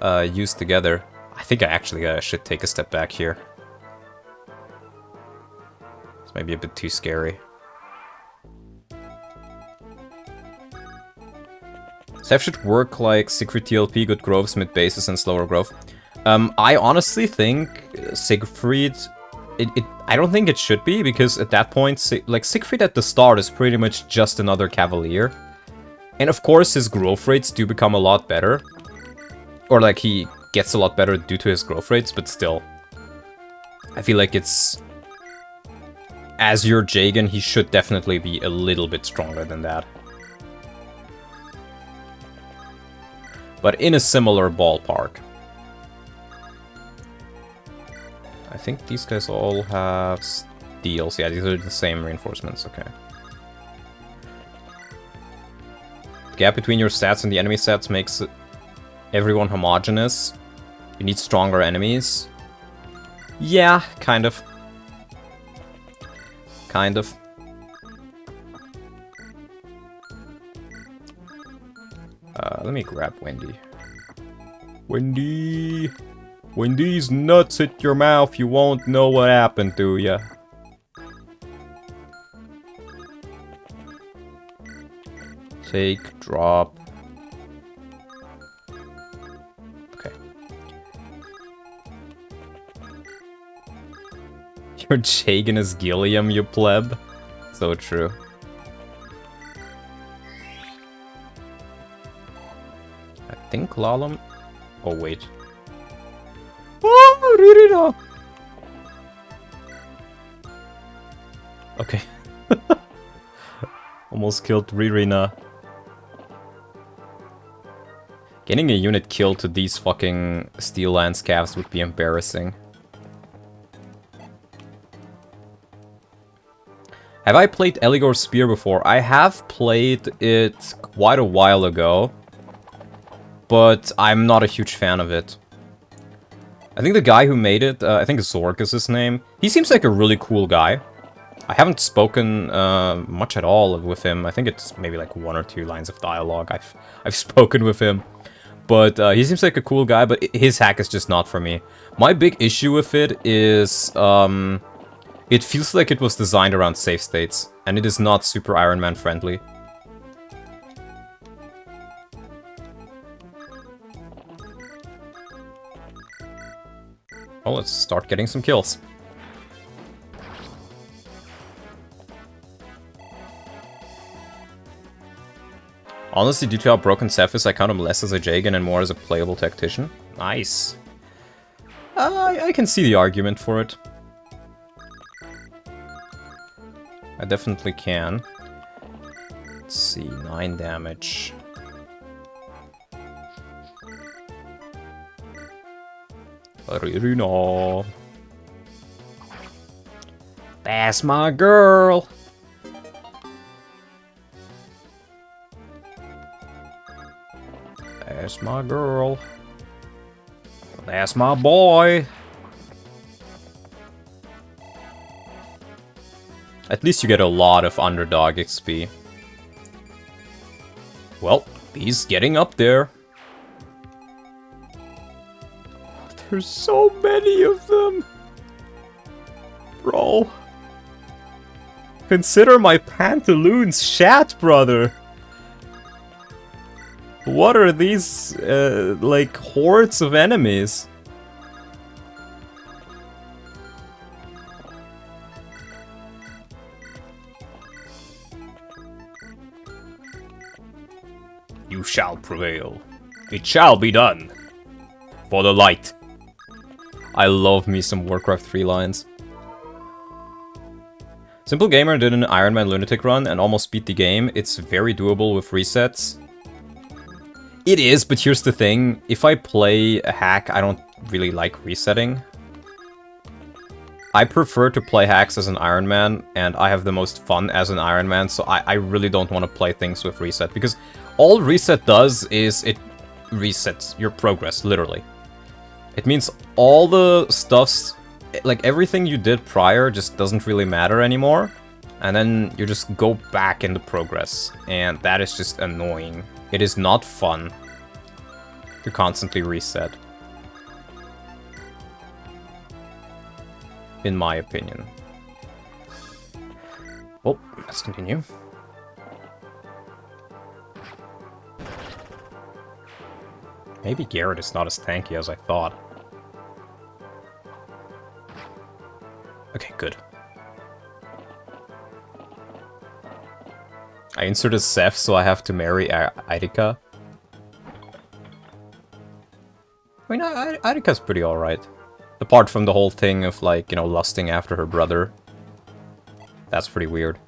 used together. I think I actually should take a step back here. It's maybe a bit too scary. Seth should work like Siegfried TLP, good growths, mid bases, and slower growth. I honestly think Siegfried... I don't think it should be, because at that point, Siegfried at the start is pretty much just another Cavalier. And of course, his growth rates do become a lot better. Or like, he gets a lot better due to his growth rates, but still. I feel like it's... As your Jagan, he should definitely be a little bit stronger than that. But in a similar ballpark. I think these guys all have steals. Yeah, these are the same reinforcements, okay. The gap between your stats and the enemy stats makes everyone homogeneous. You need stronger enemies. Yeah, kind of. Kind of. Let me grab Wendy. Wendy! When these nuts hit your mouth, you won't know what happened to ya. Take, drop. Okay. Your Jagan is Gilliam, you pleb. So true. I think Lalum... Oh, wait. Oh, Ririna! Okay. Almost killed Ririna. Getting a unit killed to these fucking Steel Lance calves would be embarrassing. Have I played Eligor's Spear before? I have played it quite a while ago, but I'm not a huge fan of it. I think the guy who made it, I think Zork is his name, he seems like a really cool guy. I haven't spoken much at all with him. I think it's maybe like 1 or 2 lines of dialogue I've spoken with him. But he seems like a cool guy, but his hack is just not for me. My big issue with it is... it feels like it was designed around save states, and it is not super Ironman friendly. Well, let's start getting some kills. Honestly, due to how broken Seth is, I count him less as a Jagan and more as a playable tactician. Nice. I can see the argument for it. I definitely can. Let's see, 9 damage. Ririna. That's my girl. That's my girl. That's my boy. At least you get a lot of underdog XP. Well, he's getting up there. There's so many of them. Bro. Consider my pantaloons shat, brother. What are these, like, hordes of enemies? You shall prevail. It shall be done. For the light. I love me some Warcraft 3 lines. Simple Gamer did an Ironman Lunatic run and almost beat the game. It's very doable with resets. It is, but here's the thing. If I play a hack, I don't really like resetting. I prefer to play hacks as an Ironman, and I have the most fun as an Ironman, so I really don't want to play things with reset, because all reset does is it resets your progress, literally. It means all the stuffs, like everything you did prior just doesn't really matter anymore, and then you just go back into progress, and that is just annoying. It is not fun to constantly reset. In my opinion. Well, let's continue. Maybe Garrett is not as tanky as I thought. Okay, good. I inserted Seth, so I have to marry Idika. I mean, Idika's pretty alright. Apart from the whole thing of, like, you know, lusting after her brother. That's pretty weird.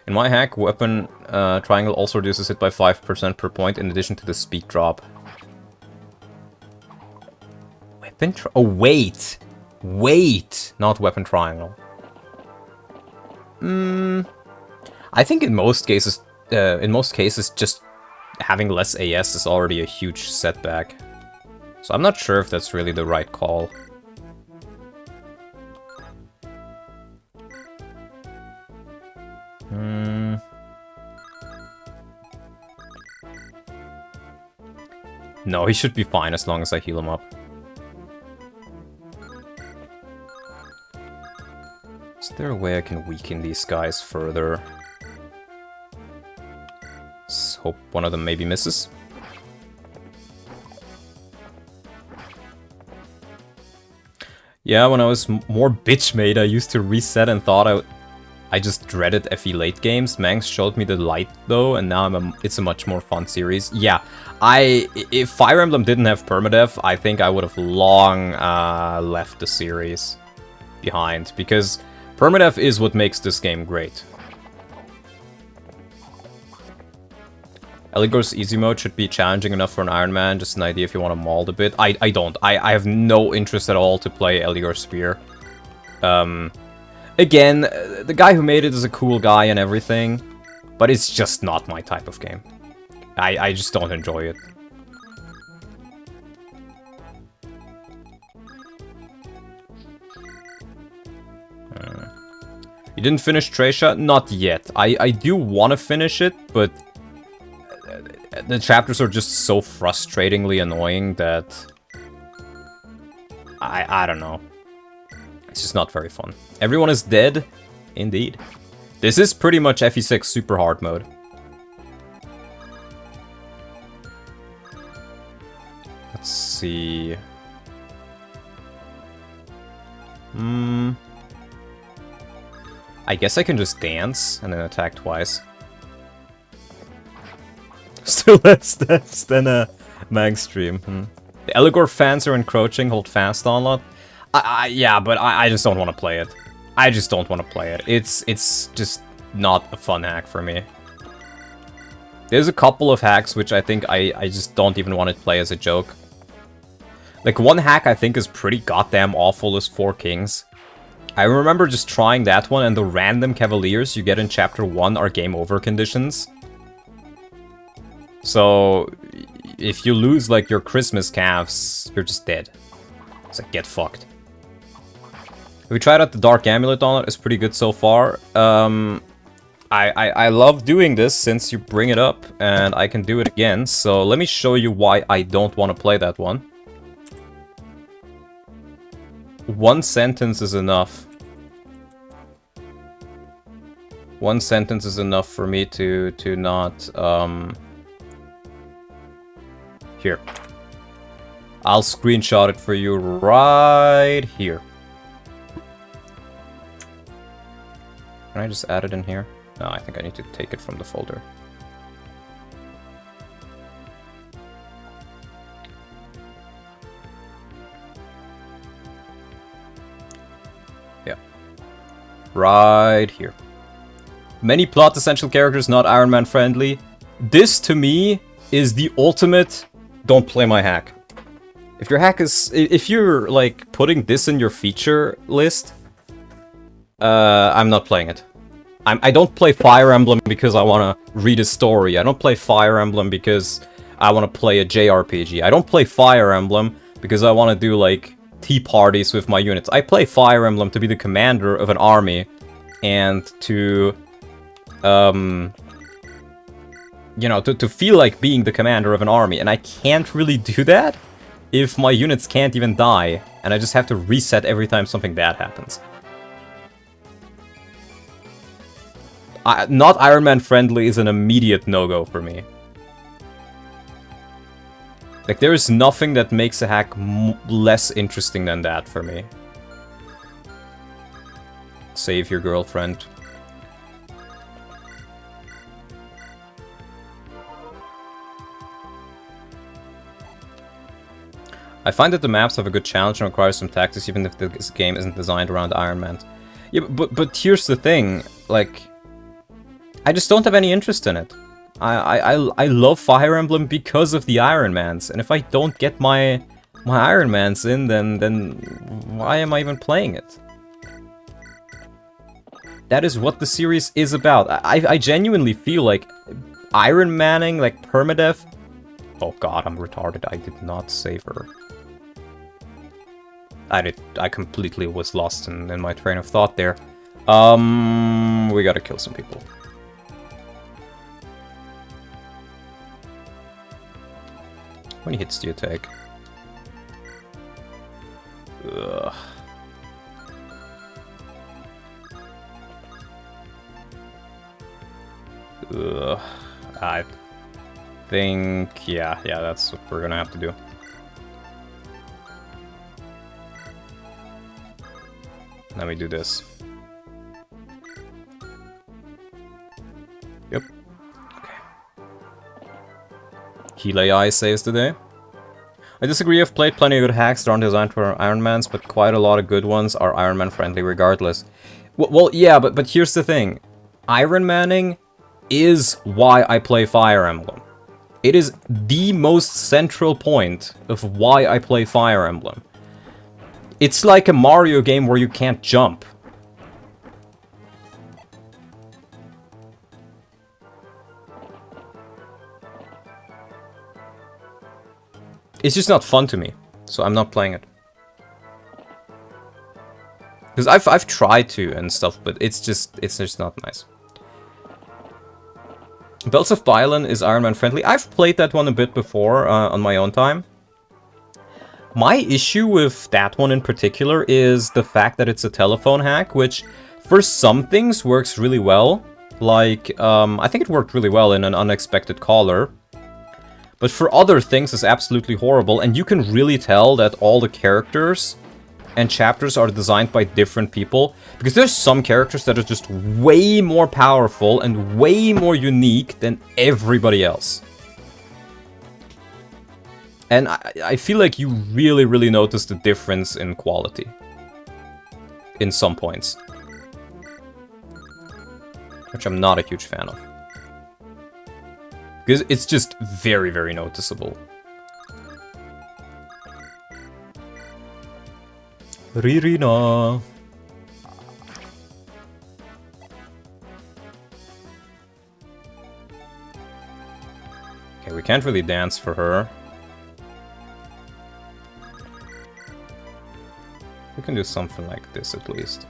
In my hack, weapon triangle also reduces it by 5% per point in addition to the speed drop. Weapon oh, wait! Wait! Not weapon triangle. I think in most cases, just having less AS is already a huge setback. So I'm not sure if that's really the right call. No, he should be fine as long as I heal him up. Is there a way I can weaken these guys further? Let's hope one of them maybe misses. Yeah, when I was more bitch made, I used to reset and thought I just dreaded FE late games. Manx showed me the light though, and now it's a much more fun series. Yeah, if Fire Emblem didn't have permadeath, I think I would have long left the series behind, because permadeath is what makes this game great. Eligor's easy mode should be challenging enough for an Ironman, just an idea if you want to mold a bit. I don't. I have no interest at all to play Eligor Spear. Again, the guy who made it is a cool guy and everything, but it's just not my type of game. I just don't enjoy it. You didn't finish Stache? Not yet. I do want to finish it, but the chapters are just so frustratingly annoying that I don't know. It's just not very fun. Everyone is dead? Indeed. This is pretty much FE6 super hard mode. Let's see. I guess I can just dance and then attack twice. Still less deaths than a Mag stream. The Eligor fans are encroaching, hold fast on a lot. Yeah, but I just don't want to play it. I just don't want to play it. It's just not a fun hack for me. There's a couple of hacks which I think I just don't even want to play as a joke. Like, one hack I think is pretty goddamn awful is 4 Kings. I remember just trying that one, and the random Cavaliers you get in Chapter 1 are game over conditions. So, if you lose, like, your Christmas calves, you're just dead. It's like, get fucked. We tried out the Dark Amulet on it, it's pretty good so far. I love doing this since you bring it up, and I can do it again. So, let me show you why I don't want to play that one. One sentence is enough. One sentence is enough for me to not, Here. I'll screenshot it for you right here. Can I just add it in here? No, I think I need to take it from the folder. Yeah. Right here. Many plot essential characters not Ironman friendly. This, to me, is the ultimate don't play my hack. If your hack is... If you're, like, putting this in your feature list, I'm not playing it. I don't play Fire Emblem because I want to read a story. I don't play Fire Emblem because I want to play a JRPG. I don't play Fire Emblem because I want to do, like, tea parties with my units. I play Fire Emblem to be the commander of an army and to... you know, to feel like being the commander of an army, and I can't really do that if my units can't even die, and I just have to reset every time something bad happens. Not Ironman friendly is an immediate no-go for me. Like, there is nothing that makes a hack less interesting than that for me. Save your girlfriend. I find that the maps have a good challenge and require some tactics, even if this game isn't designed around Ironman. Yeah, but here's the thing, like, I just don't have any interest in it. I love Fire Emblem because of the Ironmans, and if I don't get my Ironmans in, then why am I even playing it? That is what the series is about. I genuinely feel like Ironmanning, like permadeath. Oh god, I'm retarded. I did not save her. I completely was lost in my train of thought there. We gotta kill some people. How many hits do you take? Ugh. Ugh. I think, yeah, that's what we're gonna have to do. Let me do this. Yep. Okay. Heal AI saves today. I disagree, I've played plenty of good hacks that aren't designed for Ironmans, but quite a lot of good ones are Ironman friendly regardless. Well, yeah, but here's the thing. Ironmanning is why I play Fire Emblem. It is the most central point of why I play Fire Emblem. It's like a Mario game where you can't jump. It's just not fun to me, so I'm not playing it. Because I've tried to and stuff, but it's just not nice. Bells of Bylon is Ironman friendly. I've played that one a bit before on my own time. My issue with that one in particular is the fact that it's a telephone hack, which for some things works really well. Like, I think it worked really well in An Unexpected Caller. But for other things, it's absolutely horrible, and you can really tell that all the characters and chapters are designed by different people. Because there's some characters that are just way more powerful and way more unique than everybody else. And I feel like you really, really notice the difference in quality. In some points. Which I'm not a huge fan of. Because it's just very, very noticeable. Ririna. Okay, we can't really dance for her. We can do something like this at least.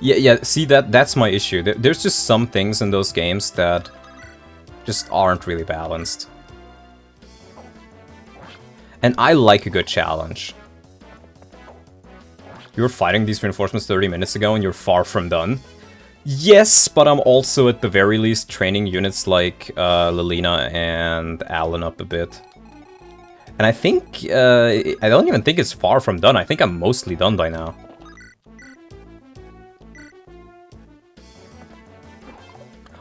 Yeah, see, that's my issue. There's just some things in those games that just aren't really balanced. And I like a good challenge. You were fighting these reinforcements 30 minutes ago and you're far from done. Yes, but I'm also at the very least training units like Lilina and Alan up a bit. And I think, I don't even think it's far from done. I think I'm mostly done by now.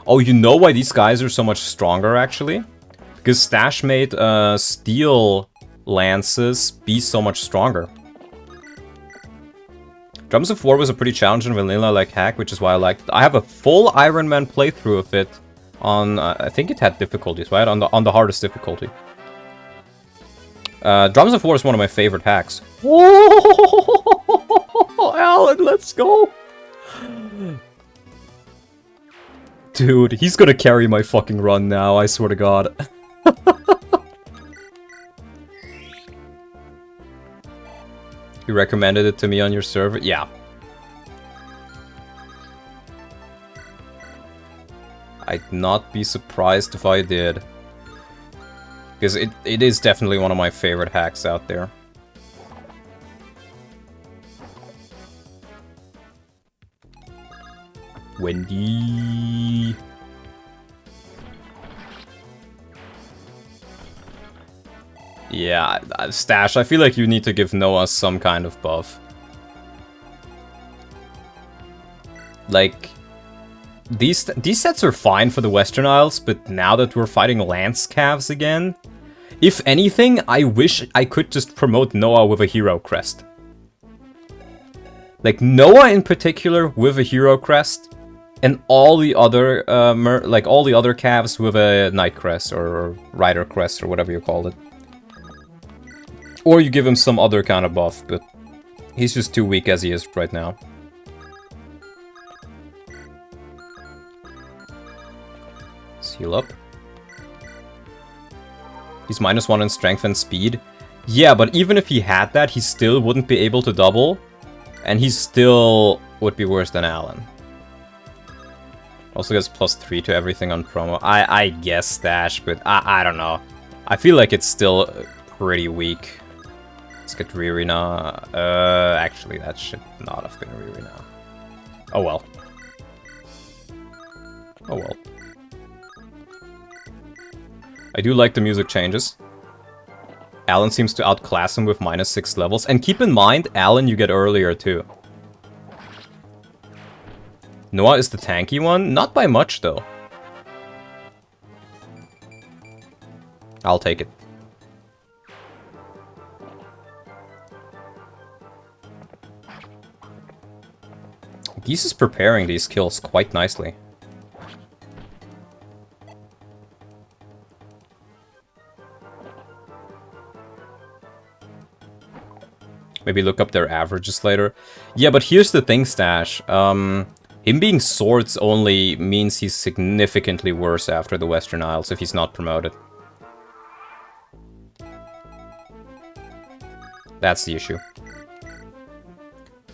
Oh, you know why these guys are so much stronger, actually? Because Stache made steel lances be so much stronger. Drums of War was a pretty challenging vanilla-like hack, which is why I liked it. I have a full Ironman playthrough of it on, I think it had difficulties, right? On the hardest difficulty. Drums of War is one of my favorite hacks. Whoa! Alan, let's go! Dude, he's gonna carry my fucking run now, I swear to God. You recommended it to me on your server? Yeah. I'd not be surprised if I did. Because it is definitely one of my favorite hacks out there. Wendy. Yeah, Stache, I feel like you need to give Noah some kind of buff. Like, these sets are fine for the Western Isles, but now that we're fighting Lance Calves again, if anything, I wish I could just promote Noah with a hero crest. Like, Noah in particular with a hero crest, and all the other, all the other calves with a knight crest, or rider crest, or whatever you call it. Or you give him some other kind of buff, but he's just too weak as he is right now. Let's heal up. He's -1 in strength and speed. Yeah, but even if he had that, he still wouldn't be able to double. And he still would be worse than Alan. Also gets +3 to everything on promo. I guess Stache, but I don't know. I feel like it's still pretty weak. Let's get Ririna. Actually, that should not have been Ririna. Oh well. Oh well. I do like the music changes. Alan seems to outclass him with -6 levels. And keep in mind, Alan you get earlier too. Noah is the tanky one. Not by much, though. I'll take it. Geese is preparing these kills quite nicely. Maybe look up their averages later. Yeah, but here's the thing, Stache. Him being swords only means he's significantly worse after the Western Isles if he's not promoted. That's the issue.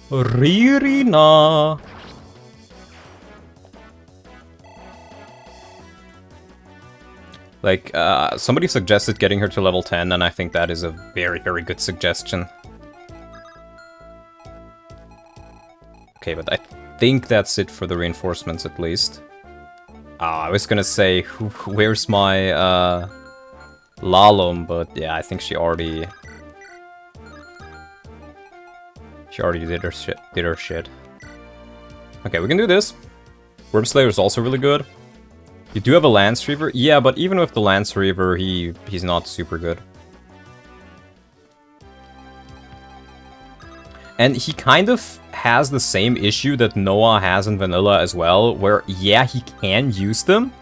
Ririna. Like, somebody suggested getting her to level 10, and I think that is a very, very good suggestion. Okay, but I think that's it for the reinforcements, at least. I was gonna say, where's my, Lalum, but yeah, I think she already... She already did her shit. Okay, we can do this. Wormslayer is also really good. You do have a Lance Reaver? Yeah, but even with the Lance Reaver, he's not super good. And he kind of has the same issue that Noah has in Vanilla as well, where, yeah, he can use them,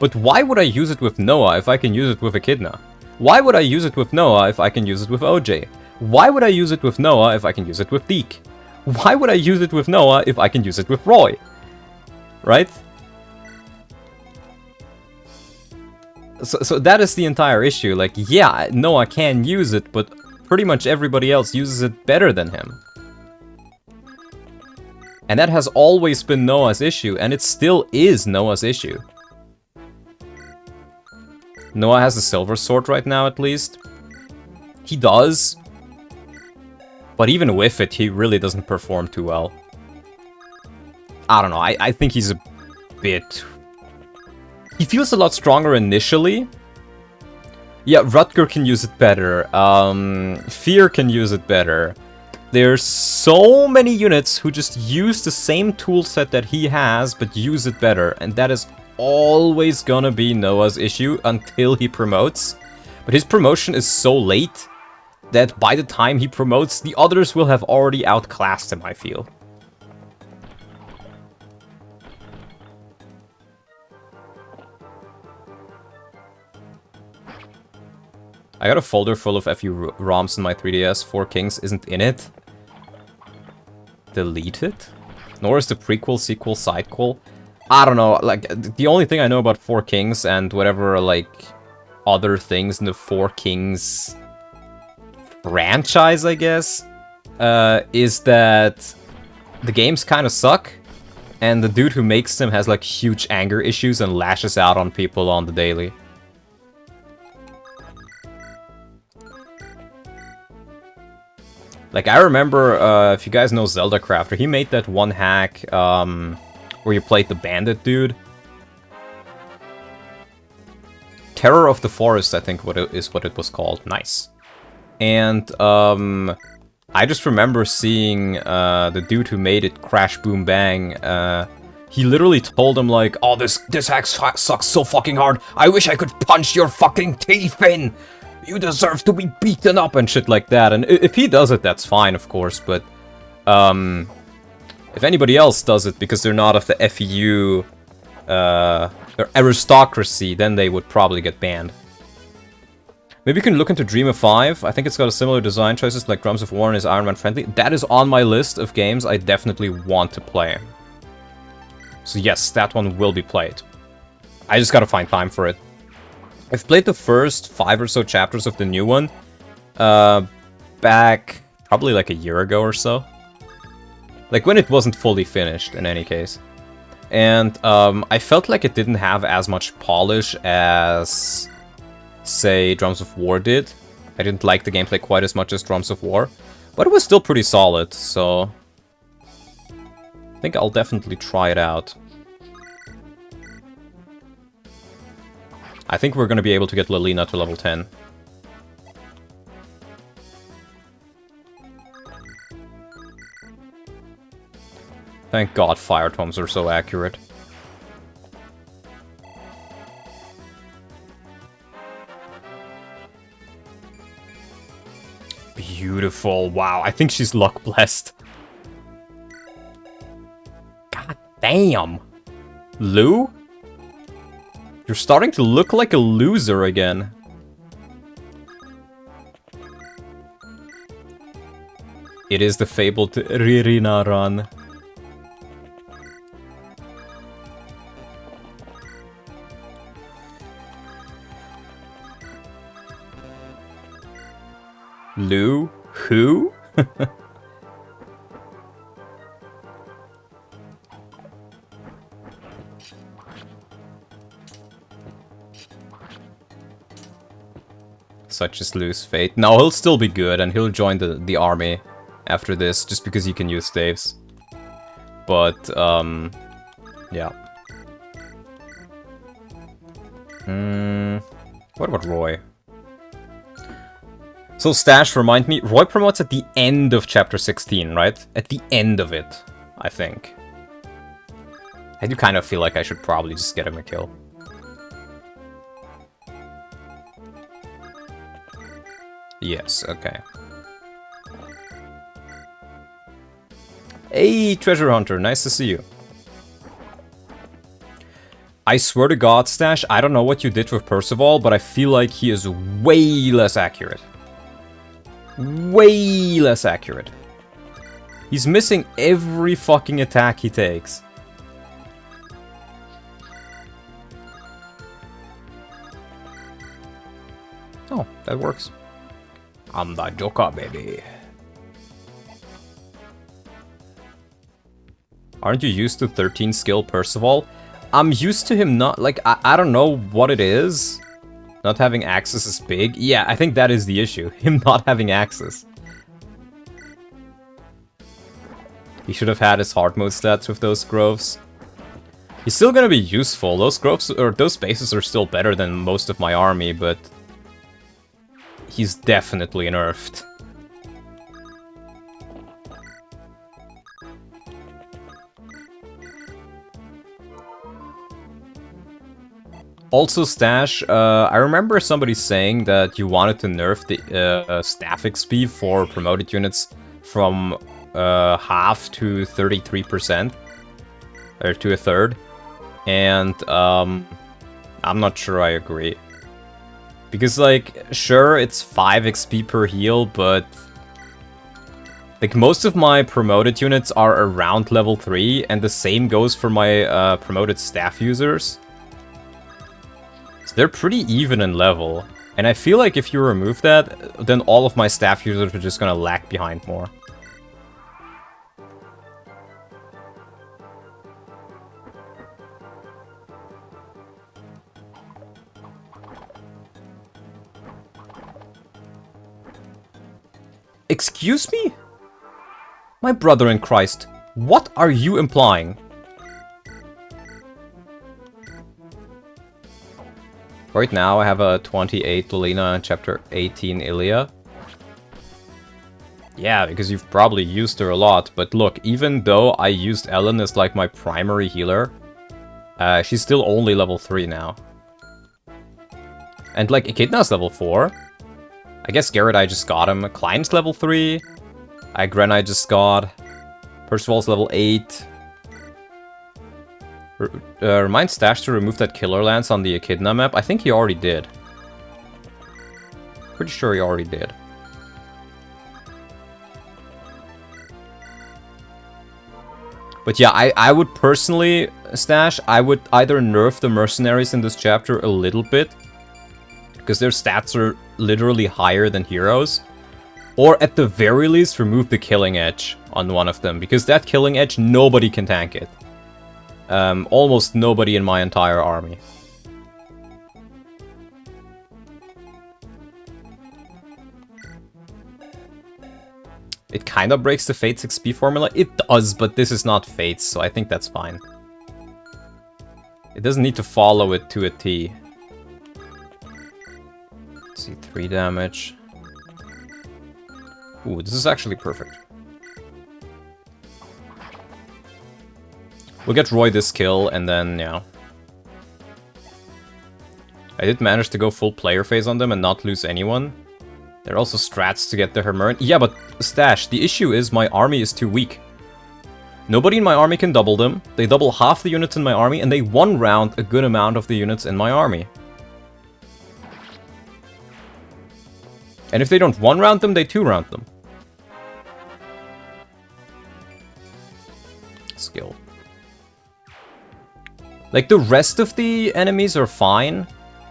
but why would I use it with Noah if I can use it with Echidna? Why would I use it with Noah if I can use it with OJ? Why would I use it with Noah if I can use it with Deke? Why would I use it with Noah if I can use it with Roy? Right? So that is the entire issue. Like, yeah, Noah can use it, but pretty much everybody else uses it better than him. And that has always been Noah's issue, and it still is Noah's issue. Noah has a silver sword right now, at least. He does. But even with it, he really doesn't perform too well. I don't know, I think he's a bit... He feels a lot stronger initially. Yeah, Rutger can use it better. Fear can use it better. There's so many units who just use the same toolset that he has, but use it better. And that is always gonna be Noah's issue until he promotes. But his promotion is so late that by the time he promotes, the others will have already outclassed him, I feel. I got a folder full of FE ROMs in my 3DS. 4 Kings isn't in it. Delete it? Nor is the prequel, sequel, sidequel. I don't know, like, the only thing I know about 4 Kings and whatever, like, other things in the 4 Kings franchise, I guess, is that the games kind of suck, and the dude who makes them has, like, huge anger issues and lashes out on people on the daily. Like, I remember, if you guys know Zelda Crafter, he made that one hack, where you played the bandit dude. Terror of the Forest, I think is what it was called. Nice. And, I just remember seeing, the dude who made it, Crash Boom Bang, he literally told him, like, oh, this hack sucks so fucking hard, I wish I could punch your fucking teeth in! You deserve to be beaten up and shit like that. And if he does it, that's fine, of course, but if anybody else does it because they're not of the FEU aristocracy, then they would probably get banned. Maybe you can look into Dream of 5. I think it's got a similar design choices like Drums of War and is Ironman friendly. That is on my list of games I definitely want to play. So yes, that one will be played. I just gotta find time for it. I've played the first 5 or so chapters of the new one, back probably like a year ago or so. Like when it wasn't fully finished, in any case. And I felt like it didn't have as much polish as, say, Drums of War did. I didn't like the gameplay quite as much as Drums of War, but it was still pretty solid, so I think I'll definitely try it out. I think we're gonna be able to get Lilina to level 10. Thank God fire tomes are so accurate. Beautiful. Wow, I think she's luck blessed. God damn. Lou? You're starting to look like a loser again. It is the fabled Ririna run. Lou? Who? Such is Lou's fate. No, he'll still be good, and he'll join the army after this, just because he can use staves. But, yeah. What about Roy? So, Stache, remind me, Roy promotes at the end of Chapter 16, right? At the end of it, I think. I do kind of feel like I should probably just get him a kill. Yes, okay. Hey, Treasure Hunter, nice to see you. I swear to God, Stache, I don't know what you did with Percival, but I feel like he is way less accurate. Way less accurate. He's missing every fucking attack he takes. Oh, that works. I'm the Joker, baby. Aren't you used to 13 skill Percival? I'm used to him not, like, I don't know what it is. Not having access is big. Yeah, I think that is the issue. Him not having access. He should have had his hard mode stats with those groves. He's still gonna be useful. Those groves, or those bases are still better than most of my army, but he's definitely nerfed. Also, Stache, I remember somebody saying that you wanted to nerf the staff XP for promoted units from half to 33%, or to a third, and I'm not sure I agree. Because, like, sure, it's 5 XP per heal, but like, most of my promoted units are around level 3, and the same goes for my promoted staff users. They're pretty even in level, and I feel like if you remove that, then all of my staff users are just gonna lag behind more. Excuse me? My brother in Christ, what are you implying? Right now I have a 28 Lolina and chapter 18 Ilia. Yeah, because you've probably used her a lot, but look, even though I used Ellen as like my primary healer, she's still only level 3 now. And like, Echidna's level 4. I guess Garrett I just got him. Klein's level 3. Igren I just got. Percival's level 8. Remind Stache to remove that Killer Lance on the Echidna map. I think he already did. Pretty sure he already did. But yeah, I would personally, Stache, I would either nerf the mercenaries in this chapter a little bit, because their stats are literally higher than heroes, or at the very least remove the Killing Edge on one of them, because that Killing Edge, nobody can tank it. Almost nobody in my entire army. It kind of breaks the Fates XP formula. It does, but this is not Fates, so I think that's fine. It doesn't need to follow it to a T. Let's see, 3 damage. Ooh, this is actually perfect. We'll get Roy this kill, and then, yeah. I did manage to go full player phase on them and not lose anyone. There are also strats to get the Hermern. Yeah, but Stache, the issue is my army is too weak. Nobody in my army can double them. They double half the units in my army, and they one-round a good amount of the units in my army. And if they don't one-round them, they two-round them. Skill. Like, the rest of the enemies are fine.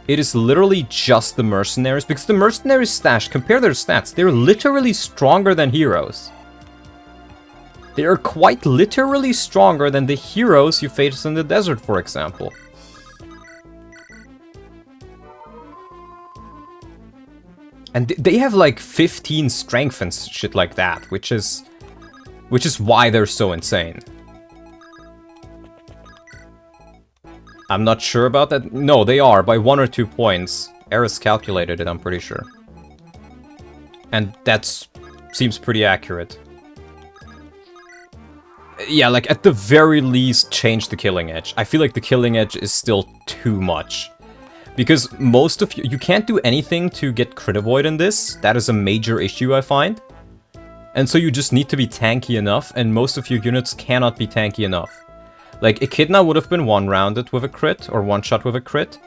It is literally just the mercenaries, because the mercenaries Stache, compare their stats, they're literally stronger than heroes. They are quite literally stronger than the heroes you face in the desert, for example. And they have like 15 strength and shit like that, which is why they're so insane. I'm not sure about that. No, they are, by 1 or 2 points. Eris calculated it, I'm pretty sure. And that seems pretty accurate. Yeah, like, at the very least, change the killing edge. I feel like the killing edge is still too much. Because most of you can't do anything to get crit avoid in this. That is a major issue, I find. And so you just need to be tanky enough, and most of your units cannot be tanky enough. Like, Echidna would have been one-rounded with a crit, or one-shot with a crit.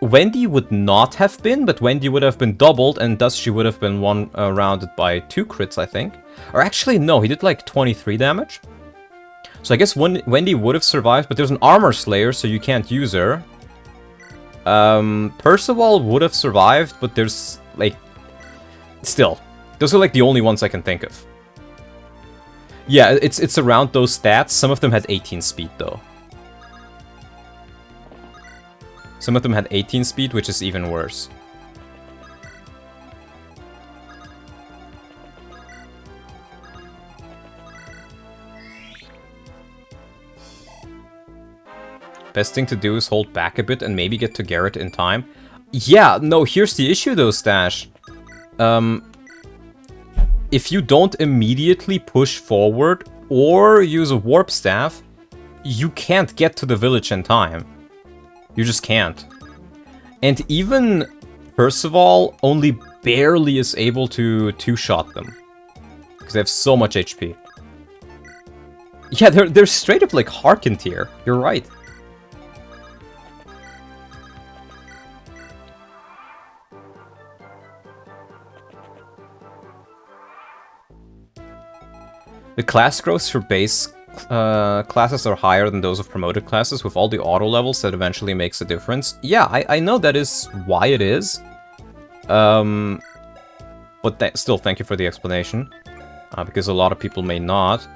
Wendy would not have been, but Wendy would have been doubled, and thus she would have been rounded by 2 crits, I think. Or actually, no, he did like 23 damage. So I guess Wendy would have survived, but there's an Armor Slayer, so you can't use her. Percival would have survived, but there's, like... Still, those are like the only ones I can think of. Yeah, it's around those stats. Some of them had 18 speed, though. Some of them had 18 speed, which is even worse. Best thing to do is hold back a bit and maybe get to Garrett in time. Yeah, no, here's the issue, though, Stache. If you don't immediately push forward or use a warp staff, you can't get to the village in time. You just can't. And even Percival only barely is able to two-shot them. Because they have so much HP. Yeah, they're straight up like Harkened here. You're right. The class growths for base classes are higher than those of promoted classes, with all the auto levels that eventually makes a difference. Yeah, I know that is why it is. But still, thank you for the explanation. Because a lot of people may not.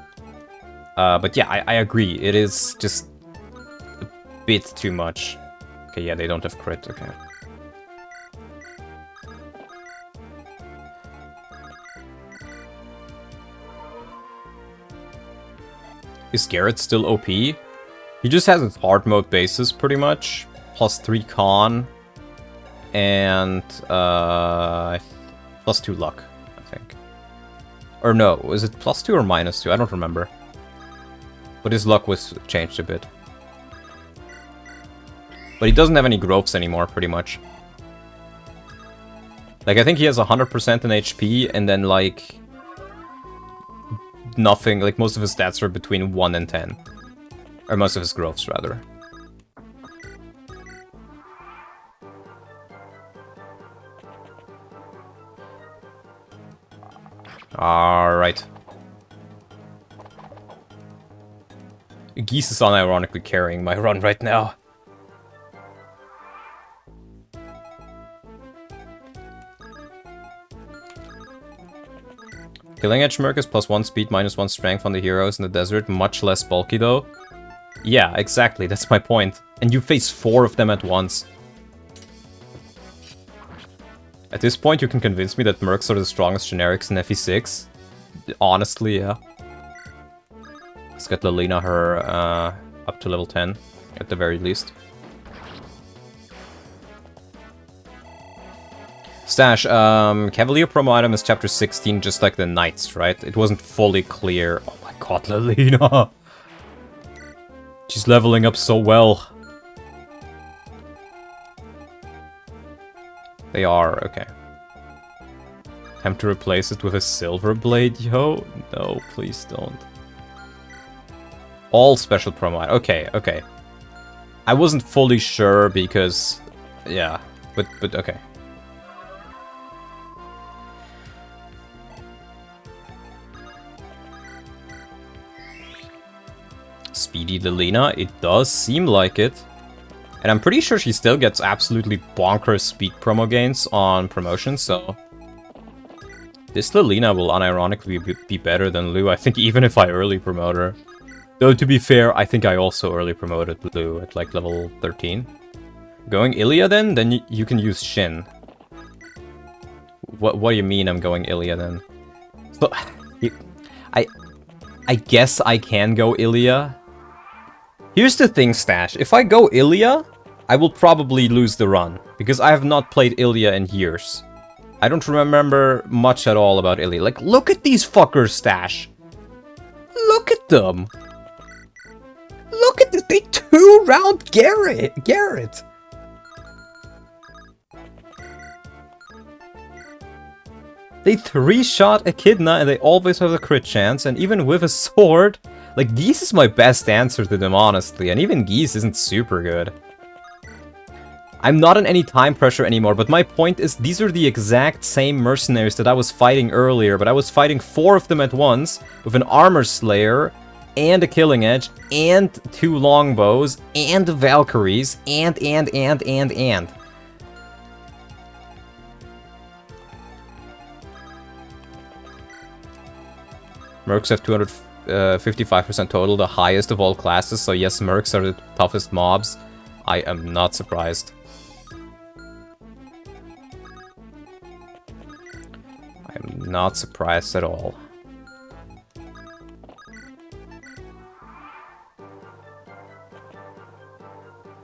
But yeah, I agree. It is just a bit too much. Okay, yeah, they don't have crit, okay. Is Garrett still OP? He just has his hard mode bases, pretty much. Plus 3 con. And, plus 2 luck, I think. Or no, was it plus 2 or minus 2? I don't remember. But his luck was changed a bit. But he doesn't have any growths anymore, pretty much. Like, I think he has 100% in HP, and then, like... nothing, like most of his stats are between 1 and 10. Or most of his growths, rather. Alright. Geese is unironically carrying my run right now. Killing Edge Merc is +1 speed, -1 strength on the heroes in the desert. Much less bulky, though. Yeah, exactly. That's my point. And you face 4 of them at once. At this point, you can convince me that Mercs are the strongest generics in FE6. Honestly, yeah. Let's get Lelina her up to level 10, at the very least. Stache, Cavalier promo item is chapter 16, just like the Knights, right? It wasn't fully clear. Oh my god, Lelina! She's leveling up so well. They are, okay. Time to replace it with a silver blade, yo? No, please don't. All special promo. Okay, okay. I wasn't fully sure because... Yeah, but okay. Speedy Lilina, it does seem like it. And I'm pretty sure she still gets absolutely bonkers speed promo gains on promotion, so... This Lilina will unironically be better than Lou, I think, even if I early promote her. Though, to be fair, I think I also early promoted Lou at, like, level 13. Going Ilya, then? Then you can use Shin. What do you mean I'm going Ilya, then? So, I guess I can go Ilya. Here's the thing, Stache. If I go Ilya, I will probably lose the run. Because I have not played Ilya in years. I don't remember much at all about Ilya. Like, look at these fuckers, Stache. Look at them. Look at this. They 2-round Garrett. They 3-shot Echidna and they always have a crit chance. And even with a sword, like, Geese is my best answer to them, honestly. And even Geese isn't super good. I'm not in any time pressure anymore, but my point is these are the exact same mercenaries that I was fighting earlier, but I was fighting 4 of them at once with an armor slayer and a killing edge and 2 longbows and Valkyries and. Mercs have 255% total, the highest of all classes, so yes, Mercs are the toughest mobs. I am not surprised. I'm not surprised at all.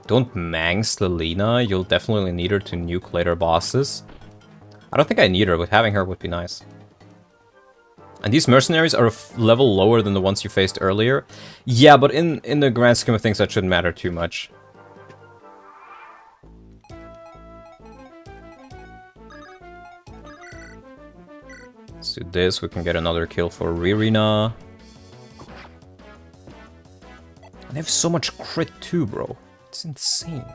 Don't Mangs Lilina, you'll definitely need her to nuke later bosses. I don't think I need her, but having her would be nice. And these mercenaries are a level lower than the ones you faced earlier. Yeah, but in the grand scheme of things, that shouldn't matter too much. Let's do this, we can get another kill for Ririna. And they have so much crit too, bro. It's insane.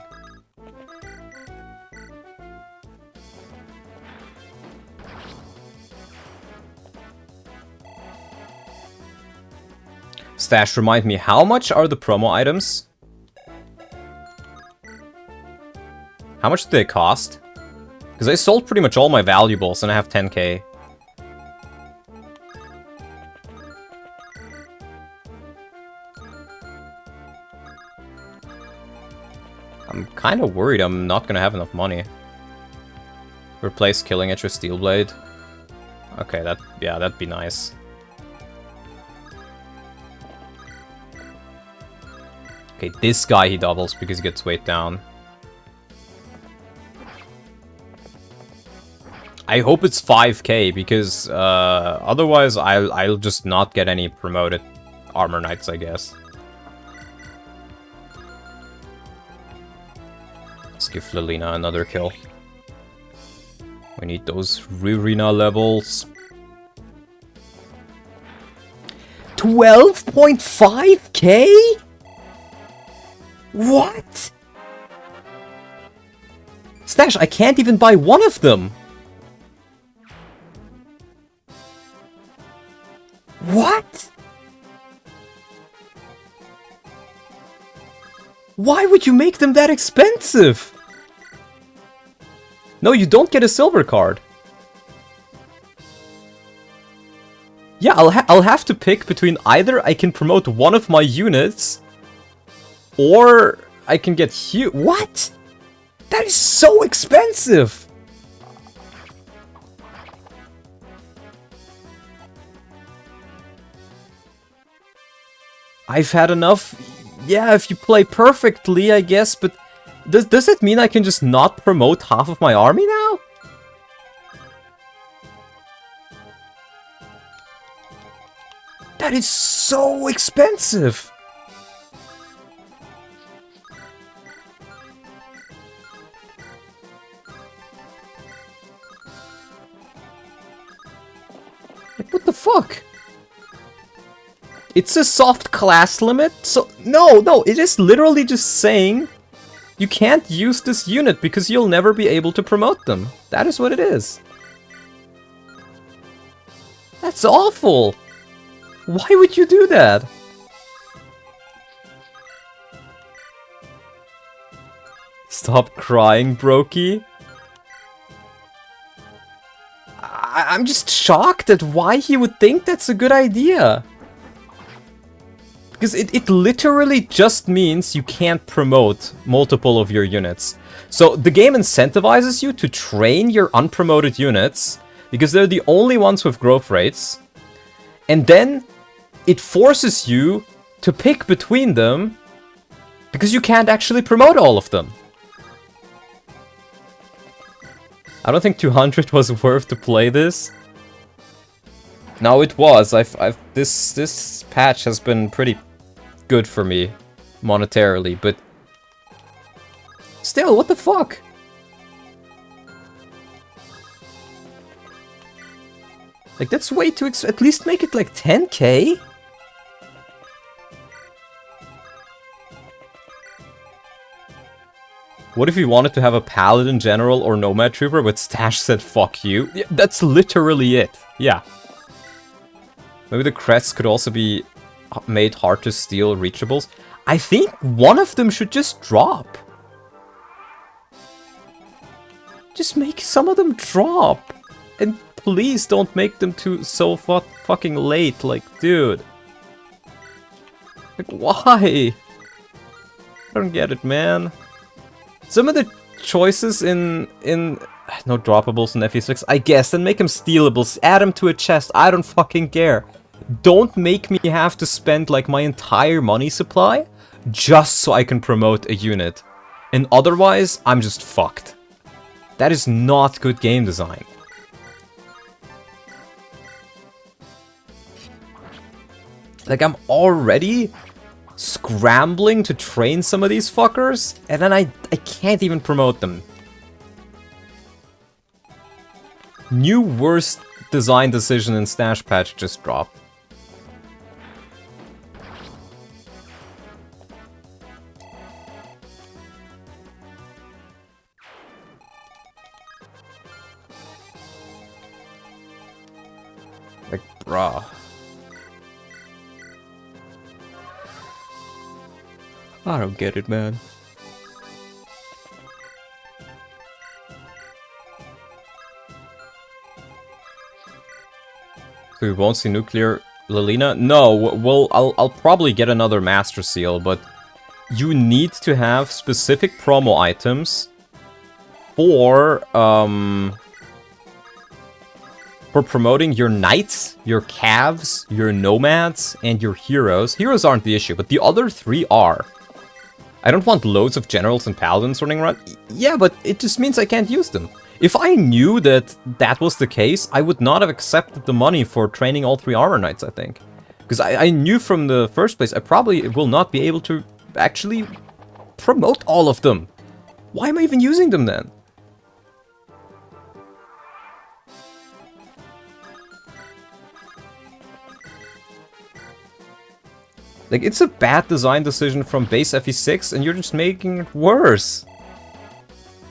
Stache, remind me, how much are the promo items? How much do they cost? Because I sold pretty much all my valuables and I have 10k. I'm kind of worried I'm not going to have enough money. Replace Killing Edge with Steel Blade. Okay, that'd be nice. Okay, this guy he doubles because he gets weight down. I hope it's 5k because otherwise I'll just not get any promoted armor knights, I guess. Let's give Lilina another kill. We need those Ririna levels. 12.5k? What? Stache, I can't even buy one of them. What? Why would you make them that expensive? No, you don't get a silver card. Yeah, I'll have to pick between either I can promote one of my units, or I can get huge. What? That is so expensive. I've had enough. Yeah, if you play perfectly, I guess, but does it mean I can just not promote half of my army now? That is so expensive. Like, what the fuck? It's a soft class limit, so no, it is literally just saying you can't use this unit because you'll never be able to promote them. That is what it is. That's awful. Why would you do that? Stop crying, Brokey. I'm just shocked at why he would think that's a good idea. Because it literally just means you can't promote multiple of your units. So the game incentivizes you to train your unpromoted units, because they're the only ones with growth rates. And then it forces you to pick between them, because you can't actually promote all of them. I don't think 200 was worth to play this. No, it was. This patch has been pretty good for me monetarily, but still, what the fuck? Like, that's way too at least make it like 10k? What if you wanted to have a paladin general or nomad trooper, but Stache said fuck you? Yeah, that's literally it. Yeah. Maybe the crests could also be made hard to steal reachables. I think one of them should just drop. Just make some of them drop. And please don't make them too so fucking late. Like, dude. Like, why? I don't get it, man. Some of the choices in no droppables in FE6, I guess, then make them stealables, add them to a chest, I don't fucking care. Don't make me have to spend like my entire money supply just so I can promote a unit. And otherwise, I'm just fucked. That is not good game design. Like, I'm already scrambling to train some of these fuckers, and then I can't even promote them. New worst design decision in Stache patch just dropped. Like, bruh. I don't get it, man. So we won't see nuclear Lilina? No, well, I'll probably get another Master Seal, but you need to have specific promo items for promoting your knights, your calves, your nomads, and your heroes. Heroes aren't the issue, but the other three are. I don't want loads of generals and paladins running around. Yeah, but it just means I can't use them. If I knew that that was the case, I would not have accepted the money for training all 3 armor knights, I think. Because I knew from the first place I probably will not be able to actually promote all of them. Why am I even using them then? Like, it's a bad design decision from base FE6, and you're just making it worse.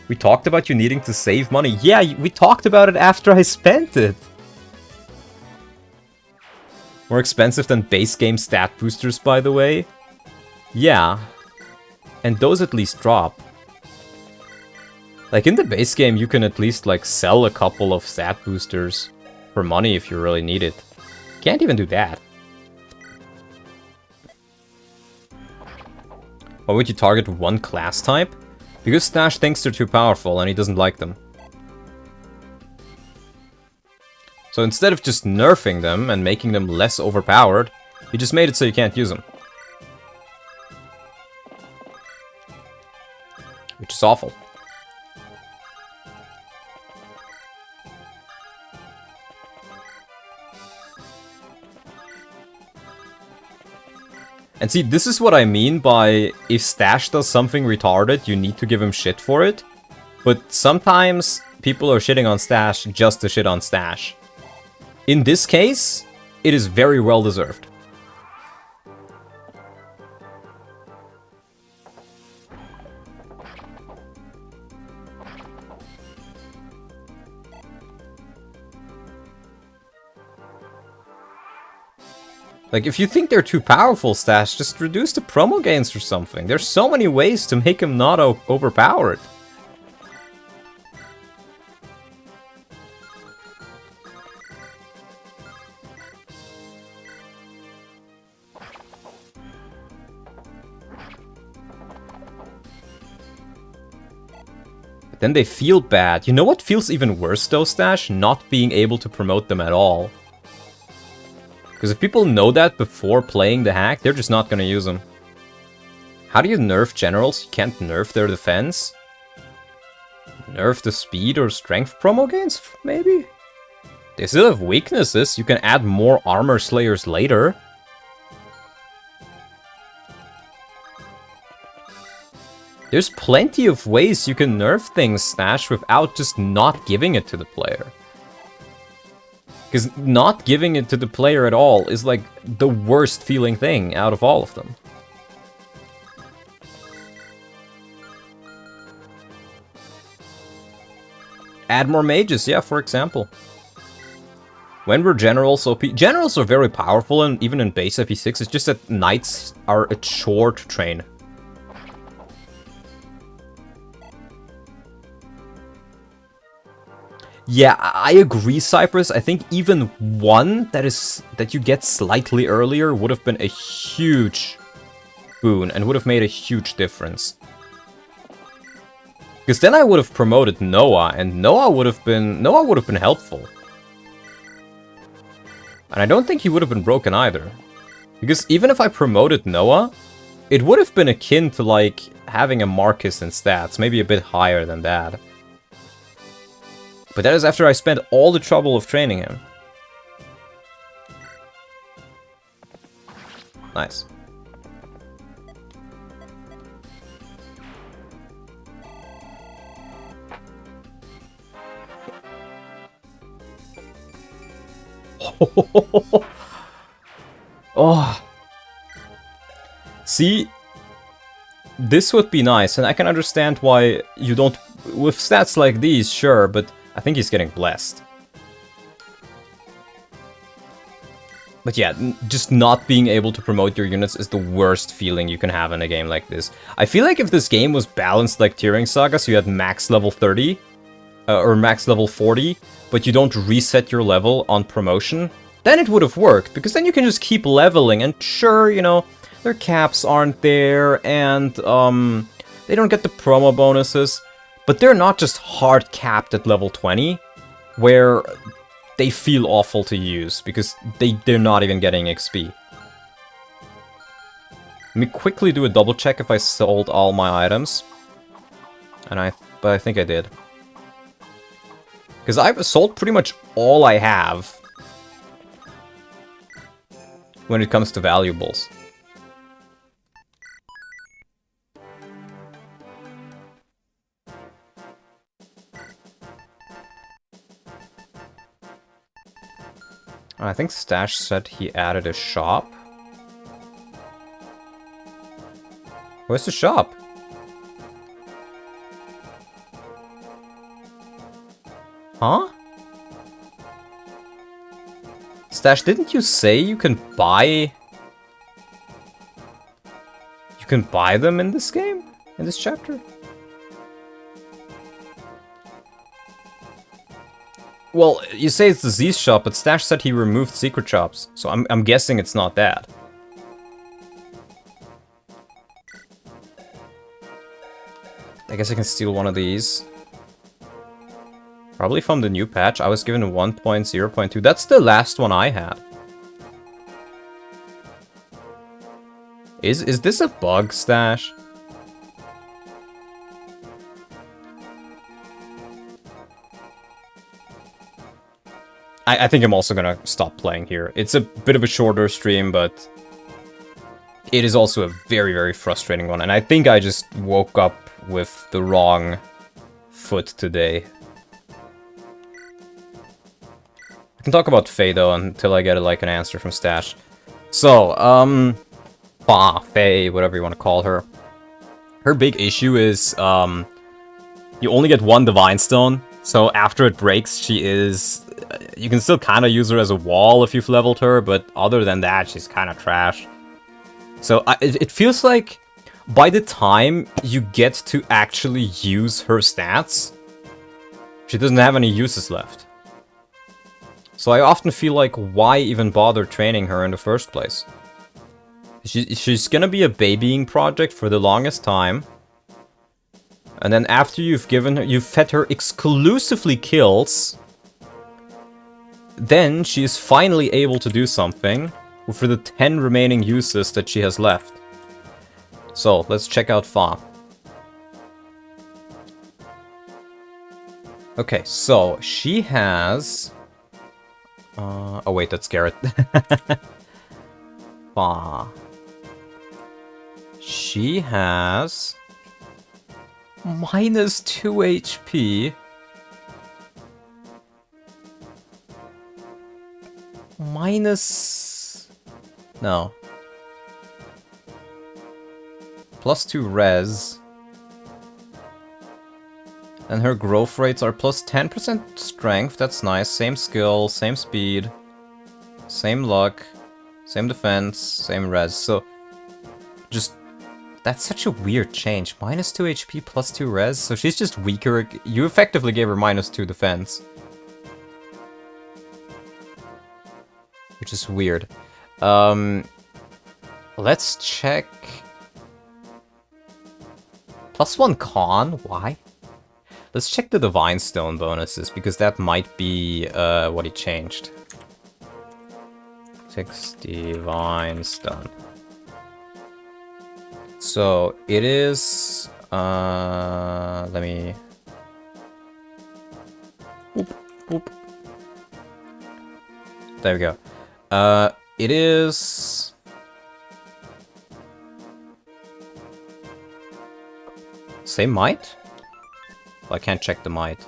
We talked about you needing to save money. Yeah, we talked about it after I spent it. More expensive than base game stat boosters, by the way. Yeah. And those at least drop. Like, in the base game, you can at least, like, sell a couple of stat boosters for money if you really need it. Can't even do that. Why would you target one class type? Because Stache thinks they're too powerful and he doesn't like them. So instead of just nerfing them and making them less overpowered, he just made it so you can't use them. Which is awful. And see, this is what I mean by if Stache does something retarded, you need to give him shit for it. But sometimes people are shitting on Stache just to shit on Stache. In this case, it is very well deserved. Like, if you think they're too powerful, Stache, just reduce the promo gains or something. There's so many ways to make him not overpowered. But then they feel bad. You know what feels even worse though, Stache? Not being able to promote them at all. Because if people know that before playing the hack, they're just not going to use them. How do you nerf generals? You can't nerf their defense? Nerf the speed or strength promo gains, maybe? They still have weaknesses. You can add more armor slayers later. There's plenty of ways you can nerf things, Stache, without just not giving it to the player. Because not giving it to the player at all is like the worst feeling thing out of all of them. Add more mages, yeah, for example. When we're generals, OP... Generals are very powerful, and even in base FE6, it's just that knights are a chore to train. Yeah, I agree, Cypress. I think even one that you get slightly earlier would have been a huge boon and would have made a huge difference. Because then I would have promoted Noah, and Noah would have been helpful. And I don't think he would have been broken either. Because even if I promoted Noah, it would have been akin to like having a Marcus in stats, maybe a bit higher than that. But that is after I spent all the trouble of training him. Nice. Oh. See, this would be nice, and I can understand why you don't... With stats like these, sure, but I think he's getting blessed. But yeah, just not being able to promote your units is the worst feeling you can have in a game like this. I feel like if this game was balanced like Tearing Saga, so you had max level 30, or max level 40, but you don't reset your level on promotion, then it would have worked, because then you can just keep leveling, and sure, you know, their caps aren't there, and they don't get the promo bonuses, but they're not just hard capped at level 20, where they feel awful to use, because they're not even getting XP. Let me quickly do a double check if I sold all my items. But I think I did. Because I've sold pretty much all I have when it comes to valuables. I think Stache said he added a shop. Where's the shop? Huh? Stache, didn't you say you can buy... You can buy them in this game? In this chapter? Well, you say it's the Z shop, but Stache said he removed secret shops, so I'm guessing it's not that. I guess I can steal one of these. Probably from the new patch. I was given 1.0.2. That's the last one I had. Is this a bug, Stache? I think I'm also gonna stop playing here. It's a bit of a shorter stream, but it is also a very, very frustrating one. And I think I just woke up with the wrong foot today. I can talk about Faye, though, until I get, like, an answer from Stache. So, Faye, whatever you want to call her. Her big issue is, you only get one Divine Stone, so after it breaks, she is... You can still kind of use her as a wall if you've leveled her, but other than that, she's kind of trash. So, it feels like, by the time you get to actually use her stats, she doesn't have any uses left. So I often feel like, why even bother training her in the first place? She's gonna be a babying project for the longest time. And then after you've fed her exclusively kills, then she is finally able to do something for the 10 remaining uses that she has left. So, let's check out Fa. Okay, so she has... oh wait, that's Garrett. Fa. She has... -2 HP. No. +2 res. And her growth rates are +10% strength, that's nice. Same skill, same speed, same luck, same defense, same res. So, just... That's such a weird change. -2 HP, +2 res, so she's just weaker. You effectively gave her -2 defense. Which is weird. Let's check... +1 con? Why? Let's check the Divine Stone bonuses, because that might be what he changed. 6 Divine Stone. So, it is... let me... Boop, boop. There we go. It is... Same might? Well, I can't check the might.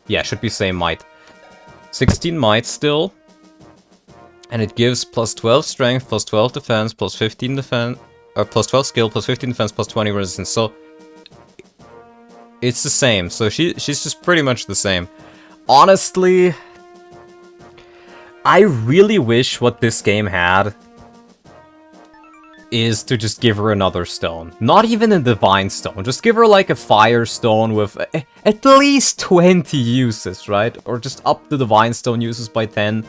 Yeah, should be same might. 16 might still. And it gives +12 strength, +12 defense, +15 defense... +12 skill, +15 defense, +20 resistance. So... It's the same. So she's just pretty much the same. Honestly... I really wish what this game had is to just give her another stone. Not even a Divine Stone. Just give her like a Fire Stone with at least 20 uses, right? Or just up the Divine Stone uses by 10.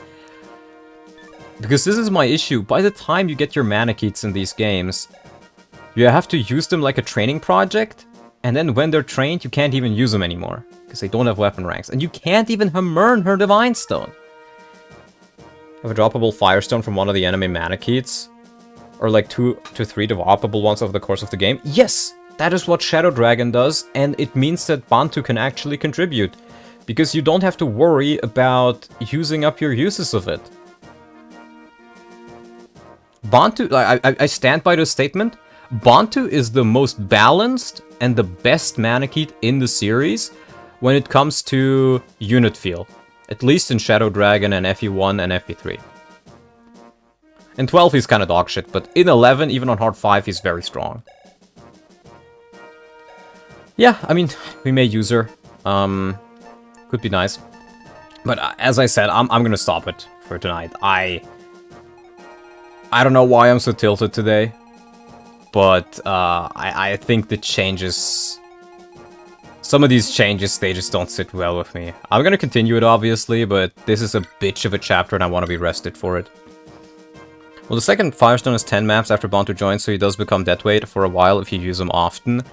Because this is my issue. By the time you get your Manakits in these games, you have to use them like a training project. And then when they're trained, you can't even use them anymore. Because they don't have weapon ranks. And you can't even earn her Divine Stone. Have a droppable Firestone from one of the enemy Manakits. Or like 2 to 3 droppable ones over the course of the game. Yes! That is what Shadow Dragon does. And it means that Bantu can actually contribute. Because you don't have to worry about using up your uses of it. Bantu, I stand by this statement. Bantu is the most balanced and the best Manakit in the series when it comes to unit feel. At least in Shadow Dragon and FE1 and FE3. In 12 he's kinda dogshit, but in 11, even on hard 5, he's very strong. Yeah, I mean, we may use her. Could be nice. But as I said, I'm gonna stop it for tonight. I don't know why I'm so tilted today. But I think the changes... Some of these changes, they just don't sit well with me. I'm gonna continue it, obviously, but this is a bitch of a chapter and I want to be rested for it. Well, the second Firestone is 10 maps after Bantu joins, so he does become deadweight for a while if you use him often.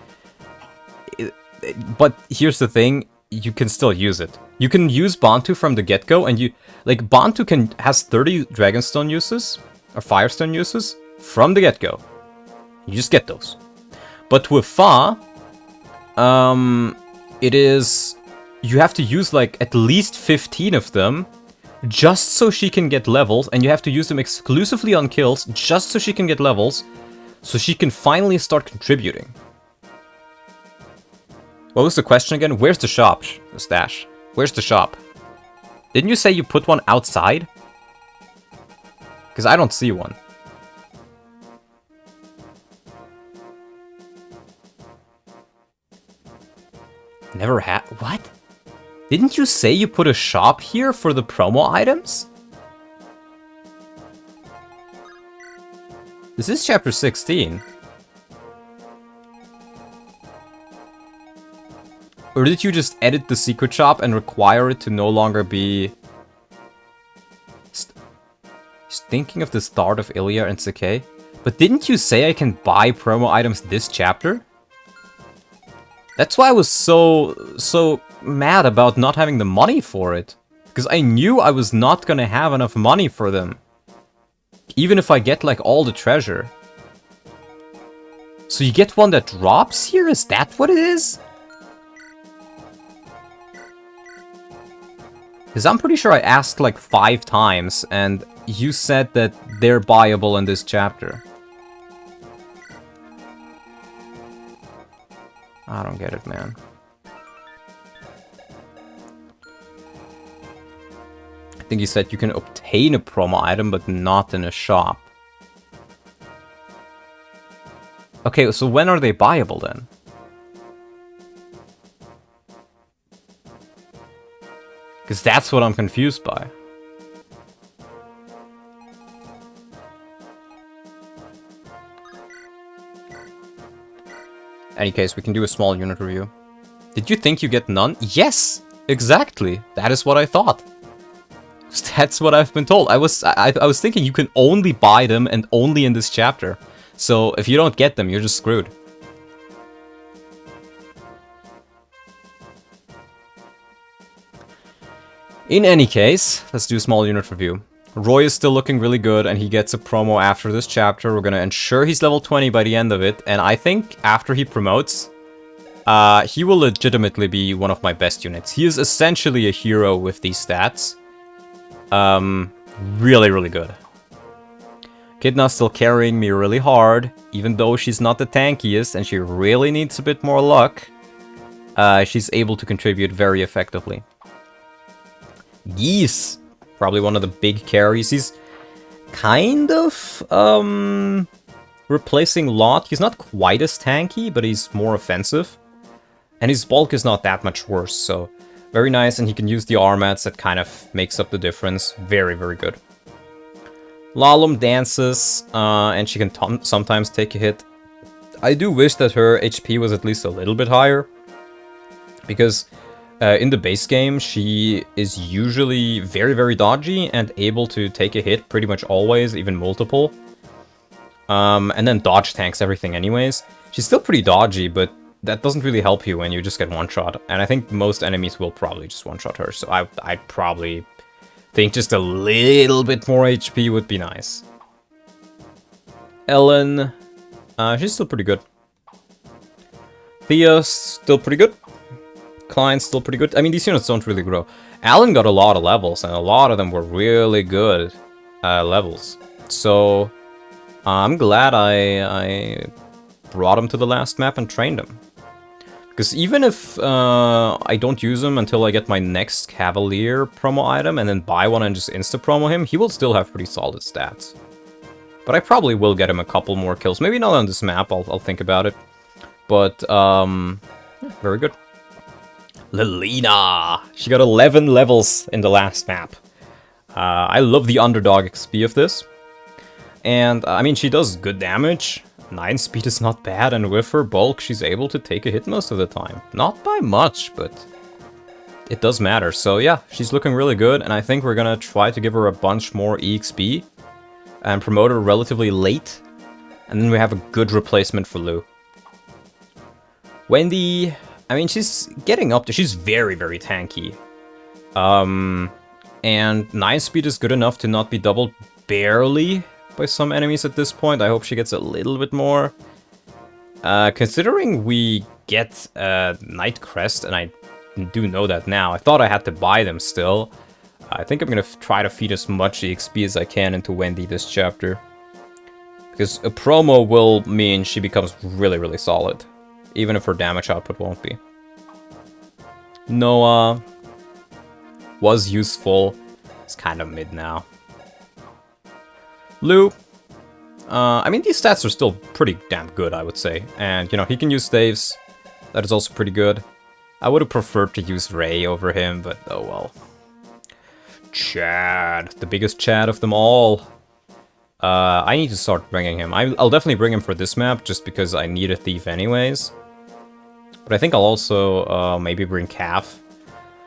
But here's the thing, you can still use it. You can use Bantu from the get-go, and you... Like, Bantu has 30 Dragonstone uses, or Firestone uses, from the get-go. You just get those. But with Fa... it is... You have to use, like, at least 15 of them just so she can get levels, and you have to use them exclusively on kills just so she can get levels, so she can finally start contributing. What was the question again? Where's the shop, Stache? Where's the shop? Didn't you say you put one outside? Because I don't see one. Never had... What? Didn't you say you put a shop here for the promo items? This is chapter 16. Or did you just edit the secret shop and require it to no longer be... He's thinking of the start of Ilya and Stache. But didn't you say I can buy promo items this chapter? That's why I was so mad about not having the money for it. Because I knew I was not gonna have enough money for them. Even if I get, like, all the treasure. So you get one that drops here? Is that what it is? Because I'm pretty sure I asked, like, 5 times, and you said that they're buyable in this chapter. I don't get it, man. I think you said you can obtain a promo item, but not in a shop. Okay, so when are they buyable then? Because that's what I'm confused by. Any case, we can do a small unit review. Did you think you get none? Yes! Exactly! That is what I thought. That's what I've been told. I was thinking you can only buy them and only in this chapter. So if you don't get them, you're just screwed. In any case, let's do a small unit review. Roy is still looking really good, and he gets a promo after this chapter. We're gonna ensure he's level 20 by the end of it, and I think after he promotes, he will legitimately be one of my best units. He is essentially a hero with these stats. Really, really good. Kidna's still carrying me really hard, even though she's not the tankiest, and she really needs a bit more luck. She's able to contribute very effectively. Geese! Probably one of the big carries. He's kind of, replacing Lot. He's not quite as tanky, but he's more offensive. And his bulk is not that much worse, so very nice. And he can use the R-mats that kind of makes up the difference. Very, very good. Lalum dances, and she can sometimes take a hit. I do wish that her HP was at least a little bit higher. Because in the base game, she is usually very, very dodgy and able to take a hit pretty much always, even multiple. And then dodge tanks everything anyways. She's still pretty dodgy, but that doesn't really help you when you just get one-shot. And I think most enemies will probably just one-shot her, so I'd probably think just a little bit more HP would be nice. Ellen, she's still pretty good. Thea's still pretty good. Klein's still pretty good. I mean, these units don't really grow. Alan got a lot of levels, and a lot of them were really good levels. So, I'm glad I brought him to the last map and trained him. Because even if I don't use him until I get my next Cavalier promo item, and then buy one and just insta-promo him, he will still have pretty solid stats. But I probably will get him a couple more kills. Maybe not on this map, I'll think about it. But, yeah, very good. Lelina! She got 11 levels in the last map. I love the underdog XP of this. And, I mean, she does good damage. 9 speed is not bad, and with her bulk, she's able to take a hit most of the time. Not by much, but it does matter. So yeah, she's looking really good, and I think we're gonna try to give her a bunch more EXP and promote her relatively late. And then we have a good replacement for Lou. Wendy, I mean, she's getting up to... She's very, very tanky. And 9 speed is good enough to not be doubled barely by some enemies at this point. I hope she gets a little bit more. Considering we get Night Crest, and I do know that now. I thought I had to buy them still. I think I'm gonna try to feed as much EXP as I can into Wendy this chapter. Because a promo will mean she becomes really, really solid. Even if her damage output won't be. Noah. was useful. It's kind of mid now. Lou. I mean, these stats are still pretty damn good, I would say. And, you know, he can use staves. That is also pretty good. I would have preferred to use Ray over him, but oh well. Chad. The biggest Chad of them all. I need to start bringing him. I'll definitely bring him for this map, just because I need a thief anyways. But I think I'll also maybe bring Calf.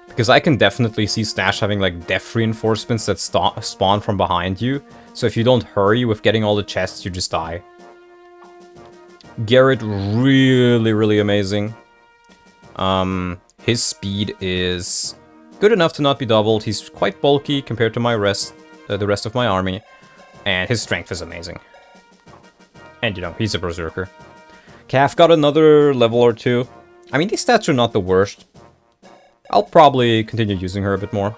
Because I can definitely see Stache having like death reinforcements that spawn from behind you. So if you don't hurry with getting all the chests, you just die. Garrett, really, really amazing. His speed is good enough to not be doubled. He's quite bulky compared to my the rest of my army. And his strength is amazing. And, you know, he's a berserker. Calf got another level or two. I mean, these stats are not the worst. I'll probably continue using her a bit more.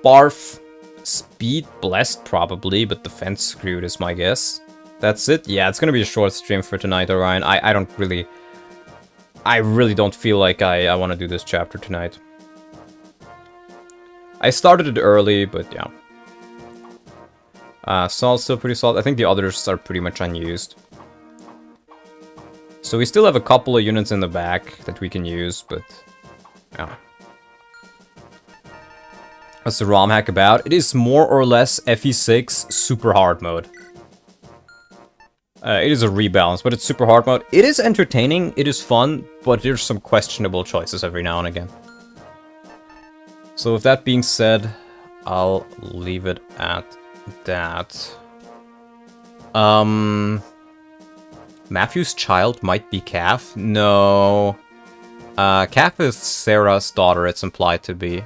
Barf. Speed blessed, probably, but defense screwed is my guess. That's it? Yeah, it's gonna be a short stream for tonight, Orion. I really don't feel like I want to do this chapter tonight. I started it early, but yeah. Salt's still pretty solid. I think the others are pretty much unused. So we still have a couple of units in the back that we can use, but yeah. What's the ROM hack about? It is more or less FE6 super hard mode. It is a rebalance, but it's super hard mode. It is entertaining, it is fun, but there's some questionable choices every now and again. So with that being said, I'll leave it at that. Matthew's child might be Calf? No. Calf is Sarah's daughter, it's implied to be.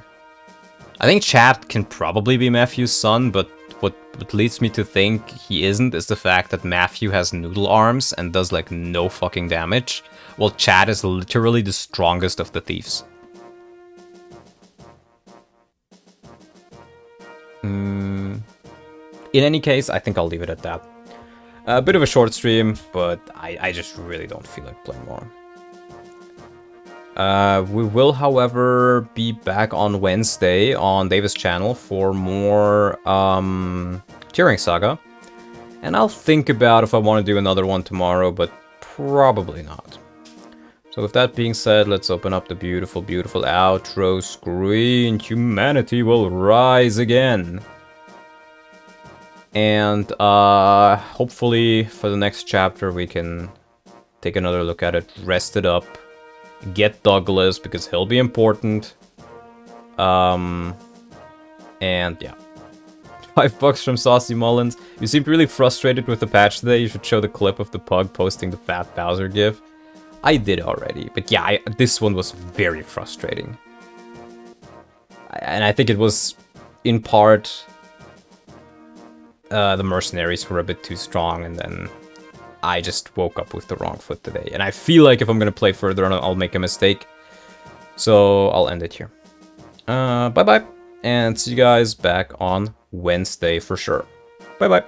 I think Chad can probably be Matthew's son, but what leads me to think he isn't is the fact that Matthew has noodle arms and does like no fucking damage, while Chad is literally the strongest of the thieves. In any case, I think I'll leave it at that. A bit of a short stream, but I just really don't feel like playing more. We will, however, be back on Wednesday on Davis' channel for more Turing Saga. And I'll think about if I want to do another one tomorrow, but probably not. So with that being said, let's open up the beautiful, beautiful outro screen. Humanity will rise again. And hopefully for the next chapter we can take another look at it, rest it up. Get Douglas, because he'll be important. And yeah. $5 from Saucy Mullins. You seemed really frustrated with the patch today. You should show the clip of the pug posting the fat Bowser gif. I did already, but yeah, this one was very frustrating. And I think it was, in part, the mercenaries were a bit too strong, and then I just woke up with the wrong foot today. And I feel like if I'm going to play further, I'll make a mistake. So I'll end it here. Bye-bye. And see you guys back on Wednesday for sure. Bye-bye.